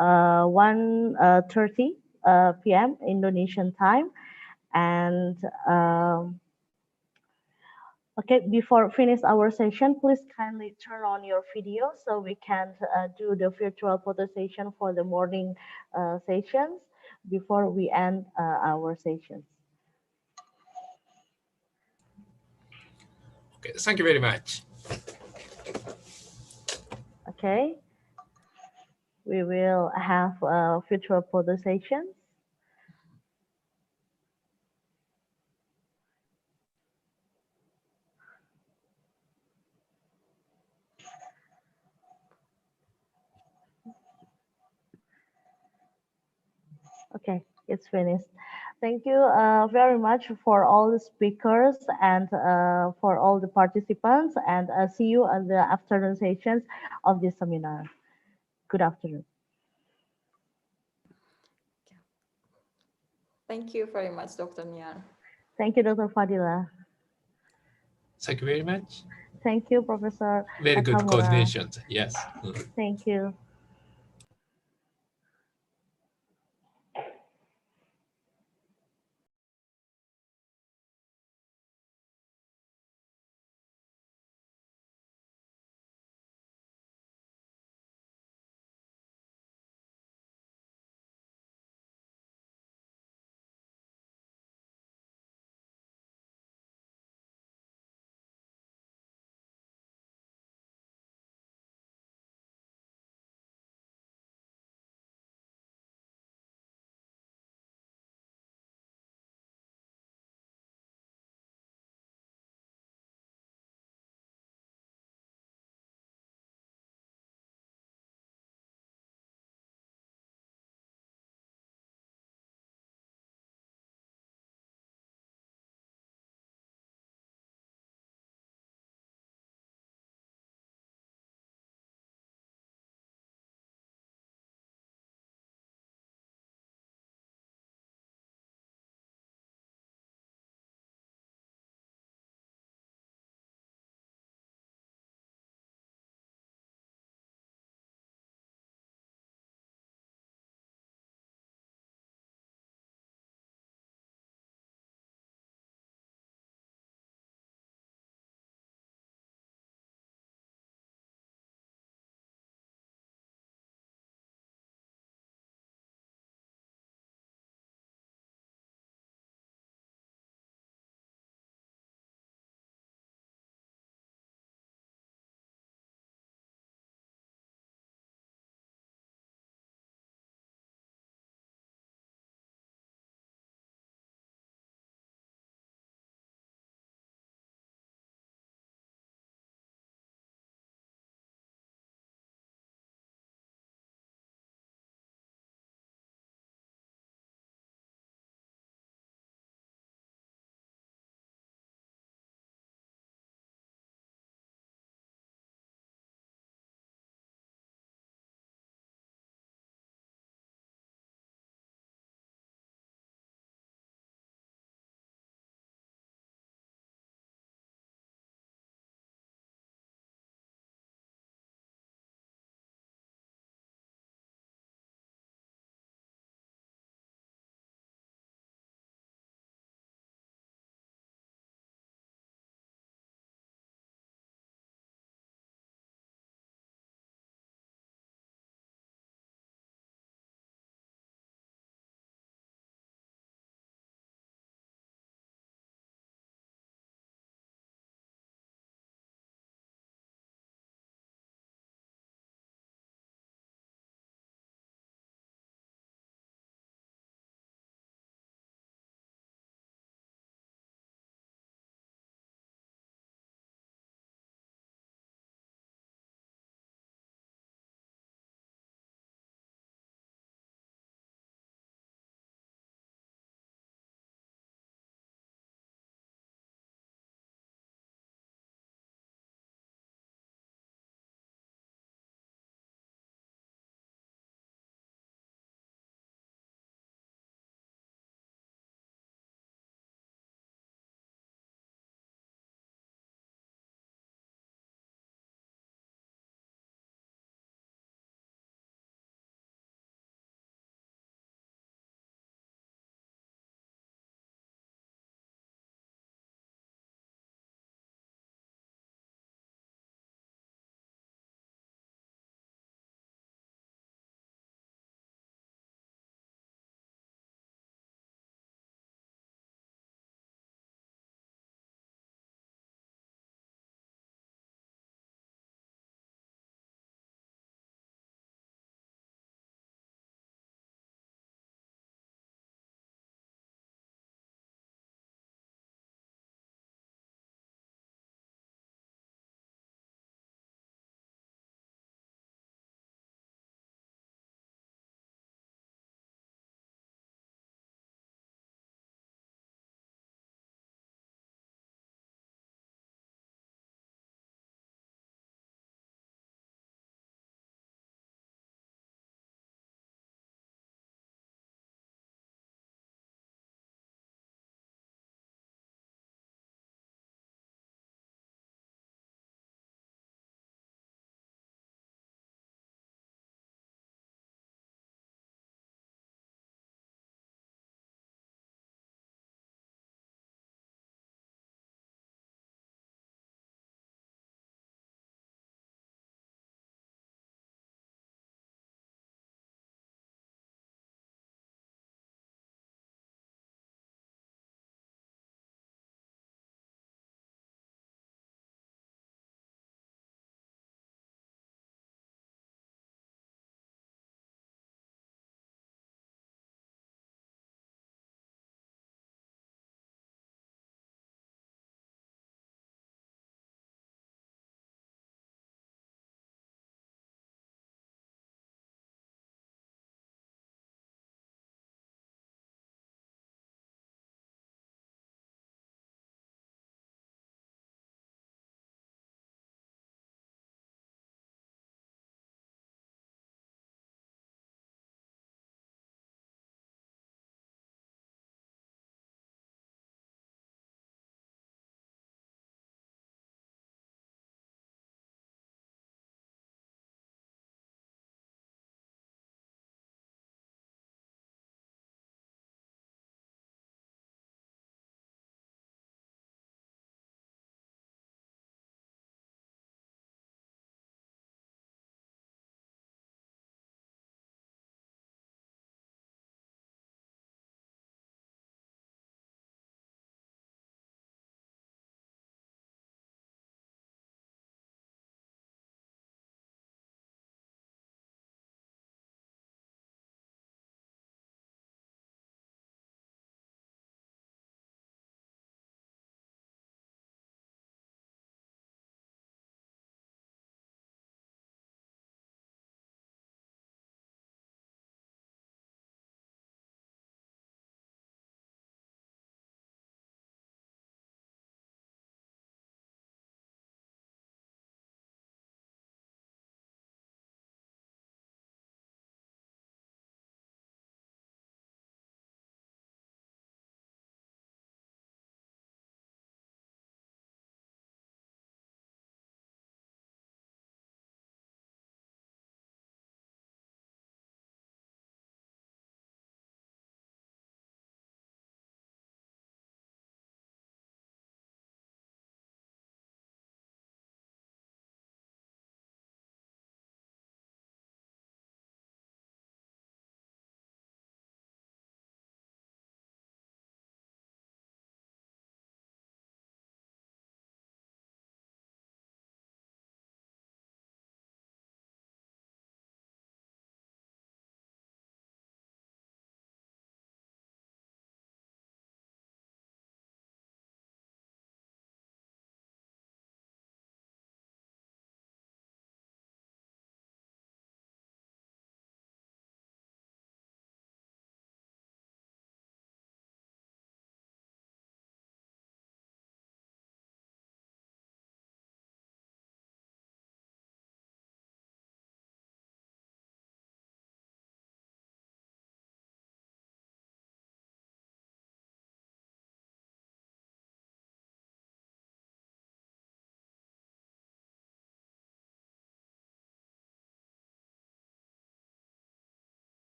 1:30 p.m. Indonesian time. And okay, before finish our session, please kindly turn on your video so we can do the virtual photo session for the morning sessions before we end our sessions. Okay, thank you very much. Okay, we will have virtual photo sessions. Okay, it's finished. Thank you very much for all the speakers and for all the participants, and see you at the afternoon sessions of this seminar. Good afternoon. Thank you very much, Dr. Niar. Thank you, Dr. Fadila. Thank you very much. Thank you, Professor Very good Nakamura. coordination. Yes. Thank you.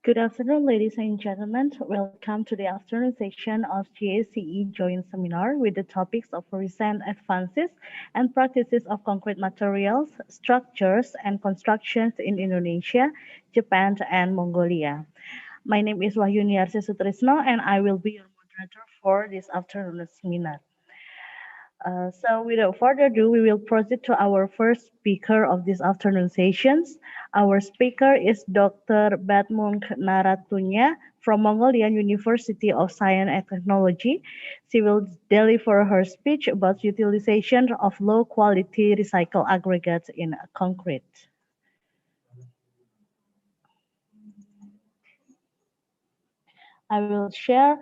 Good afternoon, ladies and gentlemen. Welcome to the afternoon session of JSCE Joint Seminar with the topics of recent advances and practices of concrete materials, structures, and constructions in Indonesia, Japan, and Mongolia. My name is Wahyuni Arsi Sutrisno, and I will be your moderator for this afternoon seminar. So without further ado, we will proceed to our first speaker of this afternoon sessions. Our speaker is Dr. Batmung Naratunya from Mongolian University of Science and Technology. She will deliver her speech about utilization of low quality recycled aggregates in concrete. I will share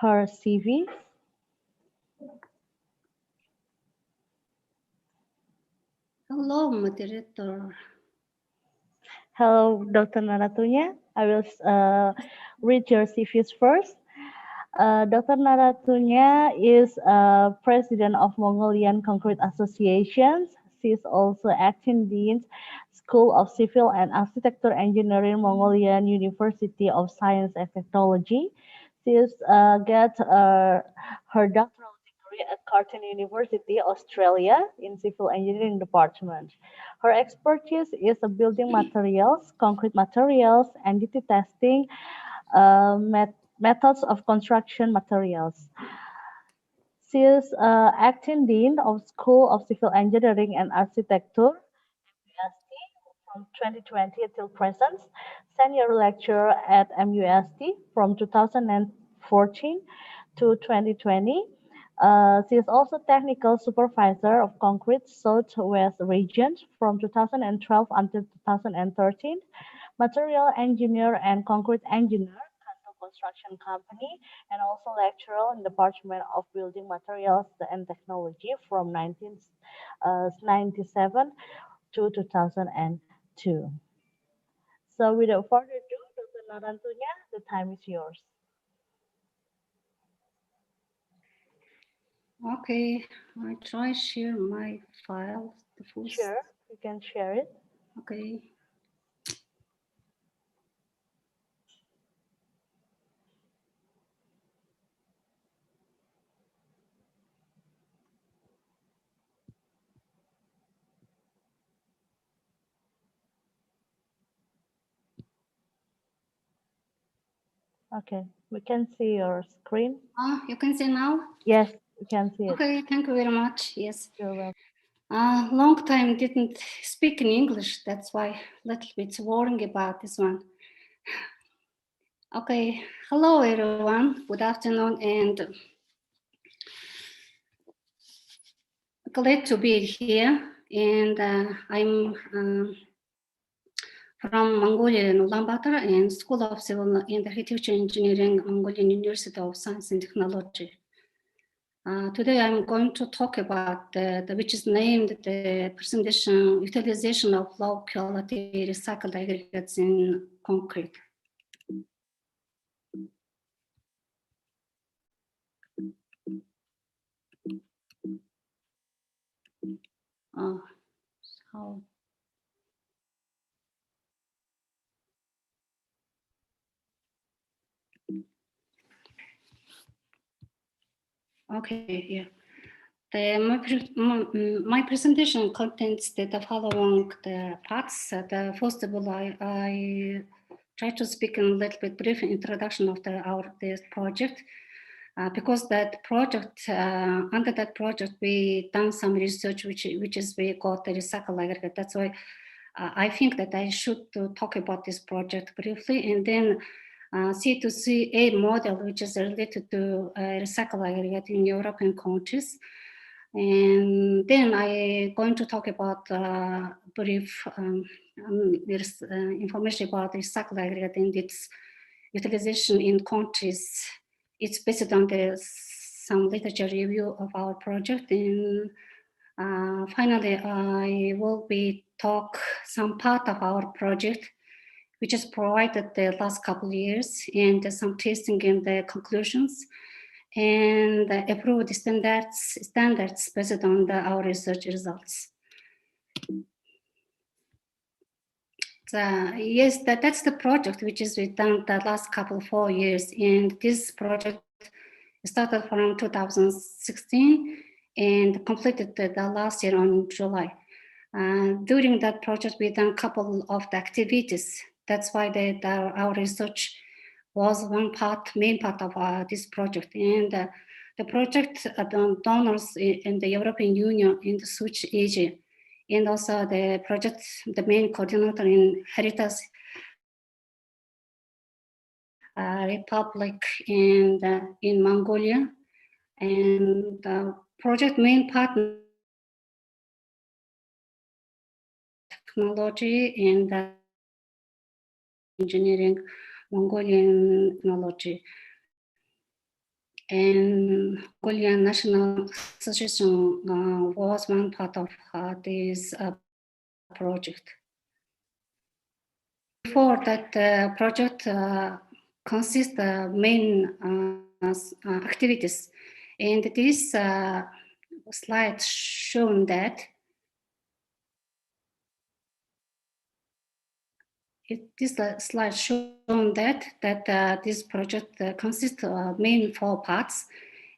her CV. Hello, moderator. Hello, Dr. Naratunya. I will read your CVs first. Dr. Naratunya is president of Mongolian Concrete Association. She is also acting dean, School of Civil and Architecture Engineering, Mongolian University of Science and Technology. She has got her doctoral degree at Curtin University, Australia, in Civil Engineering Department. Her expertise is building materials, concrete materials, entity testing, methods of construction materials. She is acting dean of School of Civil Engineering and Architecture, MUST, from 2020 till present, senior lecturer at MUST from 2014 to 2020. She is also technical supervisor of Concrete Southwest Region from 2012 until 2013, material engineer and concrete engineer, Kanto Construction Company, and also lecturer in the Department of Building Materials and Technology from 1997 to 2002. So without further ado, Dr. Narantunya, the time is yours. Okay, I try share my file. Sure, you can share it. Okay. Okay, we can see your screen. You can see now? Yes, we can see it. Okay, thank you very much. Yes. You're welcome. Long time didn't speak in English. That's why a little bit worrying about this one. Okay, hello everyone. Good afternoon and glad to be here. And I'm from Mongolia, Ulaanbaatar, and School of Civil and Architecture Engineering, Mongolian University of Science and Technology. Today I'm going to talk about which is named the presentation utilization of low quality recycled aggregates in concrete. So okay, yeah. My presentation contains the following parts. First of all, I try to speak in a little bit brief introduction of this project. Because that project, under that project, we done some research, which is we got the recycle aggregate. That's why I think that I should talk about this project briefly, and then C2C model, which is related to recycle aggregate in European countries. And then I'm going to talk about brief information about recycle aggregate and its utilization in countries. It's based on some literature review of our project. And finally, I will be talk some part of our project, which is provided the last couple of years, and some testing and the conclusions, and approved standards based on our research results. Yes, that's the project which is we've done the last 4 years, and this project started from 2016 and completed the last year on July. During that project, we done a couple of the activities. That's why our research was main part of this project. And the project donors in the European Union in the Switch Asia, and also the project, the main coordinator in Heritage Republic and in Mongolia, and the project main partner technology and engineering, Mongolian technology, and Mongolian National Association was one part of this project. Before that project consists of main activities, and this slide shown that this slide shown that this project consists of main 4 parts,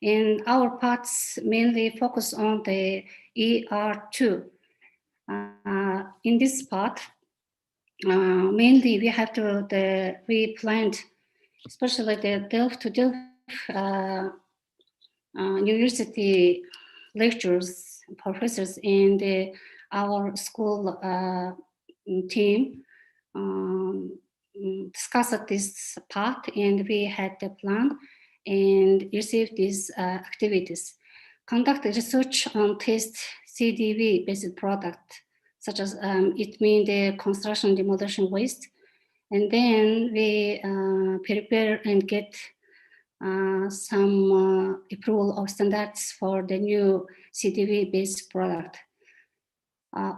and our parts mainly focus on the ER2. In this part, mainly we have we planned, especially the Delft to Delft university lecturers, professors, and our school team discussed this part, and we had the plan and received these activities. Conduct research on test CDV based product, such as it means the construction demolition waste, and then we prepare and get some approval of standards for the new CDV based product.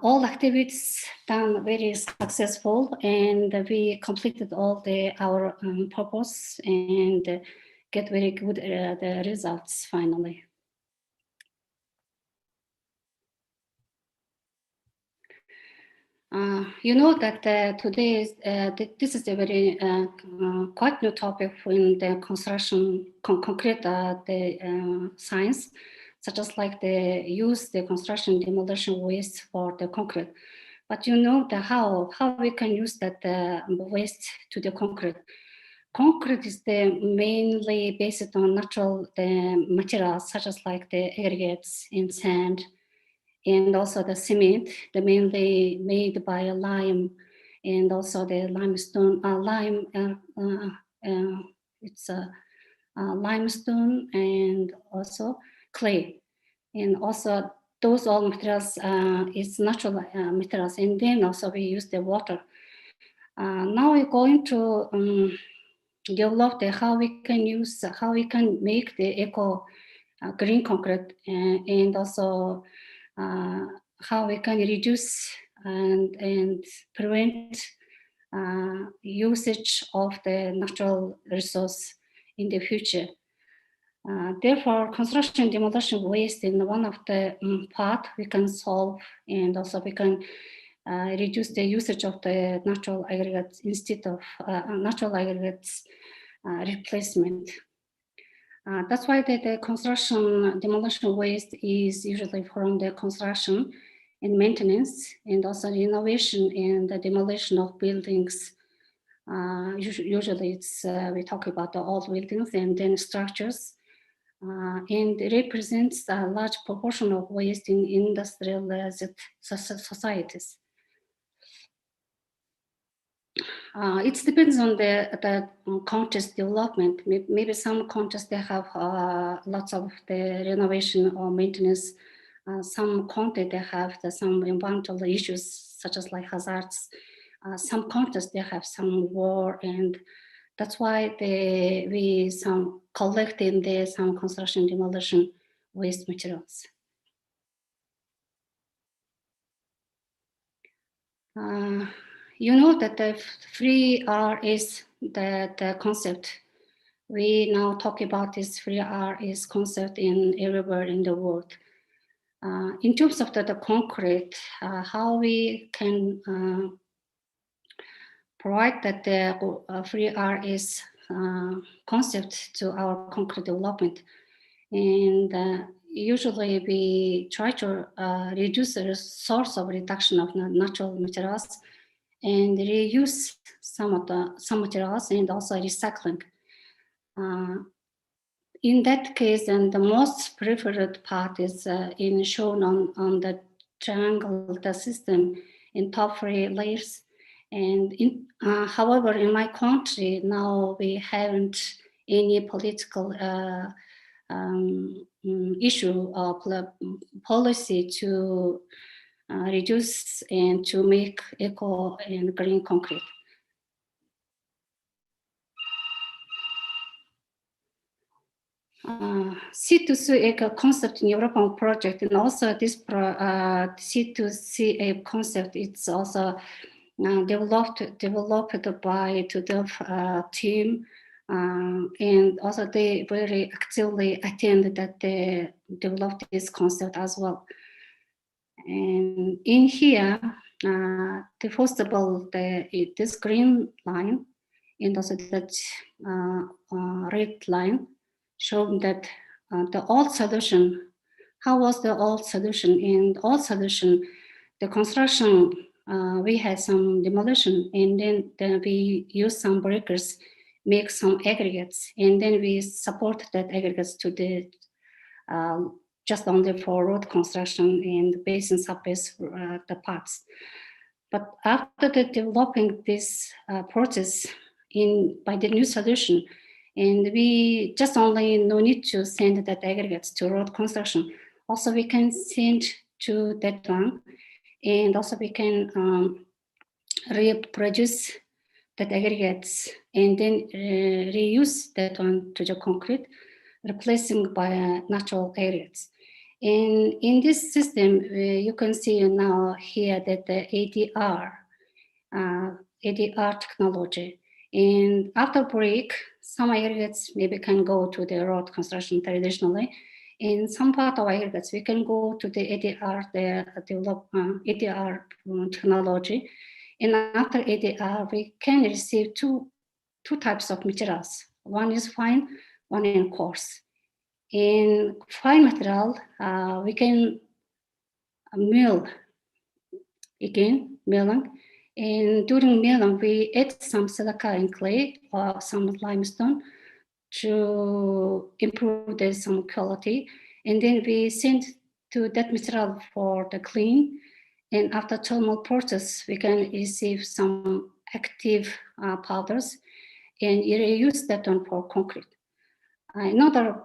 All activities done very successful, and we completed all our purpose and get very good the results finally. You know that today this is a very quite new topic in the construction concrete science, such as like the construction demolition waste for the concrete. But you know how we can use that waste to the concrete. Concrete is mainly based on natural materials, such as like the aggregates and sand, and also the cement, mainly made by lime, and also the limestone, it's limestone and also clay. And also those all materials is natural materials, and then also we use the water. Now we're going to develop how we can make the eco green concrete, and also how we can reduce and prevent usage of the natural resource in the future. Therefore, construction demolition waste is one of the part we can solve, and also we can reduce the usage of the natural aggregates instead of natural aggregates replacement. That's why the construction demolition waste is usually from the construction and maintenance, and also renovation and the demolition of buildings. Usually it's we talk about the old buildings and then structures, and it represents a large proportion of waste in industrialized societies. It depends on the country's development. Maybe some countries they have lots of the renovation or maintenance. Some countries they have some environmental issues such as like hazards. Some countries they have some war, and that's why we collect in some construction demolition waste materials. You know that the 3R is the concept. We now talk about this 3R is concept in everywhere in the world. In terms of the concrete, how we can provide that the free RS concept to our concrete development. And usually we try to reduce the source of reduction of natural materials and reuse some materials and also recycling. In that case, and the most preferred part is shown on the triangle, the system in top 3 layers. And however, in my country now we haven't any political issue or policy to reduce and to make eco and green concrete. C2C eco concept in European project, and also this C2C concept, it's also developed by the team, and also they very actively attend that they developed this concept as well. And in here, first of all, this green line and also that red line showing that the old solution, how was the old solution? In the old solution, the construction, we had some demolition, and then we used some breakers, make some aggregates, and then we support that aggregates to the just only for road construction and basin surface the parts. But after the developing this process by the new solution, and we just only no need to send that aggregates to road construction. Also, we can send to that one, and also we can reproduce that aggregates and then reuse that one to the concrete, replacing by natural aggregates. And in this system, you can see now here that the ADR technology. And after break, some aggregates maybe can go to the road construction traditionally. In some part of aggregates, we can go to the ADR, ADR technology. And after ADR, we can receive two types of materials. One is fine, one is coarse. In fine material, we can mill again, milling. And during milling, we add some silica and clay or some limestone to improve some quality. And then we send to that material for the clean. And after thermal process, we can receive some active powders and reuse that one for concrete. Another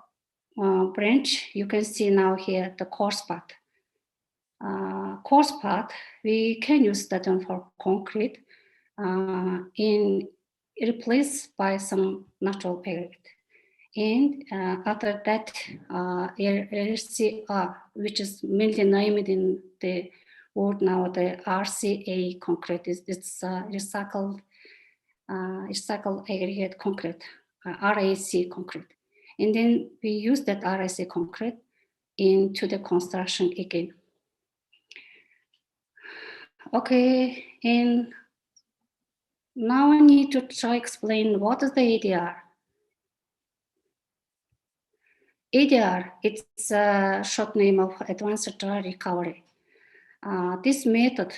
branch, you can see now here the coarse part. Coarse part, we can use that one for concrete in replaced by some natural aggregate. And after that, RCR, which is mainly named in the word now, the RCA concrete, it's recycled aggregate concrete, RAC concrete. And then we use that RAC concrete into the construction again. Okay, and now I need to try explain what is the ADR. ADR, it's a short name of Advanced Dry Recovery. This method,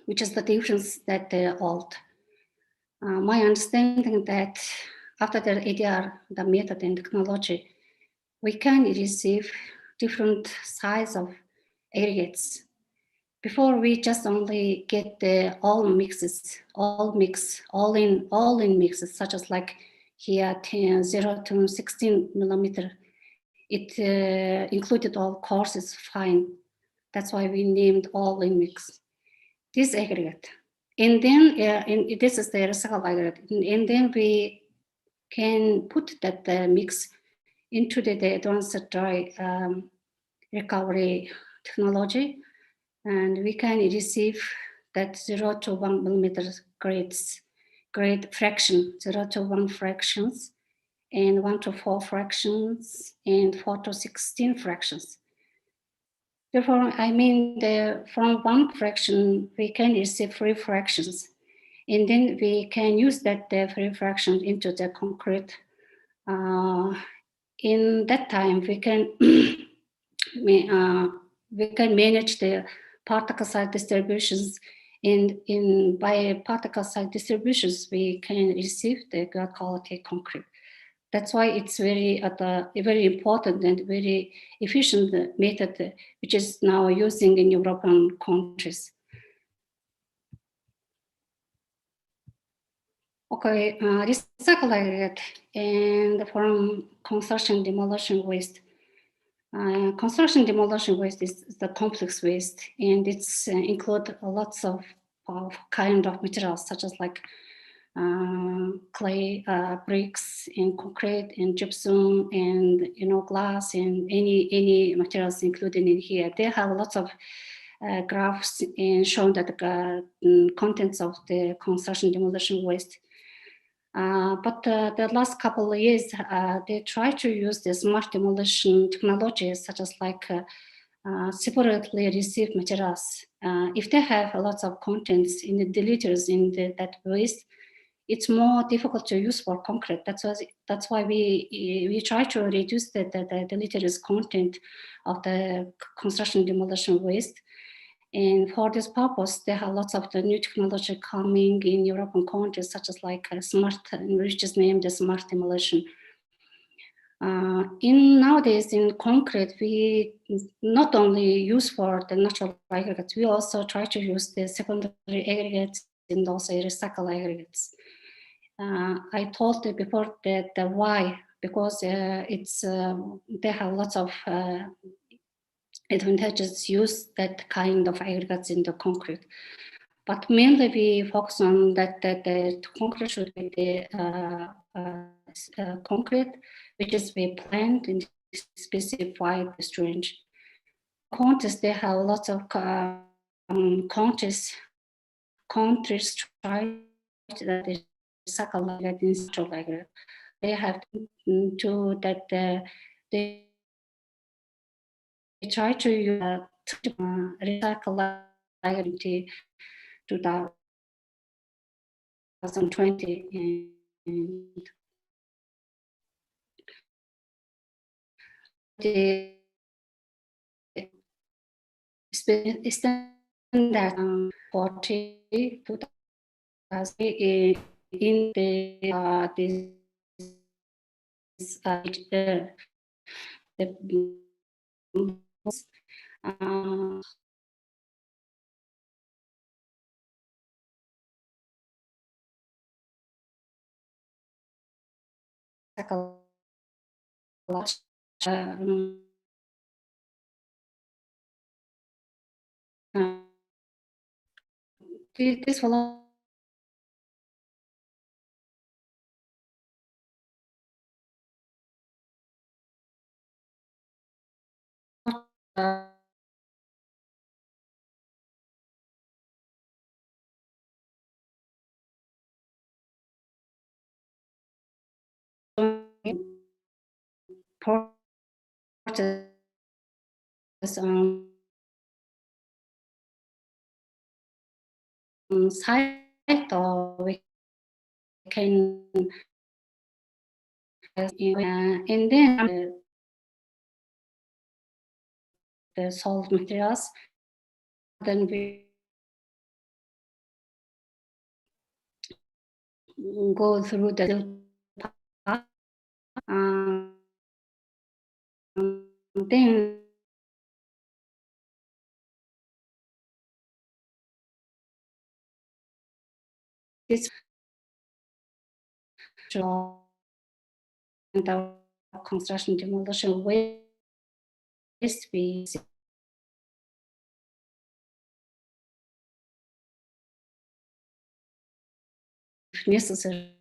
which is the difference that they old. My understanding that after the ADR, the method and technology, we can receive different size of aggregates. Before we just only get the all in mixes, such as like here 0 to 16 millimeter. It included all courses fine. That's why we named all in mix. This aggregate. And then this is the recycled aggregate. And then we can put that mix into the advanced dry recovery technology. And we can receive that 0 to 1 millimeter grade fraction, 0 to 1 fractions, and 1 to 4 fractions, and 4 to 16 fractions. Therefore, I mean from 1 fraction, we can receive 3 fractions. And then we can use that free fraction into the concrete. In that time, we can manage the particle size distributions, and by particle size distributions, we can receive the good quality concrete. That's why it's very important and very efficient method, which is now using in European countries. Okay, recycle aggregate and from construction demolition waste. Construction demolition waste is the complex waste, and it's include lots of kind of materials such as like clay, bricks, and concrete, and gypsum, and glass, and any materials included in here. They have lots of graphs and showing that the contents of the construction demolition waste. But the last couple of years, they try to use the smart demolition technologies, such as like separately received materials. If they have lots of contents in the deleters in that waste, it's more difficult to use for concrete. That's why we try to reduce the deleterious content of the construction demolition waste. And for this purpose, there are lots of the new technology coming in European countries, such as like smart, which is named the smart demolition. Nowadays in concrete, we not only use for the natural aggregates, we also try to use the secondary aggregates and also recycle aggregates. I told you before that why, because they have lots of advantages use that kind of aggregates in the concrete. But mainly we focus on that the concrete should be the concrete, which is we planned and specified the strange. Countries, they have lots of countries try that they recycle like industrial aggregate. They have to that they try to use recycle aggregate to 2020 and the standard 40 in the this will site, or we can and then the solid materials, then we go through the path, then this the construction demolition waste we if necessary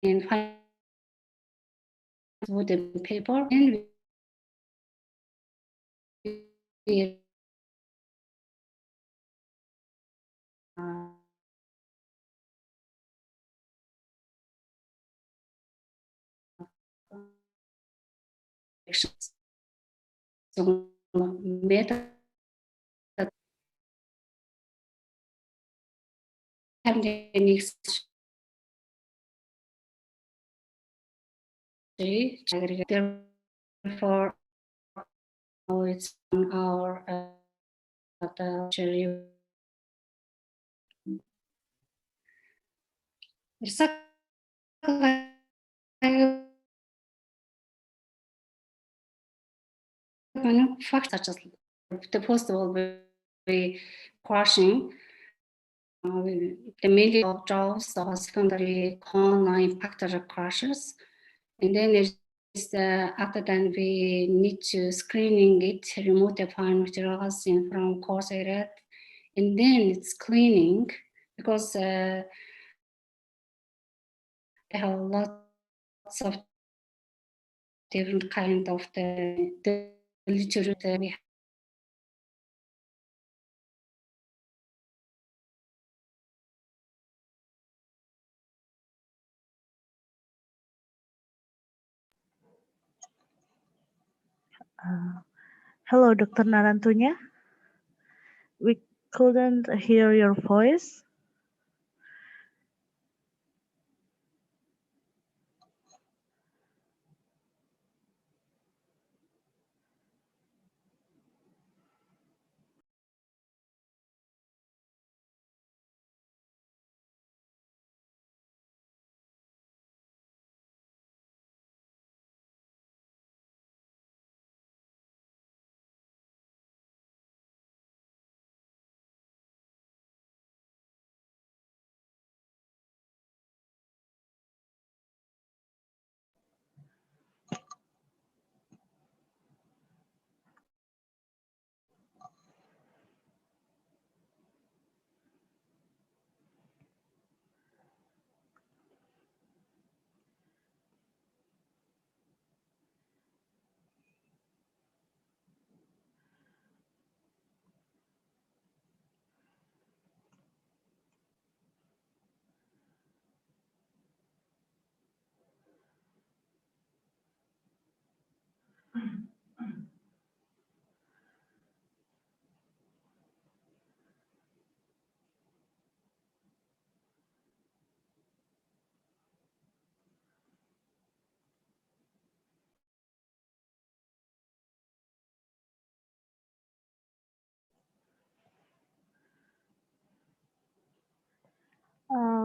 and find wooden paper, and we reaction method therefore it's on our facts such as the post will be crashing. The mainly of jaws or secondary corner impacted crashes, and then after that we need to screening it, remove the fine materials from coarse area, and then it's cleaning because they have lots of different kind of the literature we Hello, Dr. Narantunya. We couldn't hear your voice.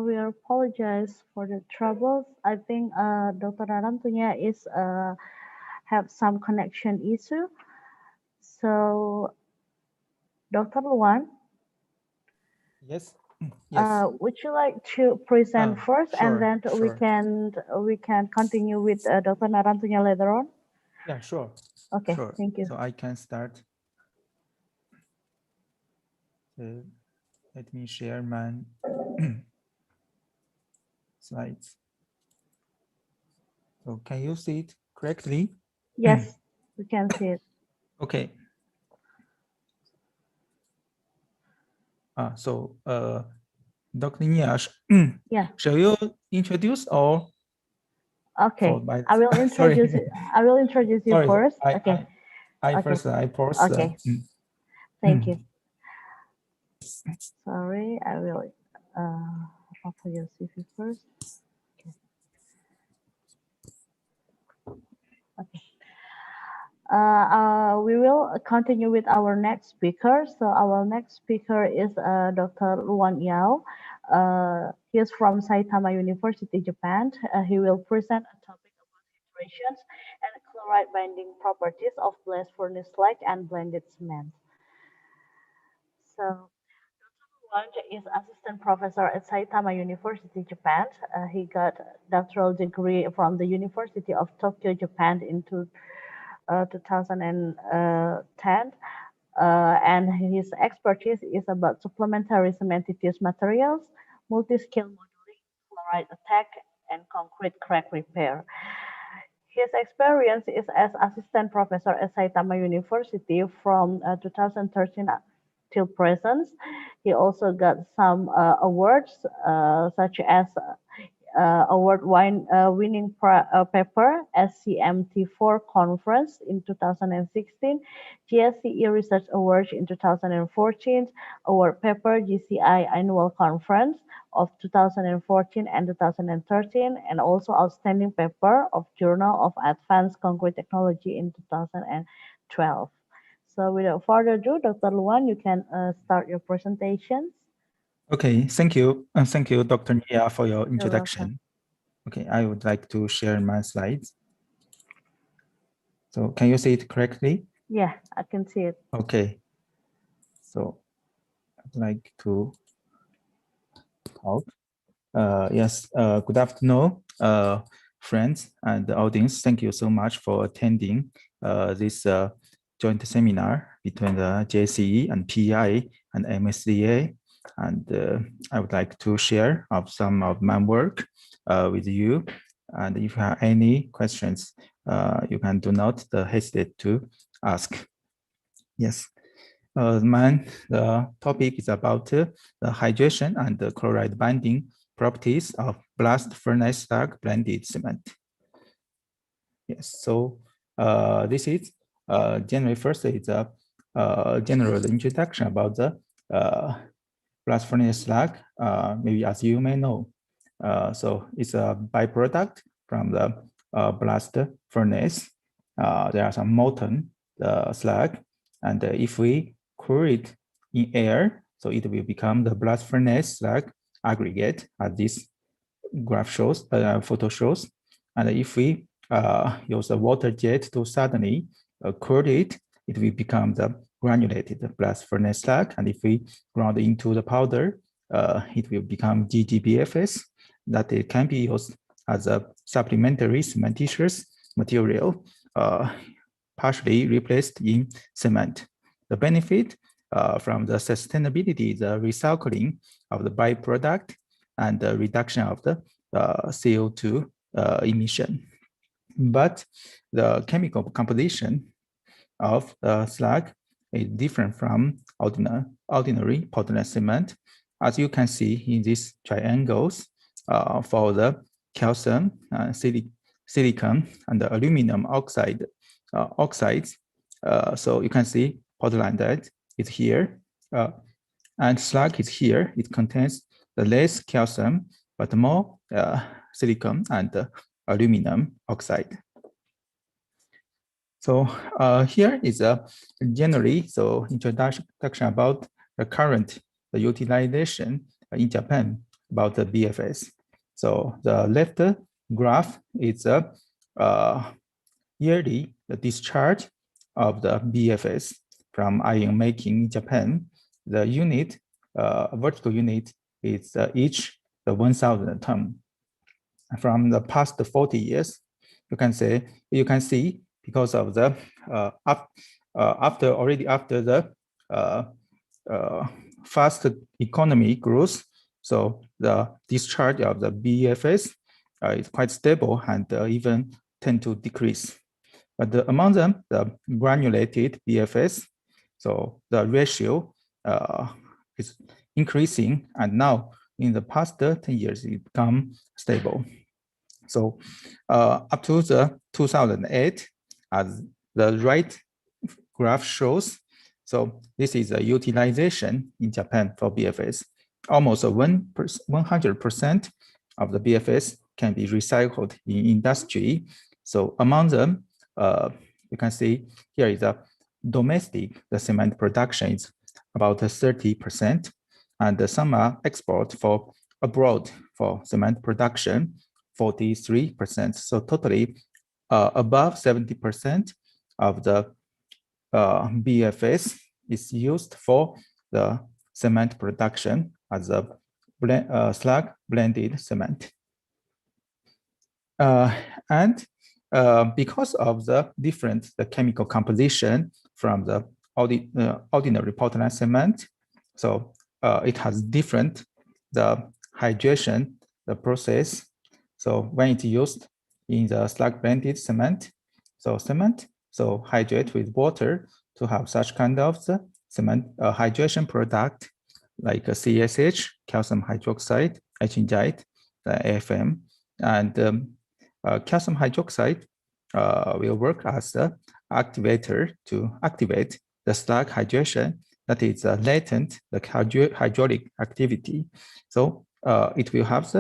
We apologize for the troubles. I think Dr. Narantunya is have some connection issue. So, Dr. Luan, Yes. Yes. would you like to present first, and Sure. then we can continue with Dr. Narantunya later on? Yeah, sure. Okay, Sure. thank you. So I can start. Let me share my slides. So can you see it correctly? Yes, we can see it. Okay. So Dr. Niash, Yeah. shall you introduce or? Okay, I will introduce it. I will introduce you Sorry, first. I Okay. I pause. Okay. Thank you. Sorry, I will offer your CV first. Okay. Okay. We will continue with our next speaker. So our next speaker is Dr. Luan Yao. He is from Saitama University, Japan. He will present a topic about iterations and chloride binding properties of blast furnace slag and blended cement. So Dr. Luan is assistant professor at Saitama University, Japan. He got a doctoral degree from the University of Tokyo, Japan in 2010. And his expertise is about supplementary cementitious materials, multi-scale modeling, chloride attack, and concrete crack repair. His experience is as assistant professor at Saitama University from 2013 till present. He also got some awards such as winning paper SCMT4 conference in 2016, JSCE Research Awards in 2014, award paper GCI annual conference of 2014 and 2013, and also outstanding paper of Journal of Advanced Concrete Technology in 2012. So without further ado, Dr. Luan, you can start your presentations. Okay, thank you. And thank you, Dr. Nia, for your You're introduction. Okay, I would like to share my slides. So can you see it correctly? Yeah, I can see it. Okay. So I'd like to talk. Yes, good afternoon, friends and the audience. Thank you so much for attending this joint seminar between the JSCE and PEI and MSDA. And I would like to share some of my work with you. And if you have any questions, you can do not hesitate to ask. Yes. The topic is about the hydration and the chloride binding properties of blast furnace slag blended cement. Yes, so this is generally first it's a general introduction about the blast furnace slag. Maybe as you may know, so it's a byproduct from the blast furnace. There are some molten slag, and if we cool it in air, so it will become the blast furnace slag aggregate, as this graph shows, photo shows. And if we use a water jet to suddenly cool it, it will become the granulated blast furnace slag. And if we ground into the powder, it will become GGBFS, that it can be used as a supplementary cementitious material, partially replaced in cement. The benefit from the sustainability, the recycling of the byproduct, and the reduction of the CO2 emission. But the chemical composition of the slag is different from ordinary Portland cement. As you can see in these triangles, for the calcium, silicon, and the aluminum oxides, so you can see Portlandite is here, and slag is here. It contains the less calcium, but more silicon and aluminum oxide. So here is a generally introduction about the current utilization in Japan about the BFS. So the left graph is a yearly discharge of the BFS from iron making in Japan. The unit, vertical unit, is each the 1,000 ton. From the past 40 years, you can see because of the after the fast economy growth, so the discharge of the BFS is quite stable and even tend to decrease. But among them, the granulated BFS, so the ratio is increasing, and now in the past 10 years, it become stable. So up to the 2008, as the right graph shows, so this is a utilization in Japan for BFS. Almost 100% of the BFS can be recycled in industry. So among them, you can see here is a domestic, the cement production is about 30%, and some are export for abroad for cement production, 43%. So totally above 70% of the BFS is used for the cement production as a slag blended cement. And because of the different chemical composition from the ordinary Portland cement, so it has different hydration process. So when it's used in the slag blended cement, so hydrate with water to have such kind of the cement hydration product like CSH, calcium hydroxide, etchingite, the AFM, and calcium hydroxide will work as the activator to activate the slag hydration that is latent the hydraulic activity. So it will have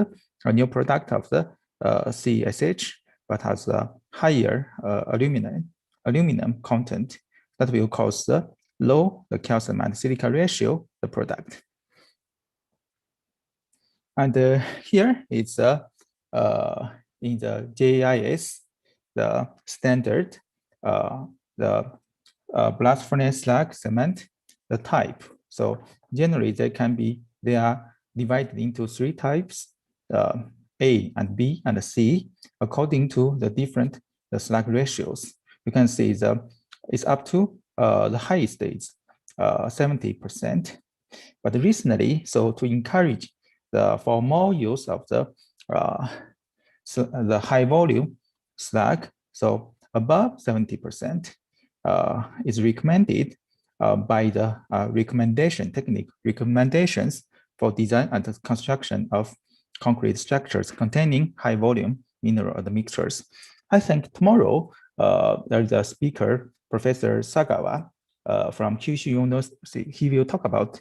a new product of the CSH, but has a higher aluminum content that will cause the low the calcium and silica ratio the product. And here it's in the JIS, the standard, the blast furnace slag cement, the type. So generally they are divided into 3 types, A and B and C, according to the different slag ratios. You can see it's up to the highest is 70%. But recently, so to encourage for more use of the high volume slag, so above 70% is recommended by the recommendations for design and construction of concrete structures containing high volume mineral admixtures. I think tomorrow there's a speaker, Professor Sagawa from Kyushu University. He will talk about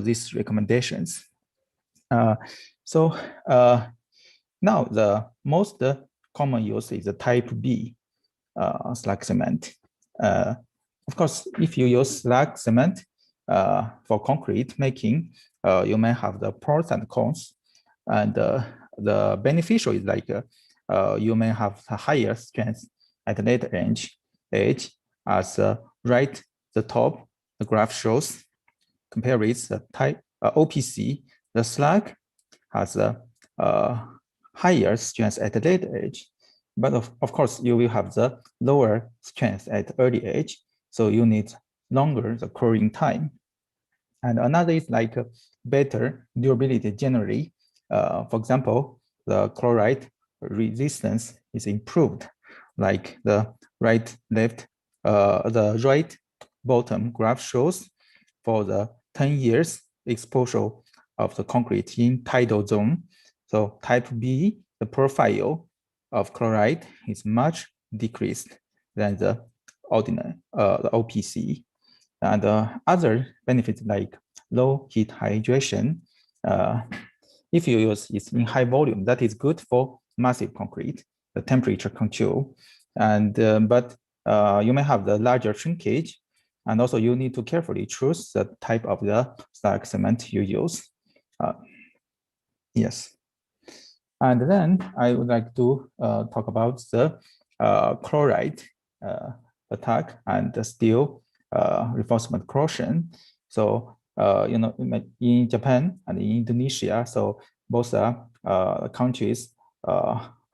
these recommendations. So now the most common use is the type B slag cement. Of course, if you use slag cement for concrete making, you may have the pros and cons. And the beneficial is like you may have a higher strength at the later age, as right the top the graph shows. Compare with the type OPC, the slag has a higher strength at the late age, but of course you will have the lower strength at early age, so you need longer the curing time. And another is like better durability generally. For example, the chloride resistance is improved, like the right bottom graph shows for the 10 years exposure of the concrete in tidal zone. So type B, the profile of chloride is much decreased than the ordinary, the OPC. And other benefits like low heat hydration. If you use it in high volume, that is good for massive concrete, the temperature control. And but you may have the larger shrinkage, and also you need to carefully choose the type of the slag cement you use. Yes. And then I would like to talk about the chloride attack and the steel reinforcement corrosion. So in Japan and in Indonesia, so both are countries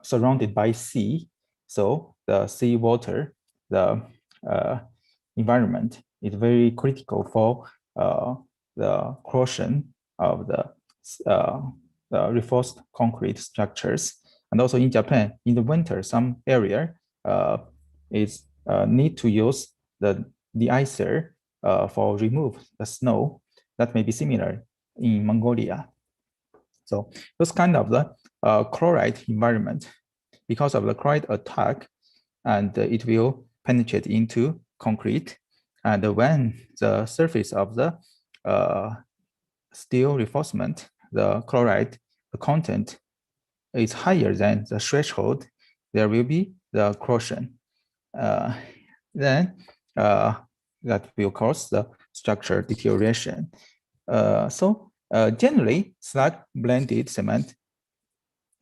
surrounded by sea. So the sea water, the environment is very critical for the corrosion of the reinforced concrete structures. And also in Japan, in the winter, some area is need to use the de-icer for remove the snow. That may be similar in Mongolia. So those kind of the chloride environment, because of the chloride attack, and it will penetrate into concrete. And when the surface of the steel reinforcement, the chloride content is higher than the threshold, there will be the corrosion. Then that will cause the structure deterioration. So generally, slag blended cement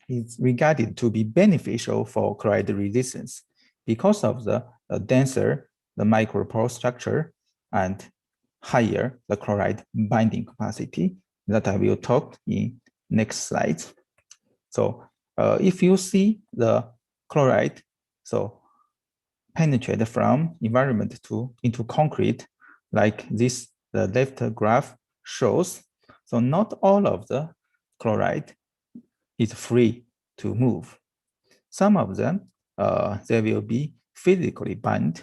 is regarded to be beneficial for chloride resistance because of the denser the micropore structure and higher the chloride binding capacity that I will talk in next slides. So if you see the chloride, so penetrate from environment into concrete, like this, the left graph shows. So not all of the chloride is free to move. Some of them, they will be physically bound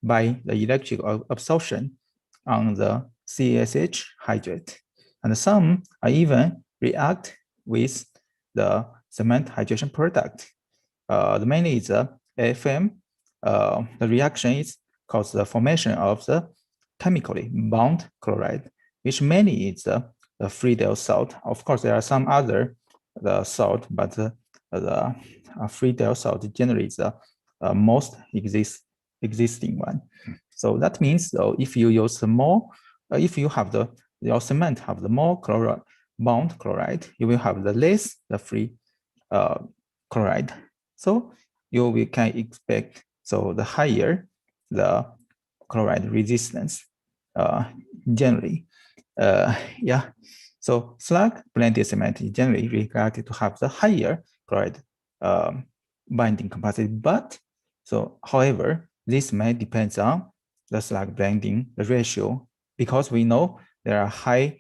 by the electrical absorption on the CSH hydrate. And some are even react with the cement hydration product. The mainly is AFM. The reaction is causes the formation of the chemically bound chloride, which mainly is the Friedel salt. Of course, there are some other salt, but the Friedel salt generally is the most existing one. So that means though, if you use more, if you have your cement have the more chloride bound chloride, you will have the less the free chloride. So we can expect the higher the chloride resistance generally. Yeah. So slag blended cement is generally regarded to have the higher chloride binding capacity, but however, this may depend on the slag blending ratio, because we know there are high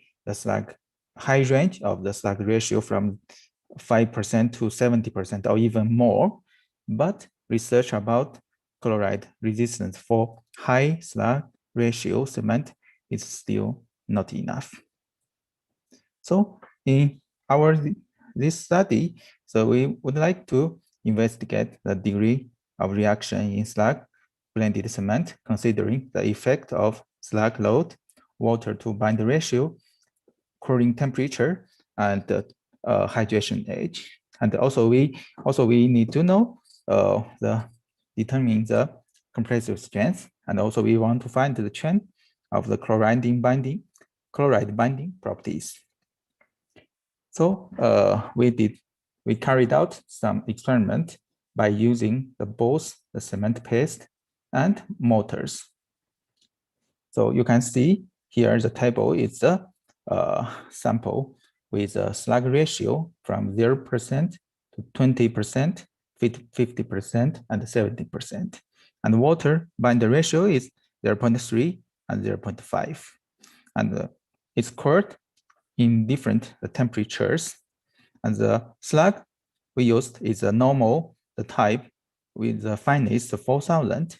range of the slag ratio from 5% to 70% or even more, but research about chloride resistance for high slag ratio cement is still not enough. So in this study, we would like to investigate the degree of reaction in slag blended cement, considering the effect of slag load, water to bind ratio, cooling temperature, and hydration age. And also we need to know determine the compressive strength, and also we want to find the trend of the chloride binding properties. So we carried out some experiment by using both the cement paste and mortars. So you can see here the table is the sample with a slag ratio from 0% to 20%, 50%, and 70%. And water binder ratio is 0.3 and 0.5. And it's cooled in different temperatures. And the slag we used is a normal type with the fineness 4000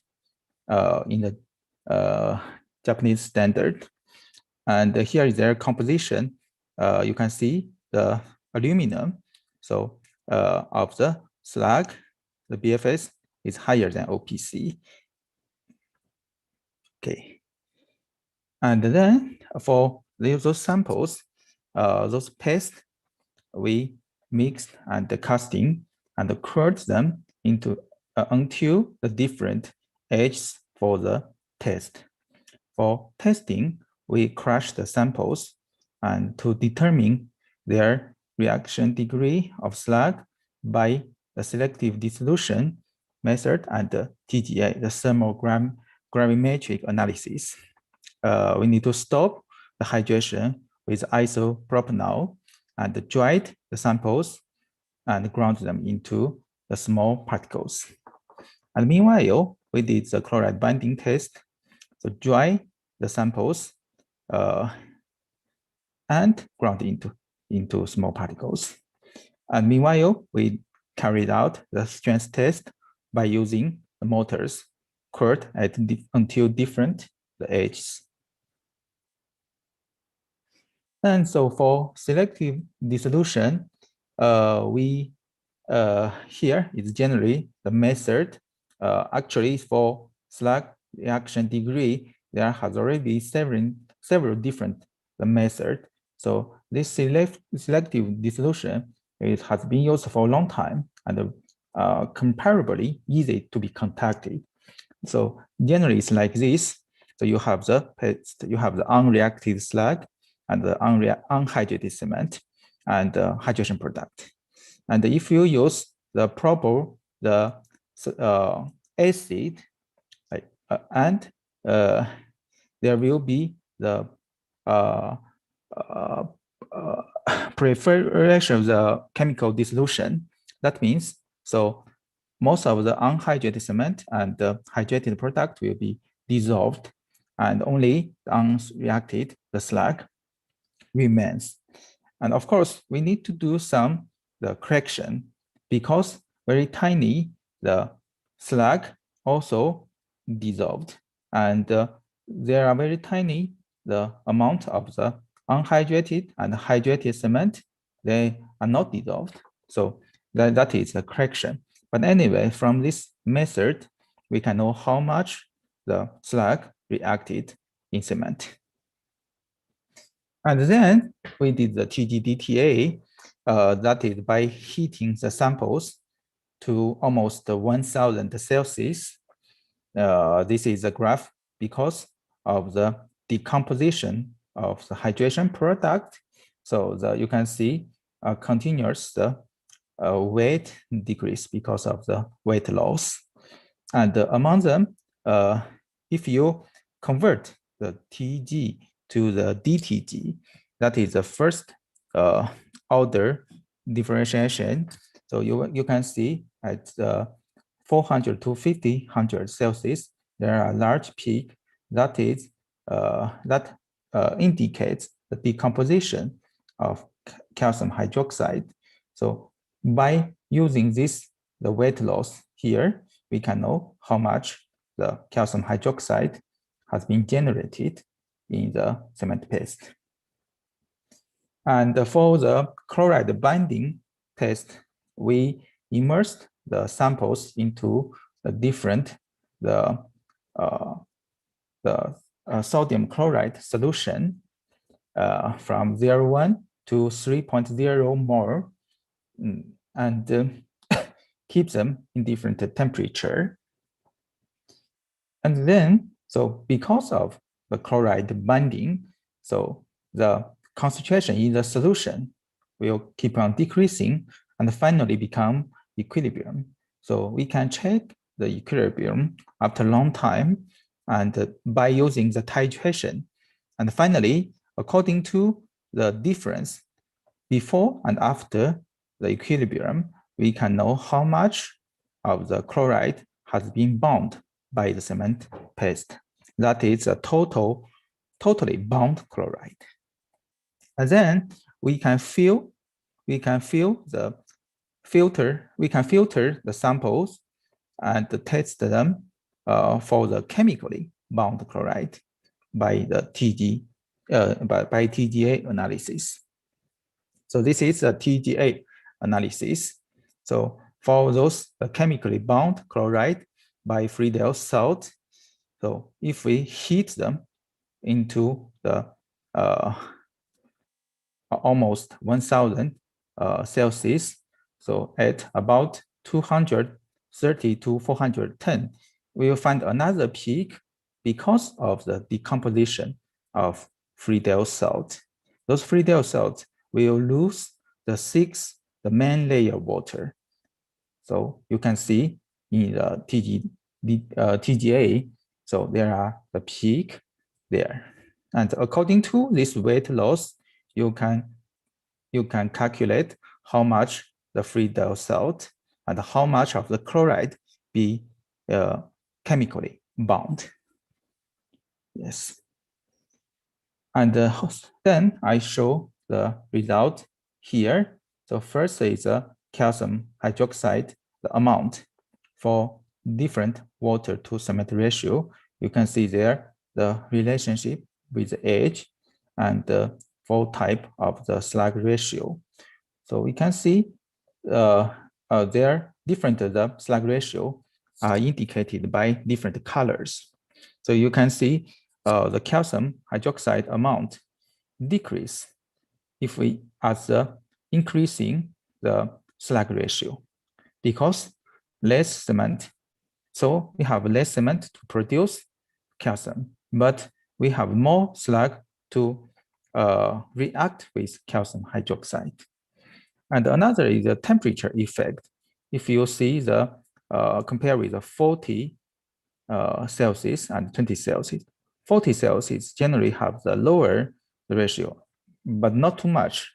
in the Japanese standard. And here is their composition. You can see the aluminum. So of the slag, the BFS is higher than OPC. Okay. And then for those samples, those paste, we mixed and casting and cooled them into until the different edges for the test. For testing, we crushed the samples and to determine their reaction degree of slag by the selective dissolution method and the TGA, the thermal gravimetric analysis. We need to stop the hydration with isopropanol and dried the samples and ground them into the small particles. And meanwhile, we did the chloride binding test. So dry the samples and ground into small particles. And meanwhile, we carried out the strength test by using the mortars cooled until different the edges. And so for selective dissolution, here is generally the method. Actually, for slag reaction degree, there has already several different methods. So this selective dissolution has been used for a long time and comparably easy to be conducted. So generally, it's like this. So you have the paste, you have the unreacted slag and the unhydrated cement and the hydration product. And if you use the proper acid, and there will be the preparation of the chemical dissolution. That means so most of the unhydrated cement and the hydrated product will be dissolved, and only the unreacted the slag remains. And of course, we need to do some correction because very tiny the slag also dissolved, and there are very tiny the amount of the unhydrated and hydrated cement they are not dissolved. So that is a correction. But anyway, from this method, we can know how much the slag reacted in cement. And then we did the TGDTA, that is by heating the samples to almost 1000 Celsius. This is a graph because of the decomposition of the hydration product. So you can see a continuous weight decrease because of the weight loss. And among them, if you convert the TG to the DTG, that is the first order differentiation. So you can see at 400 to 500 Celsius, there are large peak that is indicates the decomposition of calcium hydroxide. So by using this, the weight loss here, we can know how much the calcium hydroxide has been generated in the cement paste. And for the chloride binding test, we immersed the samples into the different sodium chloride solution from 0.1 to 3.0 mole, and keep them in different temperature. And then, so because of the chloride binding, so the concentration in the solution will keep on decreasing and finally become equilibrium. So we can check the equilibrium after a long time and by using the titration. And finally, according to the difference before and after the equilibrium, we can know how much of the chloride has been bound by the cement paste. That is a totally bound chloride. And then we can filter the samples and test them for the chemically bound chloride by the by TGA analysis. So this is a TGA analysis. So for those chemically bound chloride by Friedel salt, so if we heat them into the almost 1000 Celsius, so at about 230 to 410, we will find another peak because of the decomposition of Friedel salt. Those Friedel salts will lose the main layer water. So you can see in the TGA, so there are the peak there. And according to this weight loss, you can calculate how much the Friedel salt and how much of the chloride be chemically bound. Yes. And then I show the result here. So first is calcium hydroxide, the amount for different water to cement ratio. You can see there the relationship with the age and the type of the slag ratio. So we can see there different the slag ratio are indicated by different colors. So you can see the calcium hydroxide amount decrease if we are increasing the slag ratio because less cement. So we have less cement to produce calcium, but we have more slag to react with calcium hydroxide. And another is the temperature effect. If you see the compare with the 40 Celsius and 20 Celsius, 40 Celsius generally have the lower ratio, but not too much.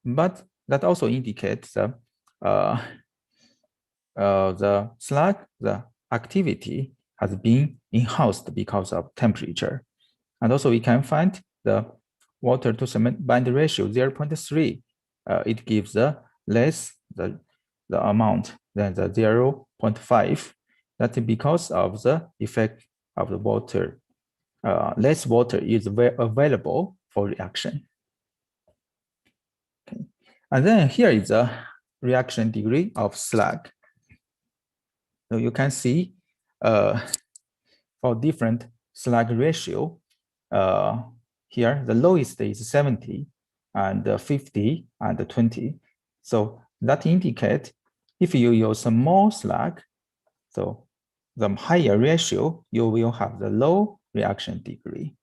But that also indicates the slag, the activity has been enhanced because of temperature. And also we can find the water to cement bind ratio 0.3. It gives less the amount than the 0.5. That's because of the effect of the water. Less water is available for reaction. Okay. And then here is the reaction degree of slag. So you can see for different slag ratio, here the lowest is 70 and 50 and 20. So that indicates if you use more slag, so the higher ratio, you will have the low reaction degree.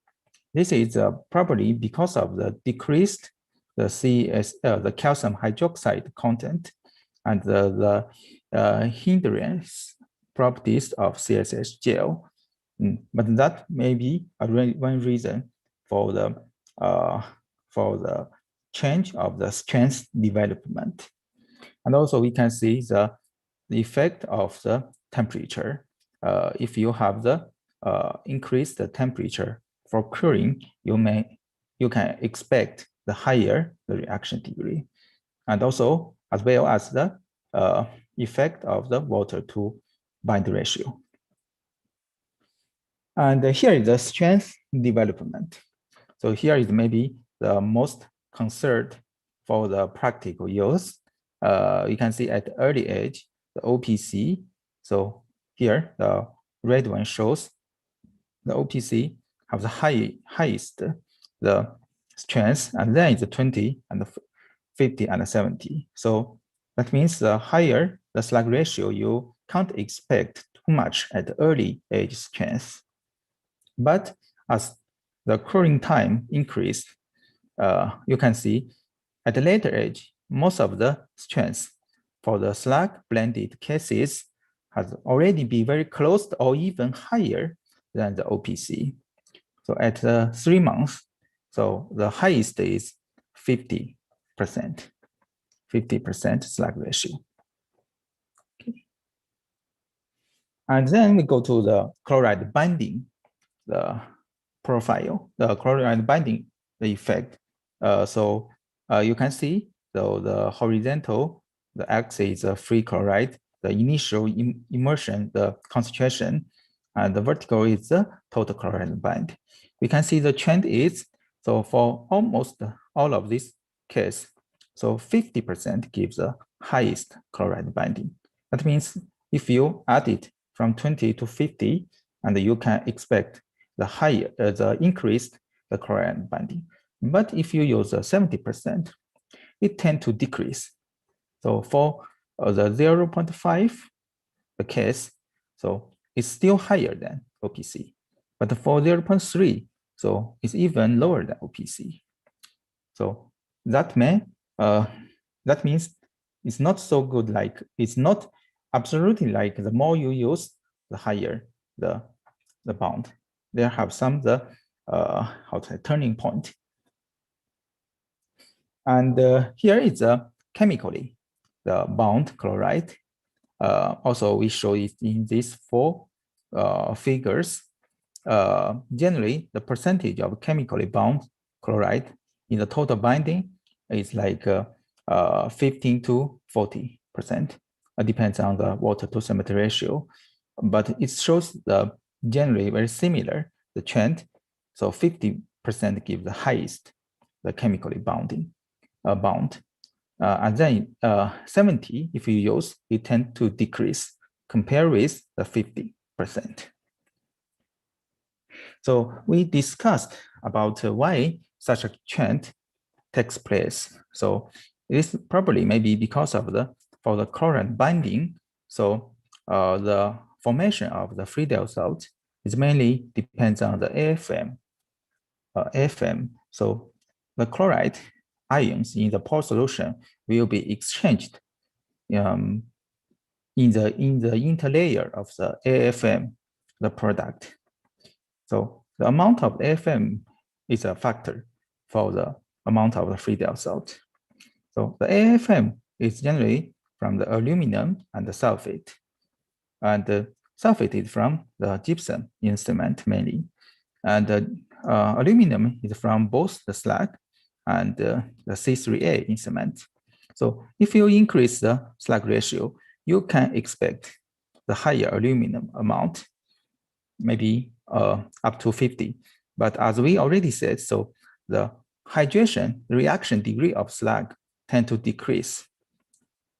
This is probably because of the decreased the calcium hydroxide content and the hindrance properties of CSS gel. But that may be one reason for the change of the strength development. And also we can see the effect of the temperature. If you have the increased temperature for curing, you can expect the higher the reaction degree, and also as well as the effect of the water to bind ratio. And here is the strength development. So here is maybe the most concerned for the practical use. You can see at the early age, the OPC. So here, the red one shows the OPC have the highest the strength, and then it's 20 and 50 and 70. So that means the higher the slag ratio, you can't expect too much at the early age strength. But as the curing time increased, you can see at the later age, most of the strengths for the slag blended cases has already been very close or even higher than the OPC. So at 3 months, so the highest is 50%, 50% slag ratio. Okay. And then we go to the chloride binding, the profile, the chloride binding, the effect. So you can see, so the horizontal, the axis is free chloride, the initial immersion, the concentration, and the vertical is the total chloride bind. We can see the trend is, so for almost all of this case, so 50% gives the highest chloride binding. That means if you add it from 20 to 50, and you can expect the higher, the increased the chloride binding. But if you use 70%, it tends to decrease. So for the 0.5, the case, so it's still higher than OPC. But for 0.3, so it's even lower than OPC. So that means it's not so good, like it's not absolutely like the more you use, the higher the bound. There have some turning point. And here is chemically the bound chloride. Also, we show it in these 4 figures. Generally, the percentage of chemically bound chloride in the total binding is like 15 to 40%. It depends on the water to solvent ratio, but it shows the generally very similar, the trend. So 50% give the highest, the chemically bound. And then 70, if you use, it tends to decrease compared with the 50%. So we discussed about why such a trend takes place. So this probably maybe because of for the chloride binding. So the formation of the free del salt is mainly depends on the AFM. So the chloride ions in the pore solution will be exchanged in the interlayer of the AFM, the product. So the amount of AFM is a factor for the amount of the free del salt. So the AFM is generally from the aluminum and the sulfate. And the sulfate is from the gypsum in cement mainly. And the aluminum is from both the slag and the C3A in cement. So if you increase the slag ratio, you can expect the higher aluminum amount, maybe up to 50. But as we already said, so the hydration, the reaction degree of slag tend to decrease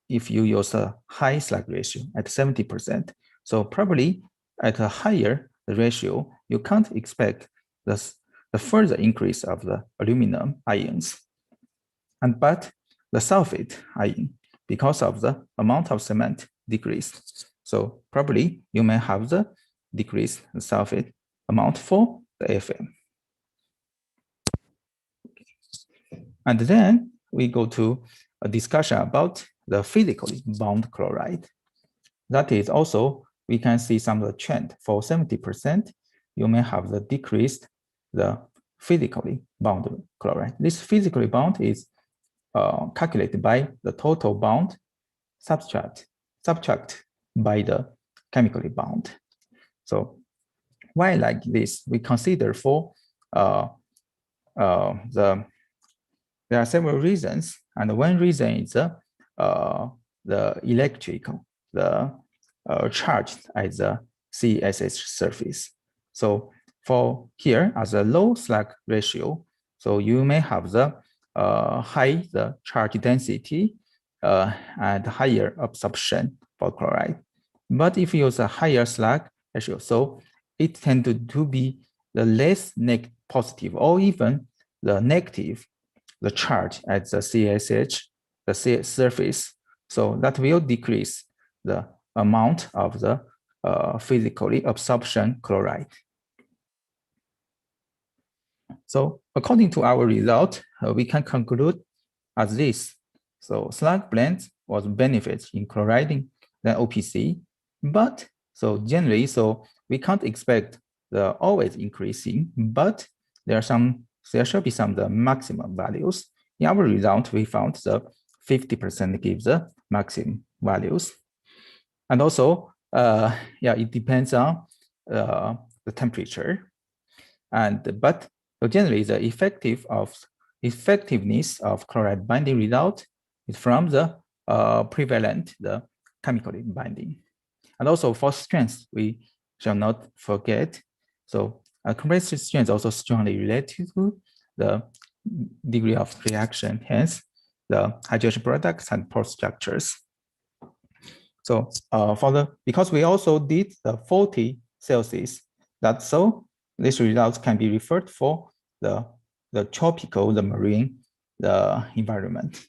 if you use a high slag ratio at 70%. So probably at a higher ratio, you can't expect the further increase of the aluminum ions. But the sulfate ion, because of the amount of cement decreased, so probably you may have the decreased sulfate amount for the FM. And then we go to a discussion about the physically bound chloride. That is also, we can see some of the trend. For 70%, you may have the decreased the physically bound chloride. This physically bound is calculated by the total bound subtract by the chemically bound. So why like this? We consider for there are several reasons, and one reason is the electrical, charge at the CSH surface. So for here, as a low slag ratio, so you may have the high charge density and higher absorption for chloride. But if you use a higher slag ratio, so it tends to be the less positive or even the negative, the charge at the CSH, the surface. So that will decrease the amount of the physically absorption chloride. So according to our result, we can conclude as this. So slag blend was benefits in chloriding than OPC, but so generally, so we can't expect the always increasing, but there should be some the maximum values. In our result, we found the 50% gives the maximum values. And also, it depends on the temperature. But generally, the effectiveness of chloride binding result is from the prevalent, the chemically binding. And also for strength, we shall not forget. So compressive strength also strongly related to the degree of reaction, hence the hydration products and pore structures. So because we also did the 40 Celsius, that's so these results can be referred for the tropical, the marine, the environment.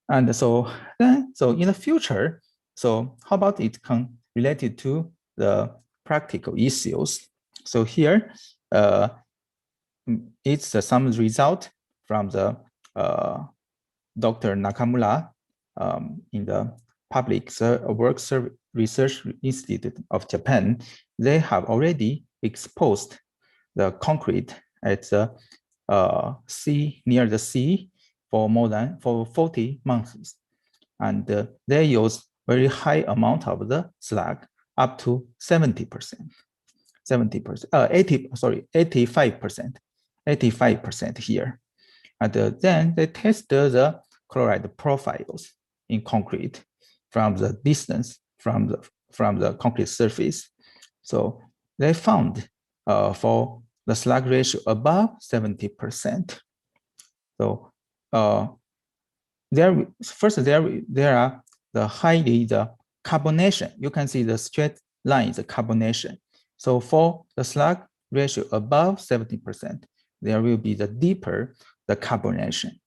And so in the future, so how about it related to the practical issues? So here, it's some result from the Dr. Nakamura in the Public Works Research Institute of Japan. They have already exposed the concrete at the sea, near the sea, for 40 months, and they use very high amount of the slag, up to 70%, 85% here. And then they test the chloride profiles in concrete from the distance from the concrete surface. So they found for the slag ratio above 70%. So there are the highly the carbonation. You can see the straight line is a carbonation. So for the slag ratio above 70%, there will be the deeper the carbonation.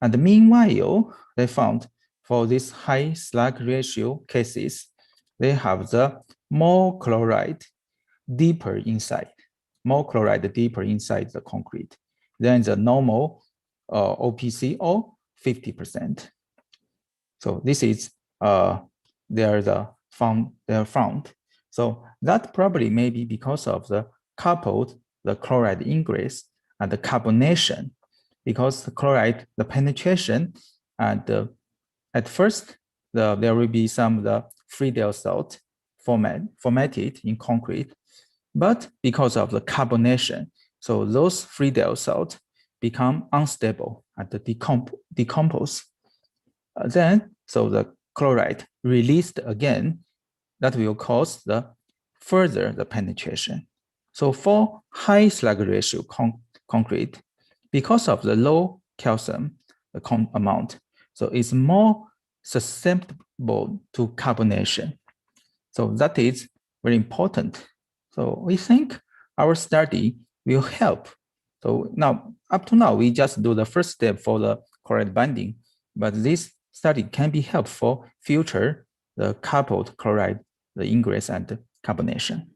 And meanwhile, they found for this high slag ratio cases, they have the more chloride deeper inside the concrete than the normal OPC or 50%. So this is they're found. So that probably may be because of the chloride ingress and the carbonation, because the chloride, the penetration, and at first there will be some the Friedel salt formatted in concrete, but because of the carbonation, so those Friedel salt become unstable and decompose. Then, so the chloride released again, that will cause the further the penetration. So for high slag ratio concrete, because of the low calcium amount. So it's more susceptible to carbonation. So that is very important. So we think our study will help. So now, up to now, we just do the first step for the chloride binding, but this study can be helpful for future the coupled chloride, the ingress and carbonation.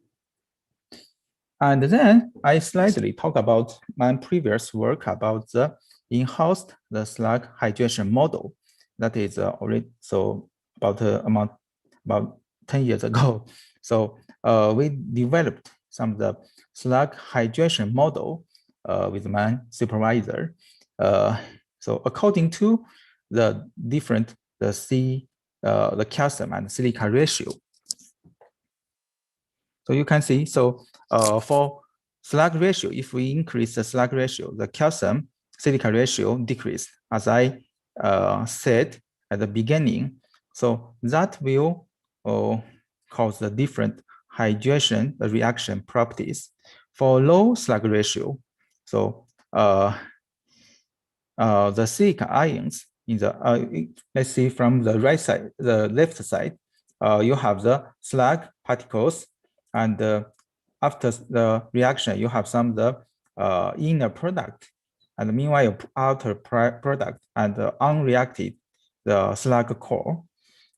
And then I slightly talk about my previous work about the in-house the slug hydration model. That is already so about 10 years ago. So we developed some of the slug hydration model with my supervisor. So according to the different the calcium and silica ratio. So you can see, so for slug ratio, if we increase the slug ratio, the calcium silica ratio decrease, as I said at the beginning. So that will cause the different hydration reaction properties. For low slug ratio, so the silica ions in the let's see from the right side, the left side, you have the slug particles, and after the reaction, you have some of the inner product, and meanwhile outer product and unreacted the slug core.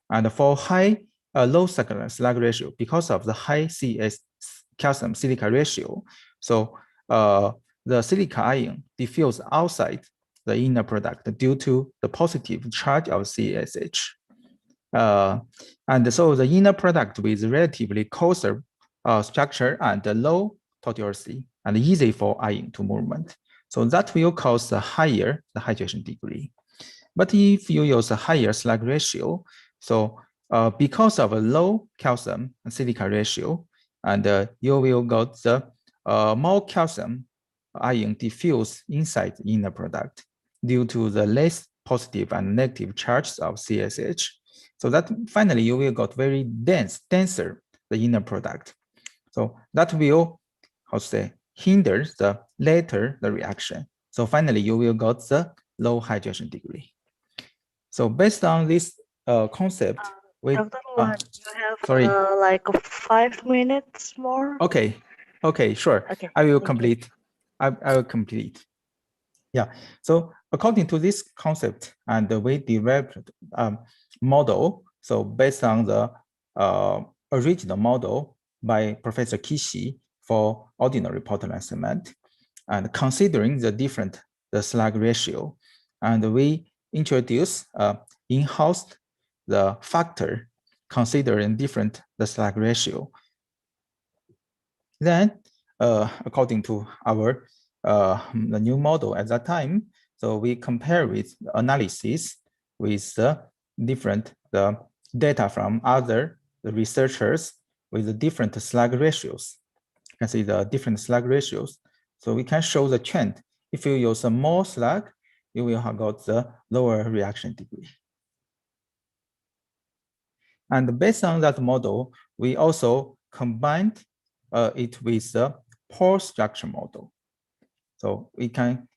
And for high low slug ratio, because of the high CS calcium silica ratio, so the silica ion diffuse outside the inner product due to the positive charge of CSH. And so the inner product with relatively coarser structure and low totality and easy for ion to movement. So that will cause a higher the hydration degree. But if you use a higher slug ratio, so because of a low calcium and silica ratio, and you will get the more calcium ion diffuse inside the inner product due to the less positive and negative charges of CSH. So that finally you will get very denser the inner product. So that will, how to say, hinder the later the reaction. So finally you will get the low hydration degree. So based on this concept, Dr. Luan, you have sorry. Like 5 minutes more. Okay, sure. Okay, I will complete. I will complete. Yeah. So according to this concept, and we developed model. So based on the original model by Professor Kishi for ordinary Portland cement, and considering the different the slug ratio, and we introduce in-house the factor considering different the slug ratio. Then, according to our the new model at that time, so we compare with analysis with the different data from other researchers with the different slug ratios. You can see the different slug ratios. So we can show the trend. If you use a more slug, you will have got the lower reaction degree. And based on that model, we also combined it with the pore structure model. So we can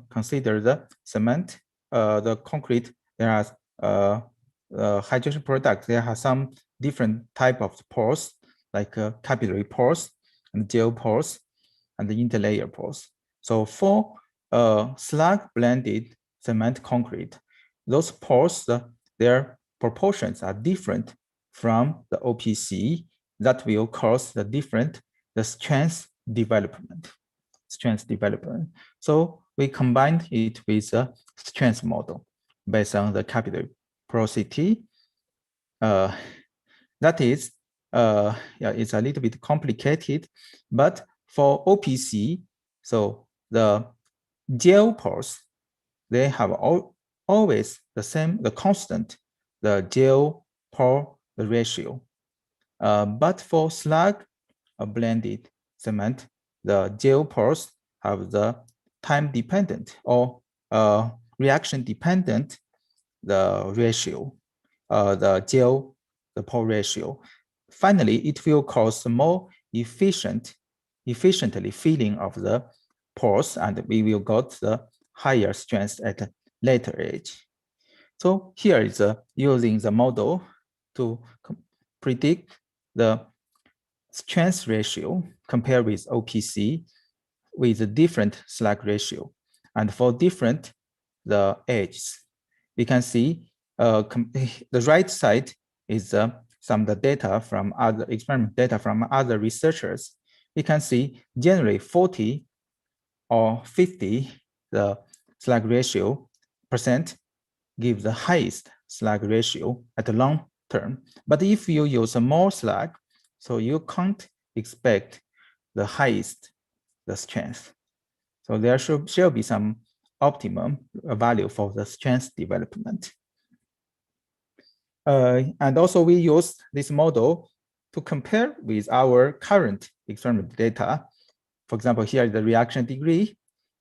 consider the cement, the concrete. There are hydration products. There are some different type of pores, like capillary pores and gel pores and the interlayer pores. So for slug blended cement concrete, those pores, their proportions are different from the OPC. That will cause the different strength development. So we combined it with a strength model based on the capillary porosity. That is, yeah, it's a little bit complicated, but for OPC, so the gel pores, they have always the same, the constant, the gel pore the ratio. But for slug blended cement, the gel pores have the time dependent or reaction dependent the ratio, the gel the pore ratio. Finally, it will cause more efficiently filling of the pores, and we will get the higher strength at later age. So here is using the model to predict the strength ratio compared with OPC with a different slack ratio. And for different the ages, we can see the right side is some of the data from other experiment data from other researchers. We can see generally 40 or 50 the slack ratio percent give the highest slack ratio at the long term. But if you use a more slack, so you can't expect the highest the strength. So there shall be some optimum value for the strength development. And also we use this model to compare with our current experiment data. For example, here is the reaction degree,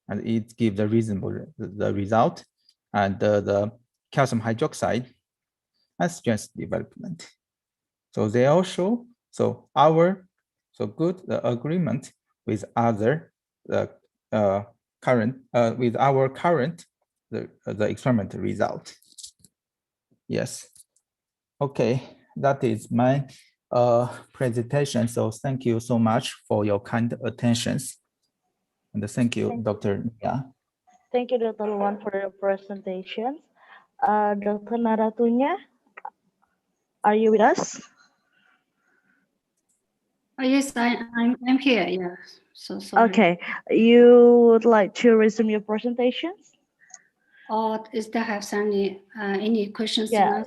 and it gives the reasonable the result, and the calcium hydroxide and strength development. So they all show good agreement with other with our current the experiment result. Yes. Okay, that is my presentation. So thank you so much for your kind attentions. And thank you, Dr. Nia. Thank you, Dr. Luan, for your presentation. Dr. Naratunya, are you with us? Oh, yes, I'm here. Yeah. So sorry. Okay, you would like to resume your presentations? Or is there have any questions? Yeah.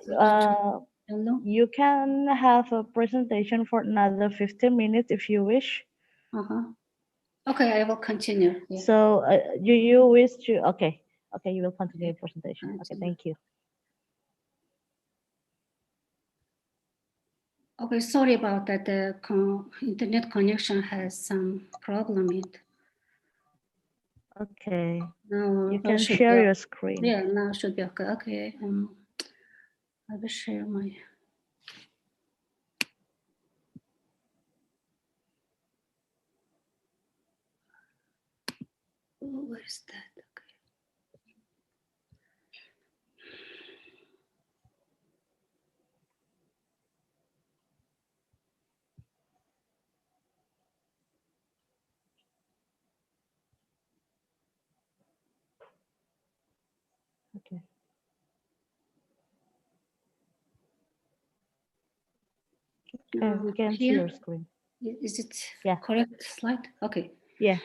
You can have a presentation for another 15 minutes if you wish. Okay, I will continue. Yeah. So do you wish to, okay, you will continue your presentation. Okay, thank you. Okay, sorry about that. The internet connection has some problem. Okay. Now you can share your screen. Yeah, now should be okay. Okay. I will share my. Oh, where is that? Okay. Okay, we can see your screen. Is it correct slide? Okay. Yeah.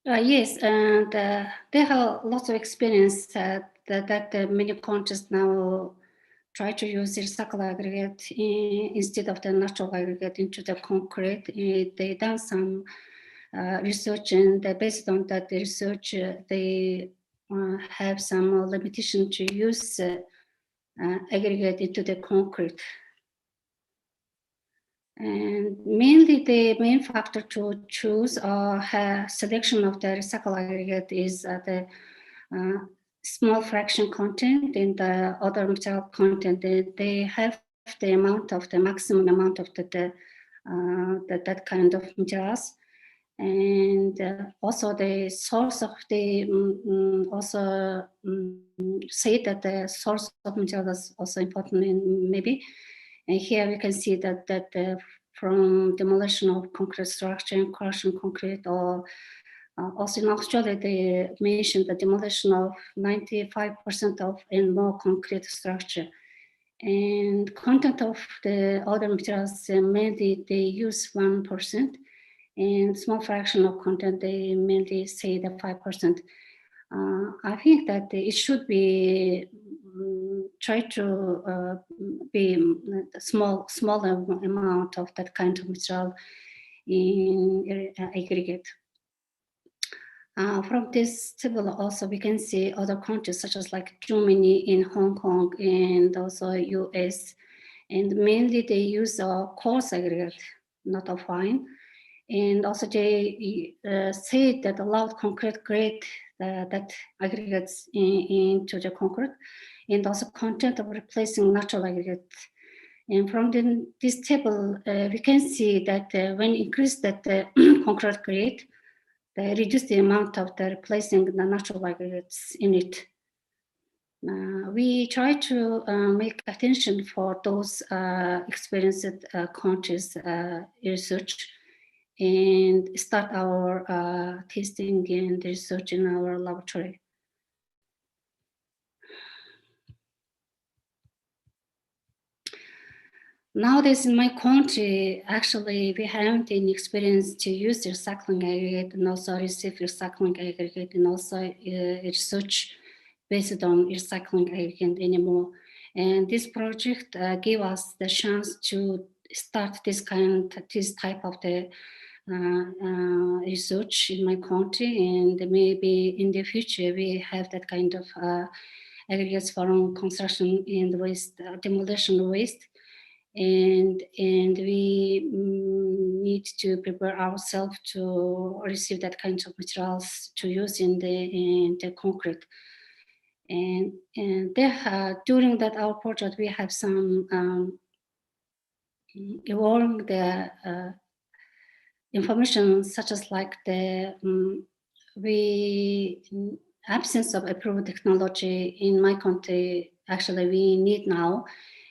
Yes, and they have lots of experience that many countries now try to use the recycled aggregate instead of the natural aggregate into the concrete. They done some research, and based on that research, they have some limitation to use aggregate into the concrete. And mainly the main factor to choose or selection of the recycled aggregate is the small fraction content in the other material content. They have the amount of the maximum amount of that kind of materials. And also the source of the say that the source of material is also important in maybe. And here we can see that from demolition of concrete structure and crushing concrete, or also in Australia, they mentioned the demolition of 95% of and more concrete structure. And content of the other materials, mainly they use 1%, and small fraction of content, they mainly say the 5%. I think that it should be try to be small amount of that kind of material in aggregate. From this table also we can see other countries such as like Germany and Hong Kong and also US, and mainly they use a coarse aggregate, not a fine. And also they say that allowed concrete grade that aggregates into the concrete, and also content of replacing natural aggregate. And from this table, we can see that when increase that concrete grade, reduce the amount of the replacing the natural aggregates in it. We try to make attention for those experienced countries research and start our testing and research in our laboratory. Nowadays in my country, actually, we haven't any experience to use recycling aggregate and also receive recycling aggregate and also research based on recycling aggregate anymore. And this project gave us the chance to start this type of the research in my country, and maybe in the future we have that kind of aggregates from construction and waste, demolition waste. And we need to prepare ourselves to receive that kind of materials to use in the concrete. And there, during that our project, we have some evolving the information, such as like the absence of approved technology in my country. Actually, we need now.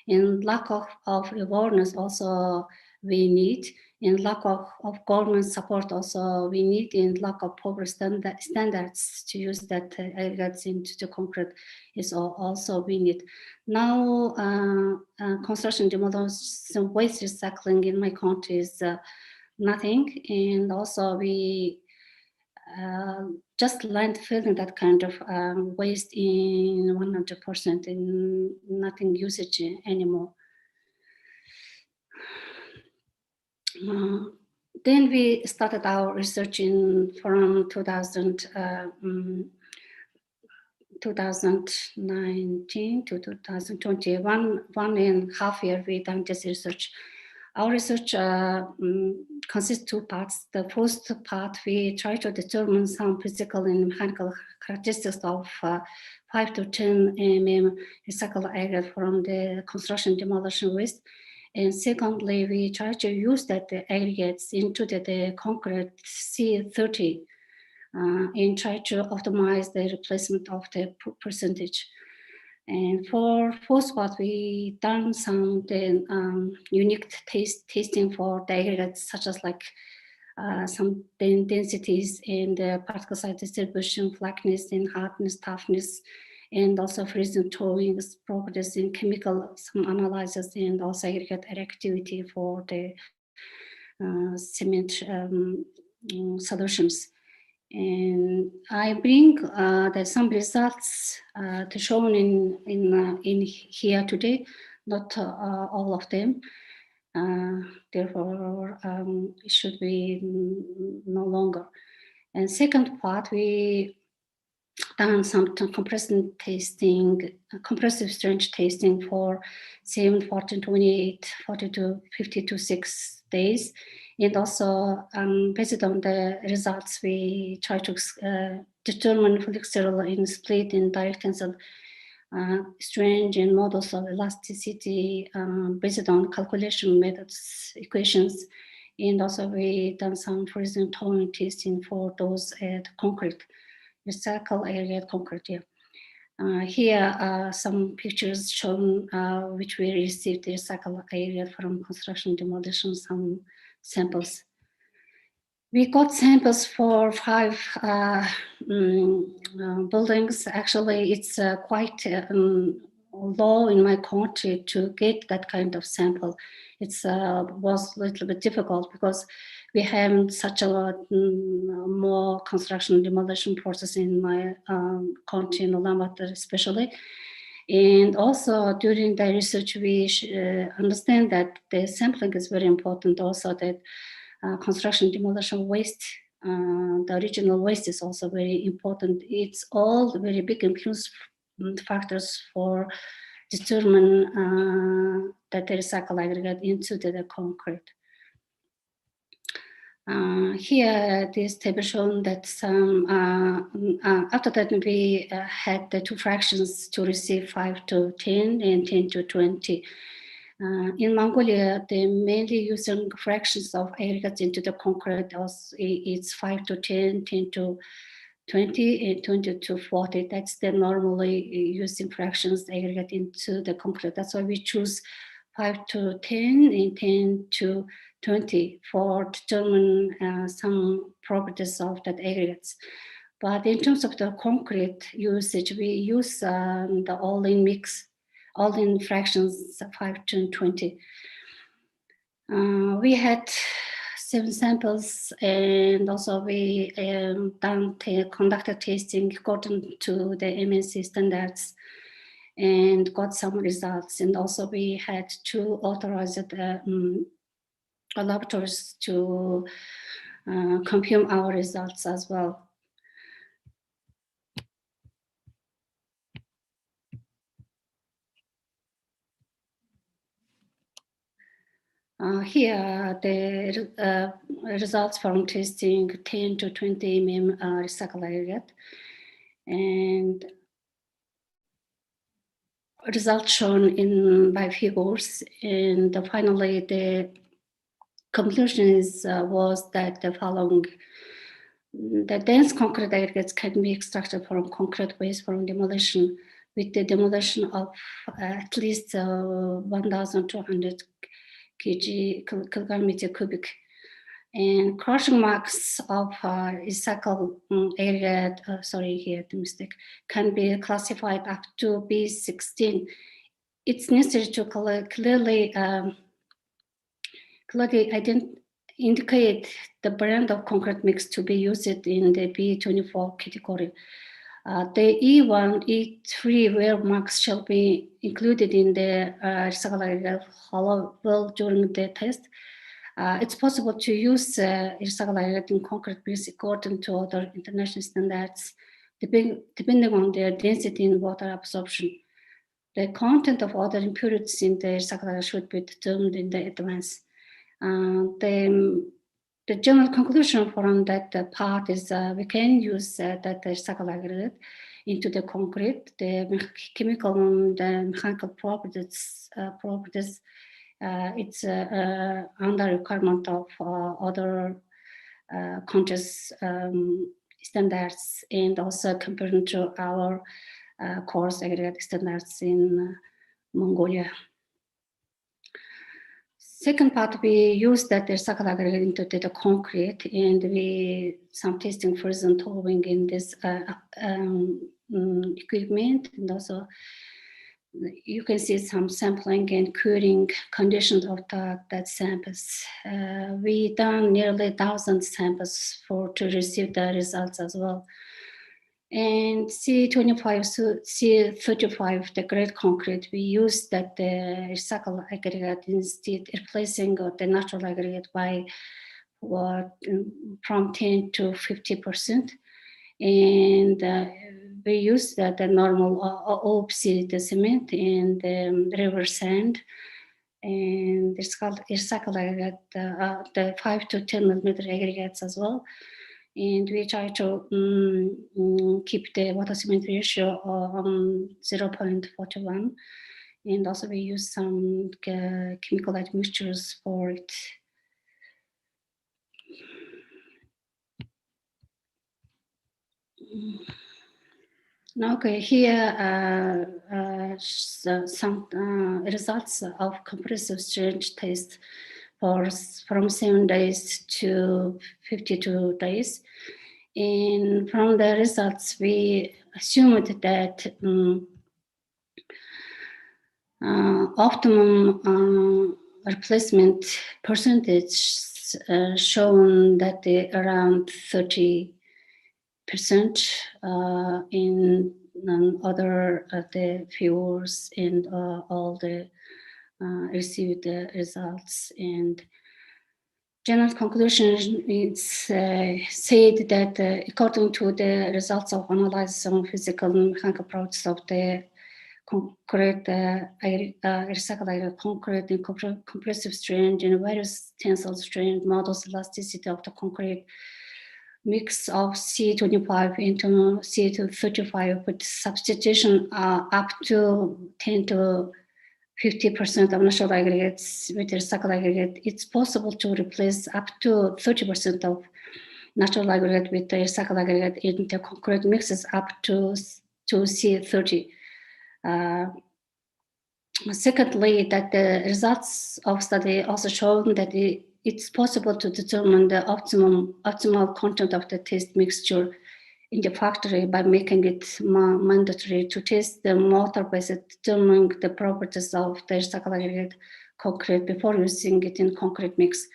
And lack of awareness also we need, and lack of government support also we need, and lack of proper standards to use that aggregates into the concrete is also we need. Now construction demolition waste recycling in my country is nothing, and also we just landfilling that kind of waste in 100% and nothing usage anymore. Then we started our research from 2019 to 2020, 1.5 years we done this research. Our research consists two parts. The first part, we try to determine some physical and mechanical characteristics of 5 to 10 mm recycled aggregate from the construction demolition waste. And secondly, we try to use that aggregates into the concrete C30 and try to optimize the replacement of the percentage. And for first part, we done some unique testing for the aggregates, such as like some densities and particle size distribution, flakiness and hardness, toughness, and also freezing throwing properties in chemical some analysis, and also aggregate reactivity for the cement solutions. And I bring some results to shown in here today, not all of them. Therefore, it should be no longer. And second part, we done some compressive strength testing for 7, 14, 28, 42, 52, 6 days. And also, based on the results, we try to determine flexural and split and direct tensile strength and models of elasticity based on calculation methods, equations. And also, we done some freezing towing testing for those at concrete, recycle aggregate concrete. Yeah. Here are some pictures shown which we received the recycle aggregate from construction demolition, some samples. We got samples for 5 buildings. Actually, it's quite low in my country to get that kind of sample. It was a little bit difficult because we have such a lot more construction demolition process in my country, in Ulaanbaatar especially. And also during the research, we understand that the sampling is very important. Also that construction demolition waste, the original waste is also very important. It's all very big influence factors for determine that the recycled aggregate into the concrete. Here, this table shown that some after that we had the 2 fractions to receive 5 to 10 and 10 to 20. In Mongolia, they mainly using fractions of aggregates into the concrete. It's 5 to 10, 10 to 20, and 20 to 40. That's the normally using fractions aggregate into the concrete. That's why we choose 5 to 10 and 10 to 20 for determine some properties of that aggregates. But in terms of the concrete usage, we use the all-in mix, all-in fractions 5 to 20. We had 7 samples, and also we conducted tasting according to the MNC standards and got some results. And also we had 2 authorized laboratories to confirm our results as well. Here, the results from testing 10 to 20 mm recycled aggregate, and results shown in by figures. And finally, the conclusion was that the following: the dense concrete aggregates can be extracted from concrete waste from demolition, with the demolition of at least 1,200 kilogram meter cubic, and crushing marks of recycled aggregate, sorry, here the mistake, can be classified up to B16. It's necessary to clearly indicate the brand of concrete mix to be used in the B24 category. The E1, E3 wear marks shall be included in the recycled aggregate hollow well during the test. It's possible to use recycled aggregate in concrete mix according to other international standards, depending on their density and water absorption. The content of other impurities in the recycled aggregate should be determined in the advance. The general conclusion from that part is we can use that recycled aggregate into the concrete. The chemical and the mechanical properties, it's under requirement of other countries' standards, and also compared to our coarse aggregate standards in Mongolia. Second part, we use that recycled aggregate into the concrete, and we some testing first and towing in this equipment, and also you can see some sampling and curing conditions of that samples. We done nearly 1,000 samples to receive the results as well. And C25, C35, the grade concrete, we use that the recycled aggregate instead replacing the natural aggregate by from 10 to 50%. And we use the normal OPC, the cement, and river sand, and it's called recycled aggregate, the 5 to 10 millimeter aggregates as well. And we try to keep the water cement ratio on 0.41. And also we use some chemical admixtures for it. Okay, here some results of compressive strength test from 7 days to 52 days. And from the results, we assumed that optimum replacement percentage shown that around 30% in other the viewers, and all the received the results. And general conclusion is said that according to the results of analysis on physical and mechanical properties of the concrete, recycled aggregate concrete, and compressive strength and various tensile strength models elasticity of the concrete mix of C25 into C35 with substitution up to 10 to 50% of natural aggregates with recycled aggregate, it's possible to replace up to 30% of natural aggregate with the recycled aggregate in the concrete mixes up to C30. Secondly, that the results of study also shown that it's possible to determine the optimal content of the test mixture in the factory by making it mandatory to test the motor base, determining the properties of the recycled aggregate concrete before using it in concrete mix.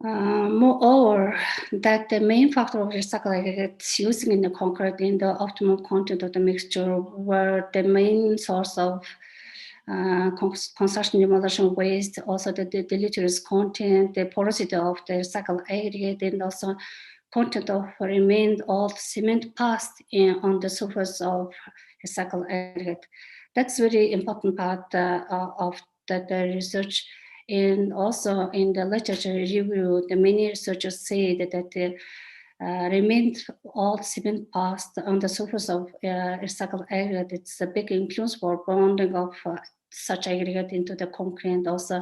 Moreover, that the main factor of recycled aggregates using in the concrete in the optimal content of the mixture were the main source of construction demolition waste, also the deleterious content, the porosity of the recycled aggregate, and also content of remained old cement passed on the surface of recycled aggregate. That's very important part of the research. And also in the literature review, the many researchers say that the remained old cement passed on the surface of recycled aggregate. It's a big influence for bonding of such aggregate into the concrete. And also,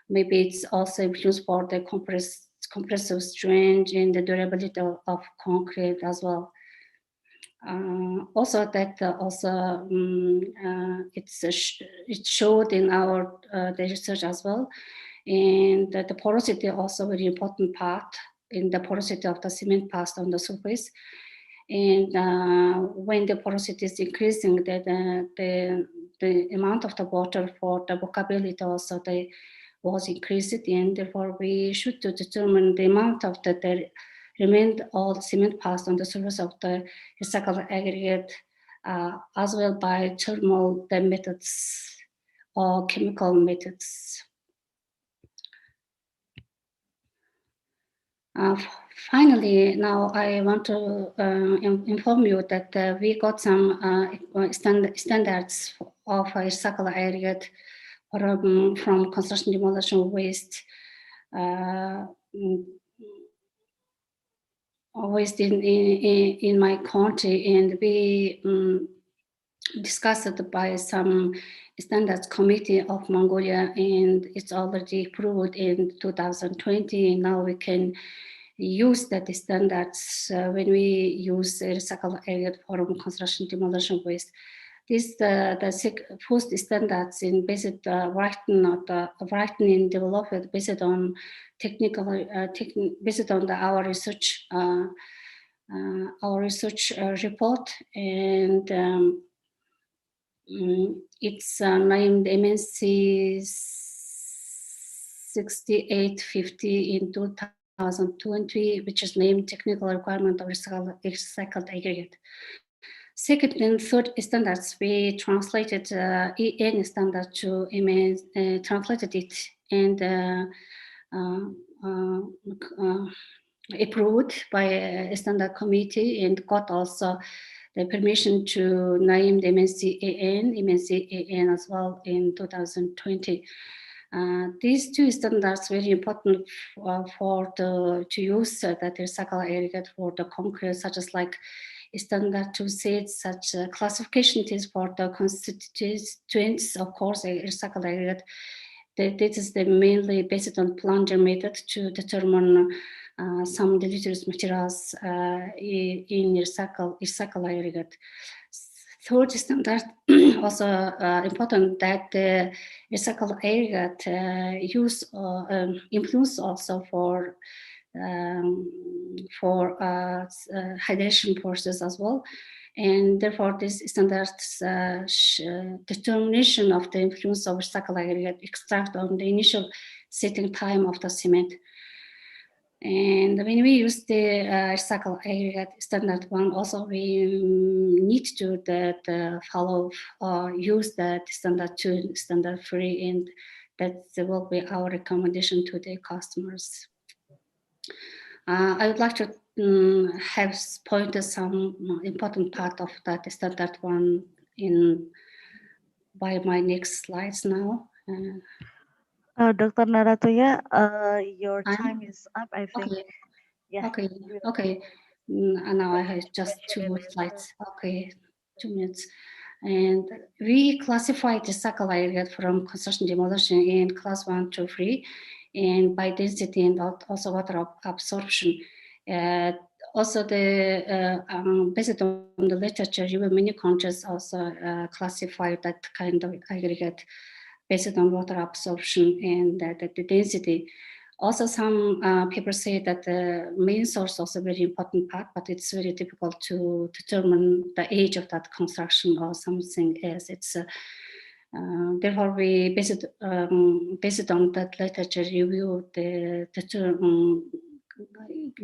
maybe it's also influence for the compressive strength and the durability of concrete as well. Also, that it showed in our the research as well, and the porosity also very important part in the porosity of the cement passed on the surface. And when the porosity is increasing, the amount of the water for the workability also was increased, and therefore we should determine the amount of the remained old cement passed on the surface of the recycled aggregate as well by thermal methods or chemical methods. Finally, now I want to inform you that we got some standards of recycled aggregate from construction demolition waste. Waste in my country, and we discussed it by some standards committee of Mongolia, and it's already approved in 2020. Now we can use that standards when we use recycled aggregate from construction demolition waste. This the first standards in based writing developed based on technical based on our research report, and it's named MNC 6850 in 2020, which is named technical requirement of recycled aggregate. Second and third standards, we translated EN standard to translated it and approved by a standard committee, and got also the permission to name the MNC AN as well in 2020. These two standards very important to use that recycled aggregate for the concrete, such as like standard to say such classification test for the constituents, of course, recycled aggregate. This is the mainly based on plunger method to determine some deleterious materials in recycled aggregate. Third standard also important that the recycled aggregate use influence also for hydration process as well, and therefore this standards determination of the influence of recycled aggregate extract on the initial setting time of the cement. And when we use the recycled aggregate standard one, also we need to follow or use that standard 2, standard 3, and that will be our recommendation to the customers. I would like to have pointed some important part of that standard one by my next slides now. Dr. Naratoya, your time is up, I think. Okay. Yeah. Okay. Now I have just 2 slides. Okay, 2 minutes. And we classify the recycled aggregate from construction demolition in class 1 to 3, and by density and also water absorption. Also, based on the literature, many countries also classify that kind of aggregate based on water absorption and the density. Also, some people say that the main source also very important part, but it's very difficult to determine the age of that construction or something else. It's therefore we based on that literature review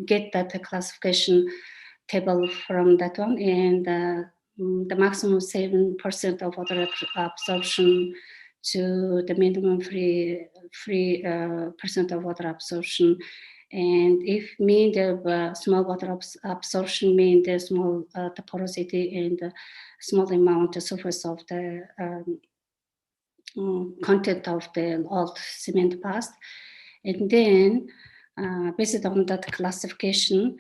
get that classification table from that one, and the maximum 7% of water absorption to the minimum 3% of water absorption. And if mean the small water absorption mean the small the porosity and the small amount the surface of the content of the old cement past. And then based on that classification,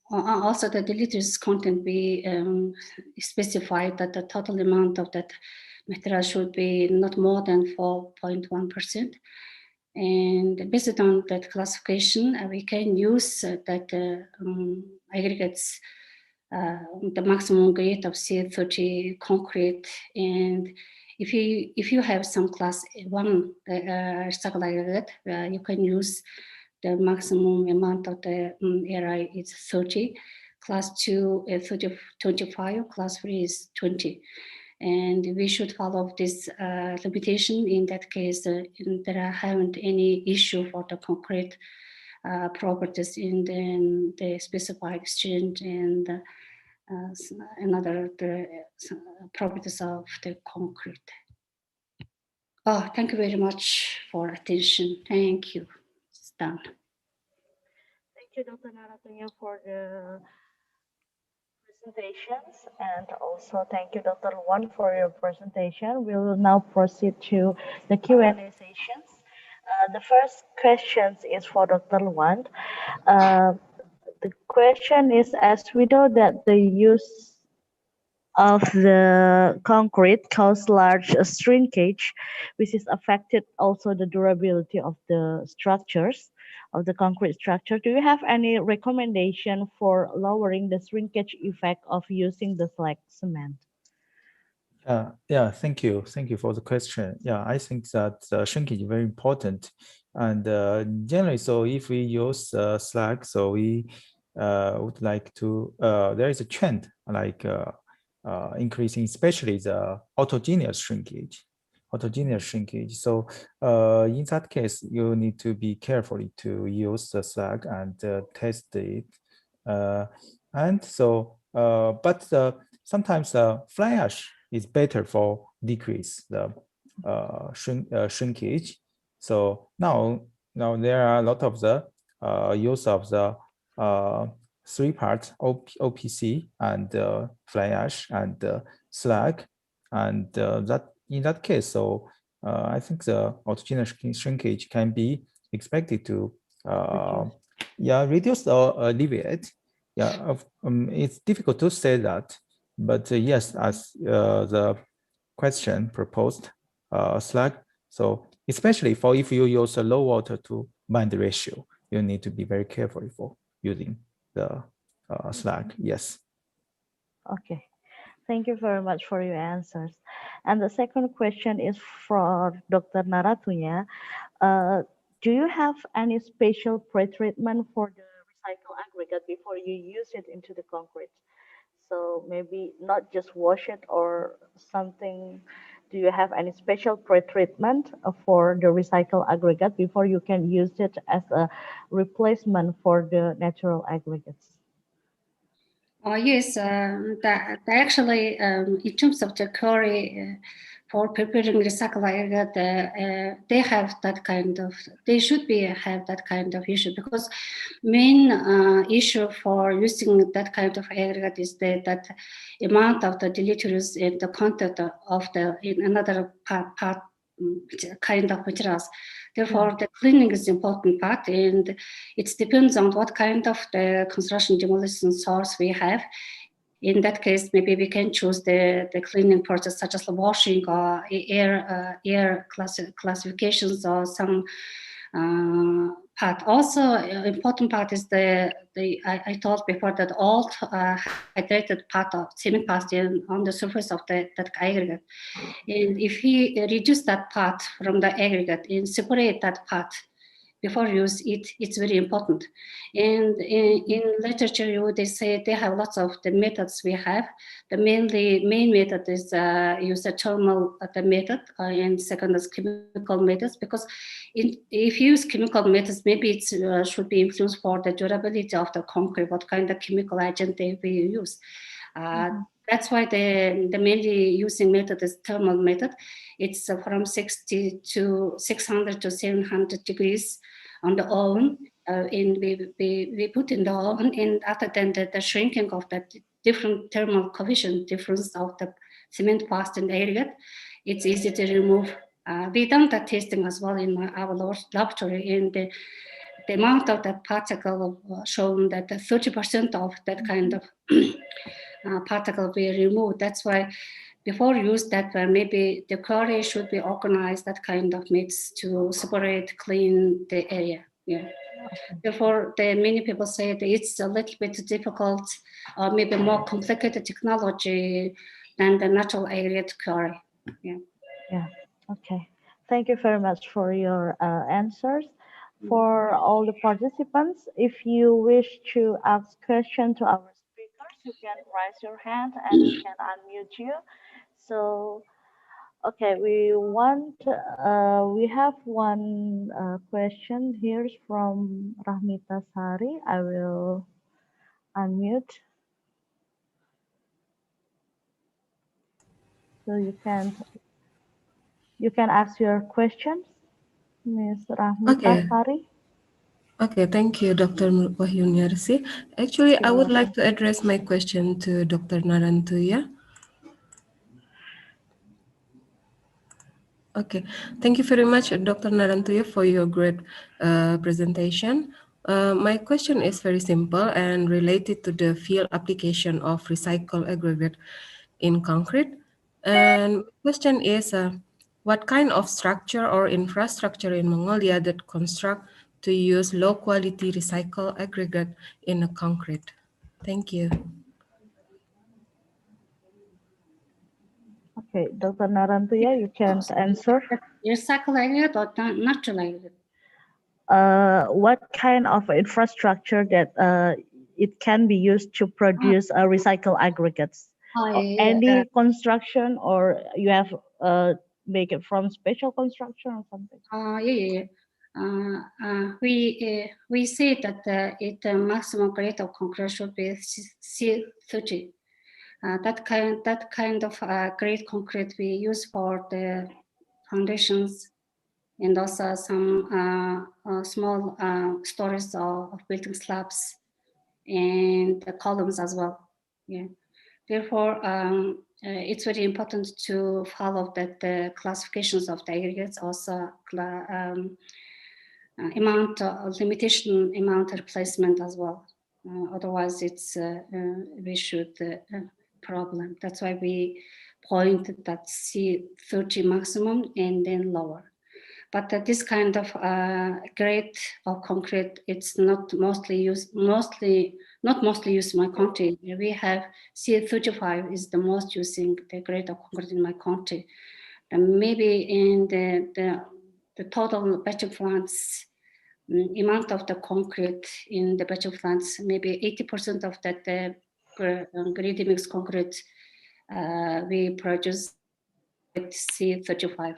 also the deleterious content be specified that the total amount of that material should be not more than 4.1%. And based on that classification, we can use that aggregates the maximum grade of C30 concrete. And if you have some class 1 recycled aggregate, you can use the maximum amount of the area is 30. Class 2 is 25, class 3 is 20. And we should follow this limitation. In that case, there haven't any issue for the concrete properties in the specified exchange and another properties of the concrete. Oh, thank you very much for attention. Thank you. It's done. Thank you, Dr. Naratunya, for the presentations, and also thank you, Dr. Wan, for your presentation. We will now proceed to the Q&A sessions. The first question is for Dr. Wan. The question is, as we know that the use of the concrete cause large shrinkage, which is affected also the durability of the structures, of the concrete structure. Do you have any recommendation for lowering the shrinkage effect of using the slag cement? Yeah, thank you. Thank you for the question. Yeah, I think that shrinkage is very important. And generally, so if we use slag, so we would like to, there is a trend like increasing, especially the autogeneous shrinkage. So in that case, you need to be careful to use the slag and test it. And so, but sometimes fly ash is better for decrease the shrinkage. So now there are a lot of the use of the 3 parts OPC and fly ash and slag, and that in that case, so I think the autogeneous shrinkage can be expected to reduce or alleviate. Yeah, it's difficult to say that, but yes, as the question proposed, slag. So especially for if you use a low water to bind ratio, you need to be very careful for using the slag. Yes. Okay. Thank you very much for your answers. And the second question is for Dr. Naratunya. Do you have any special pre-treatment for the recycled aggregate before you use it into the concrete? So maybe not just wash it or something. Do you have any special pre-treatment for the recycled aggregate before you can use it as a replacement for the natural aggregates? Yes, actually, in terms of the quarry for preparing recycled aggregate, they have that kind of, they should have that kind of issue, because main issue for using that kind of aggregate is that amount of the deleterious in the content of the in another part kind of materials. Therefore, the cleaning is the important part, and it depends on what kind of the construction demolition source we have. in that case, maybe we can choose the cleaning process such as washing or air classifications or some part. Also, important part is I told before that all hydrated part of cement past on the surface of that aggregate. And if we reduce that part from the aggregate and separate that part before use it's very important. And in literature, they say they have lots of the methods we have. The main method is use the thermal method, and second is chemical methods, because if you use chemical methods, maybe it should be influenced for the durability of the concrete, what kind of chemical agent they will use. That's why the mainly using method is thermal method. It's from 60 to 600 to 700 degrees on the oven, and we put in the oven, and after then the shrinking of that different thermal coefficient difference of the cement past and aggregate, it's easy to remove. We done that testing as well in our laboratory, and the amount of that particle shown that 30% of that kind of particle we remove. That's why before use that, maybe the quarry should be organized that kind of mix to separate, clean the area. Yeah. Therefore, many people say that it's a little bit difficult or maybe more complicated technology than the natural aggregate quarry. Yeah. Yeah. Okay. Thank you very much for your answers. For all the participants, if you wish to ask questions to our speakers, you can raise your hand and we can unmute you. So, okay, we have one question here from Rahmita Sari. I will unmute. So you can ask your questions, Ms. Rahmita Sari. Okay, thank you, Dr. Wahyuniarsi. Actually, I would like to address my question to Dr. Narantuya. Okay, thank you very much, Dr. Narantuya, for your great presentation. My question is very simple and related to the field application of recycled aggregate in concrete. And question is, what kind of structure or infrastructure in Mongolia that construct to use low quality recycled aggregate in a concrete? Thank you. Okay, Dr. Narantuya, you can answer. Recycled aggregate or natural aggregate? What kind of infrastructure that it can be used to produce recycled aggregates? Any construction, or you have make it from special construction or something? We say that the maximum grade of concrete should be C30. That kind of grade concrete we use for the foundations and also some small stories of building slabs and the columns as well. Yeah. Therefore, it's very important to follow that the classifications of the aggregates, also limitation amount replacement as well. Otherwise, it's we should problem. That's why we point that C30 maximum and then lower. But this kind of grade of concrete, it's not mostly used in my country. We have C35 is the most using the grade of concrete in my country. And maybe in the total batch plants, amount of the concrete in the batch plants, maybe 80% of that grade mixed concrete we produce with C35.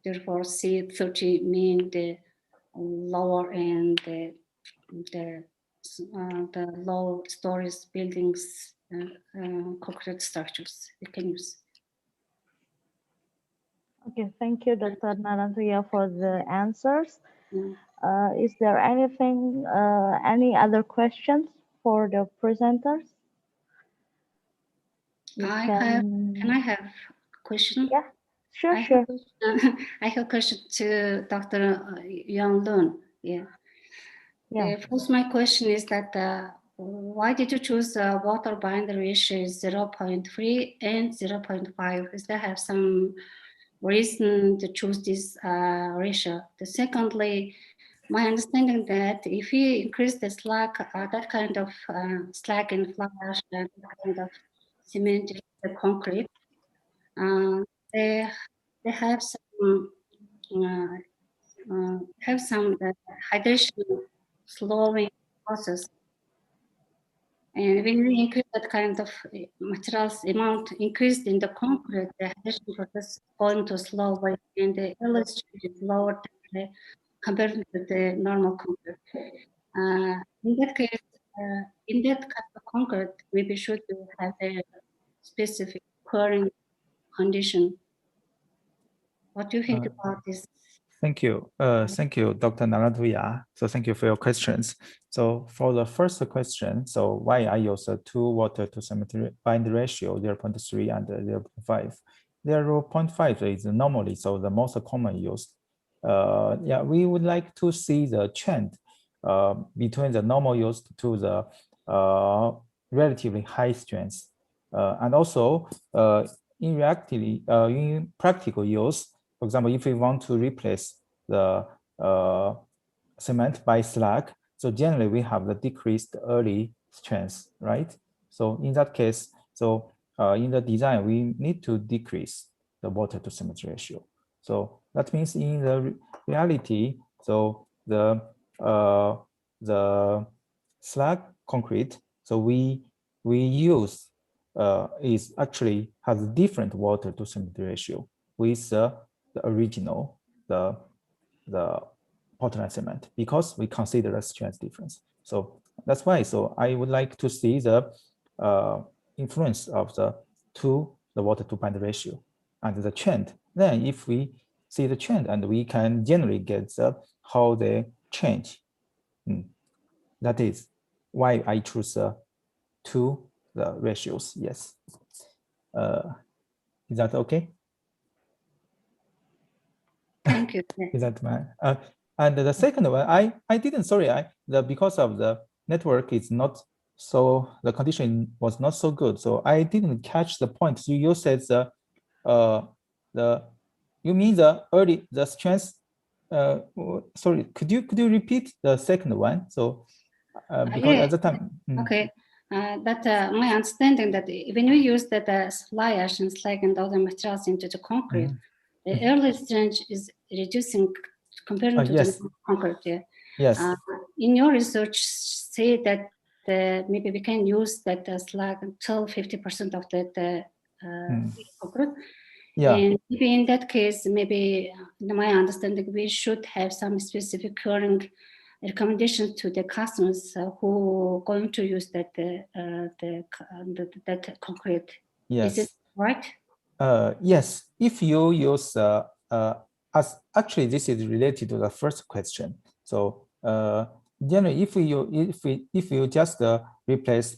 Therefore, C30 mean the lower and the low stories buildings concrete structures we can use. Okay, thank you, Dr. Narantuya, for the answers. Is there anything, any other questions for the presenters? Can I have a question? Yeah, sure. I have a question to Dr. Young Loon. Yeah. First, my question is that why did you choose water binder ratio 0.3 and 0.5? Is there have some reason to choose this ratio? Secondly, my understanding that if you increase the slag, that kind of slag in fly ash and that kind of cement, the concrete, they have some hydration slowing process. And when we increase that kind of materials amount increased in the concrete, the hydration process is going to slow way, and the LS is lower compared to the normal concrete. In that case, in that kind of concrete, maybe should have a specific curing condition. What do you think about this? Thank you. Thank you, Dr. Narantuya. So thank you for your questions. So for the first question, so why I use a 2 water to cement bind ratio 0.3 and 0.5? 0.5 is normally so the most common use. Yeah, we would like to see the trend between the normal use to the relatively high strength. And also in practical use, for example, if we want to replace the cement by slag, so generally we have the decreased early strength, right? So in that case, so in the design, we need to decrease the water to cement ratio. So that means in the reality, so the slag concrete, so we use is actually has a different water to cement ratio with the original, the Portland cement, because we consider a strength difference. So that's why. So I would like to see the influence of the water to bind ratio and the trend. Then if we see the trend and we can generally get how they change. That is why I choose the ratios. Yes. Is that okay? Thank you. Is that my and the second one, I didn't, sorry, because of the network is not so, the condition was not so good, so I didn't catch the point. You said you mean the strength. Sorry, could you repeat the second one? So because yeah. at the time. Okay. That my understanding that when we use that fly ash and slag and other materials into the concrete, the early strength is reducing compared to yes. the concrete. Yeah. Yes. In your research, say that maybe we can use that slag until 50% of that concrete. Yeah. And maybe in that case, maybe in my understanding, we should have some specific curing recommendations to the customers who are going to use that that concrete. Yes. Is it right? Yes. If you use as actually this is related to the first question. So generally, if you just replace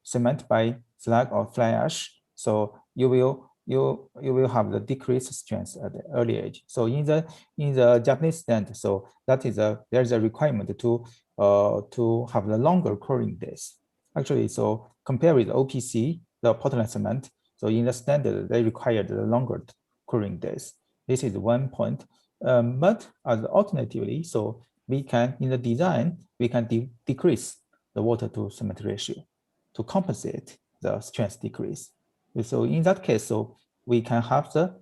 cement by slag or fly ash, so you will have the decreased strength at the early age. So in the Japanese standard, so that is there's a requirement to have the longer curing days. Actually, so compare with OPC, the Portland cement. So in the standard, they require the longer curing days. This is one point. But as alternatively, so we can, in the design, we can decrease the water to cement ratio to compensate the strength decrease. So in that case, so we can have the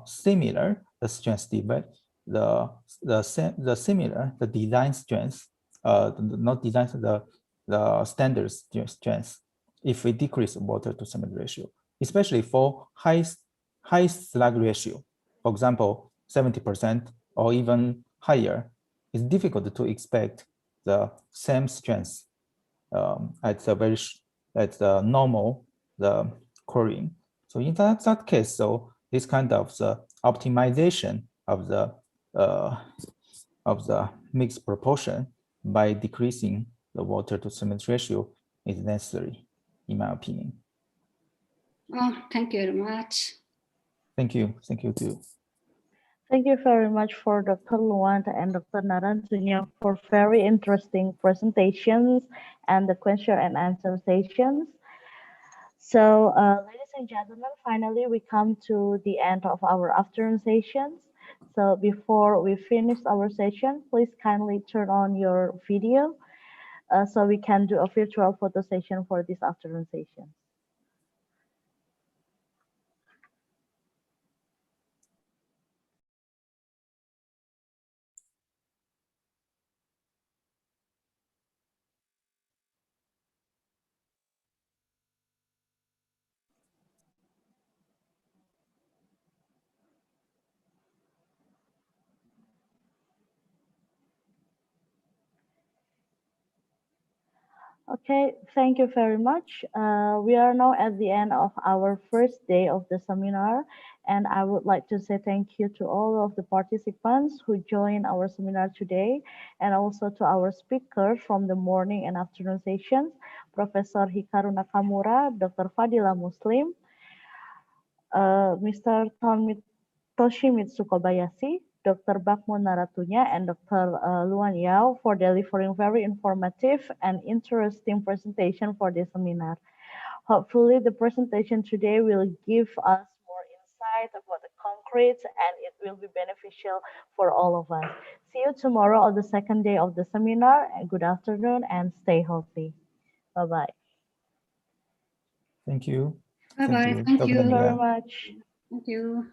similar the strength similar the design strength, not design the standard strength if we decrease water to cement ratio, especially for high slag ratio. For example, 70% or even higher. It's difficult to expect the same strength at the normal curing. So in that case, so this kind of the optimization of the mixed proportion by decreasing the water to cement ratio is necessary, in my opinion. Oh, thank you very much. Thank you. Thank you too. Thank you very much for Dr. Luanda and Dr. Narantunya for very interesting presentations and the question and answer sessions. So, ladies and gentlemen, finally we come to the end of our afternoon sessions. So before we finish our session, please kindly turn on your video so we can do a virtual photo session for this afternoon session. Okay, thank you very much. We are now at the end of our first day of the seminar, and I would like to say thank you to all of the participants who joined our seminar today, and also to our speakers from the morning and afternoon sessions, Professor Hikaru Nakamura, Dr. Fadila Muslim, Mr. Toshimitsu Kobayashi, Dr. Bakmo Naratunya, and Dr. Luan Yao for delivering very informative and interesting presentation for this seminar. Hopefully, the presentation today will give us more insight about the concrete and it will be beneficial for all of us. See you tomorrow on the second day of the seminar. Good afternoon and stay healthy. Bye-bye. Thank you. Bye-bye. Thank you, Thank Dr. you Very Nia. much. Thank you.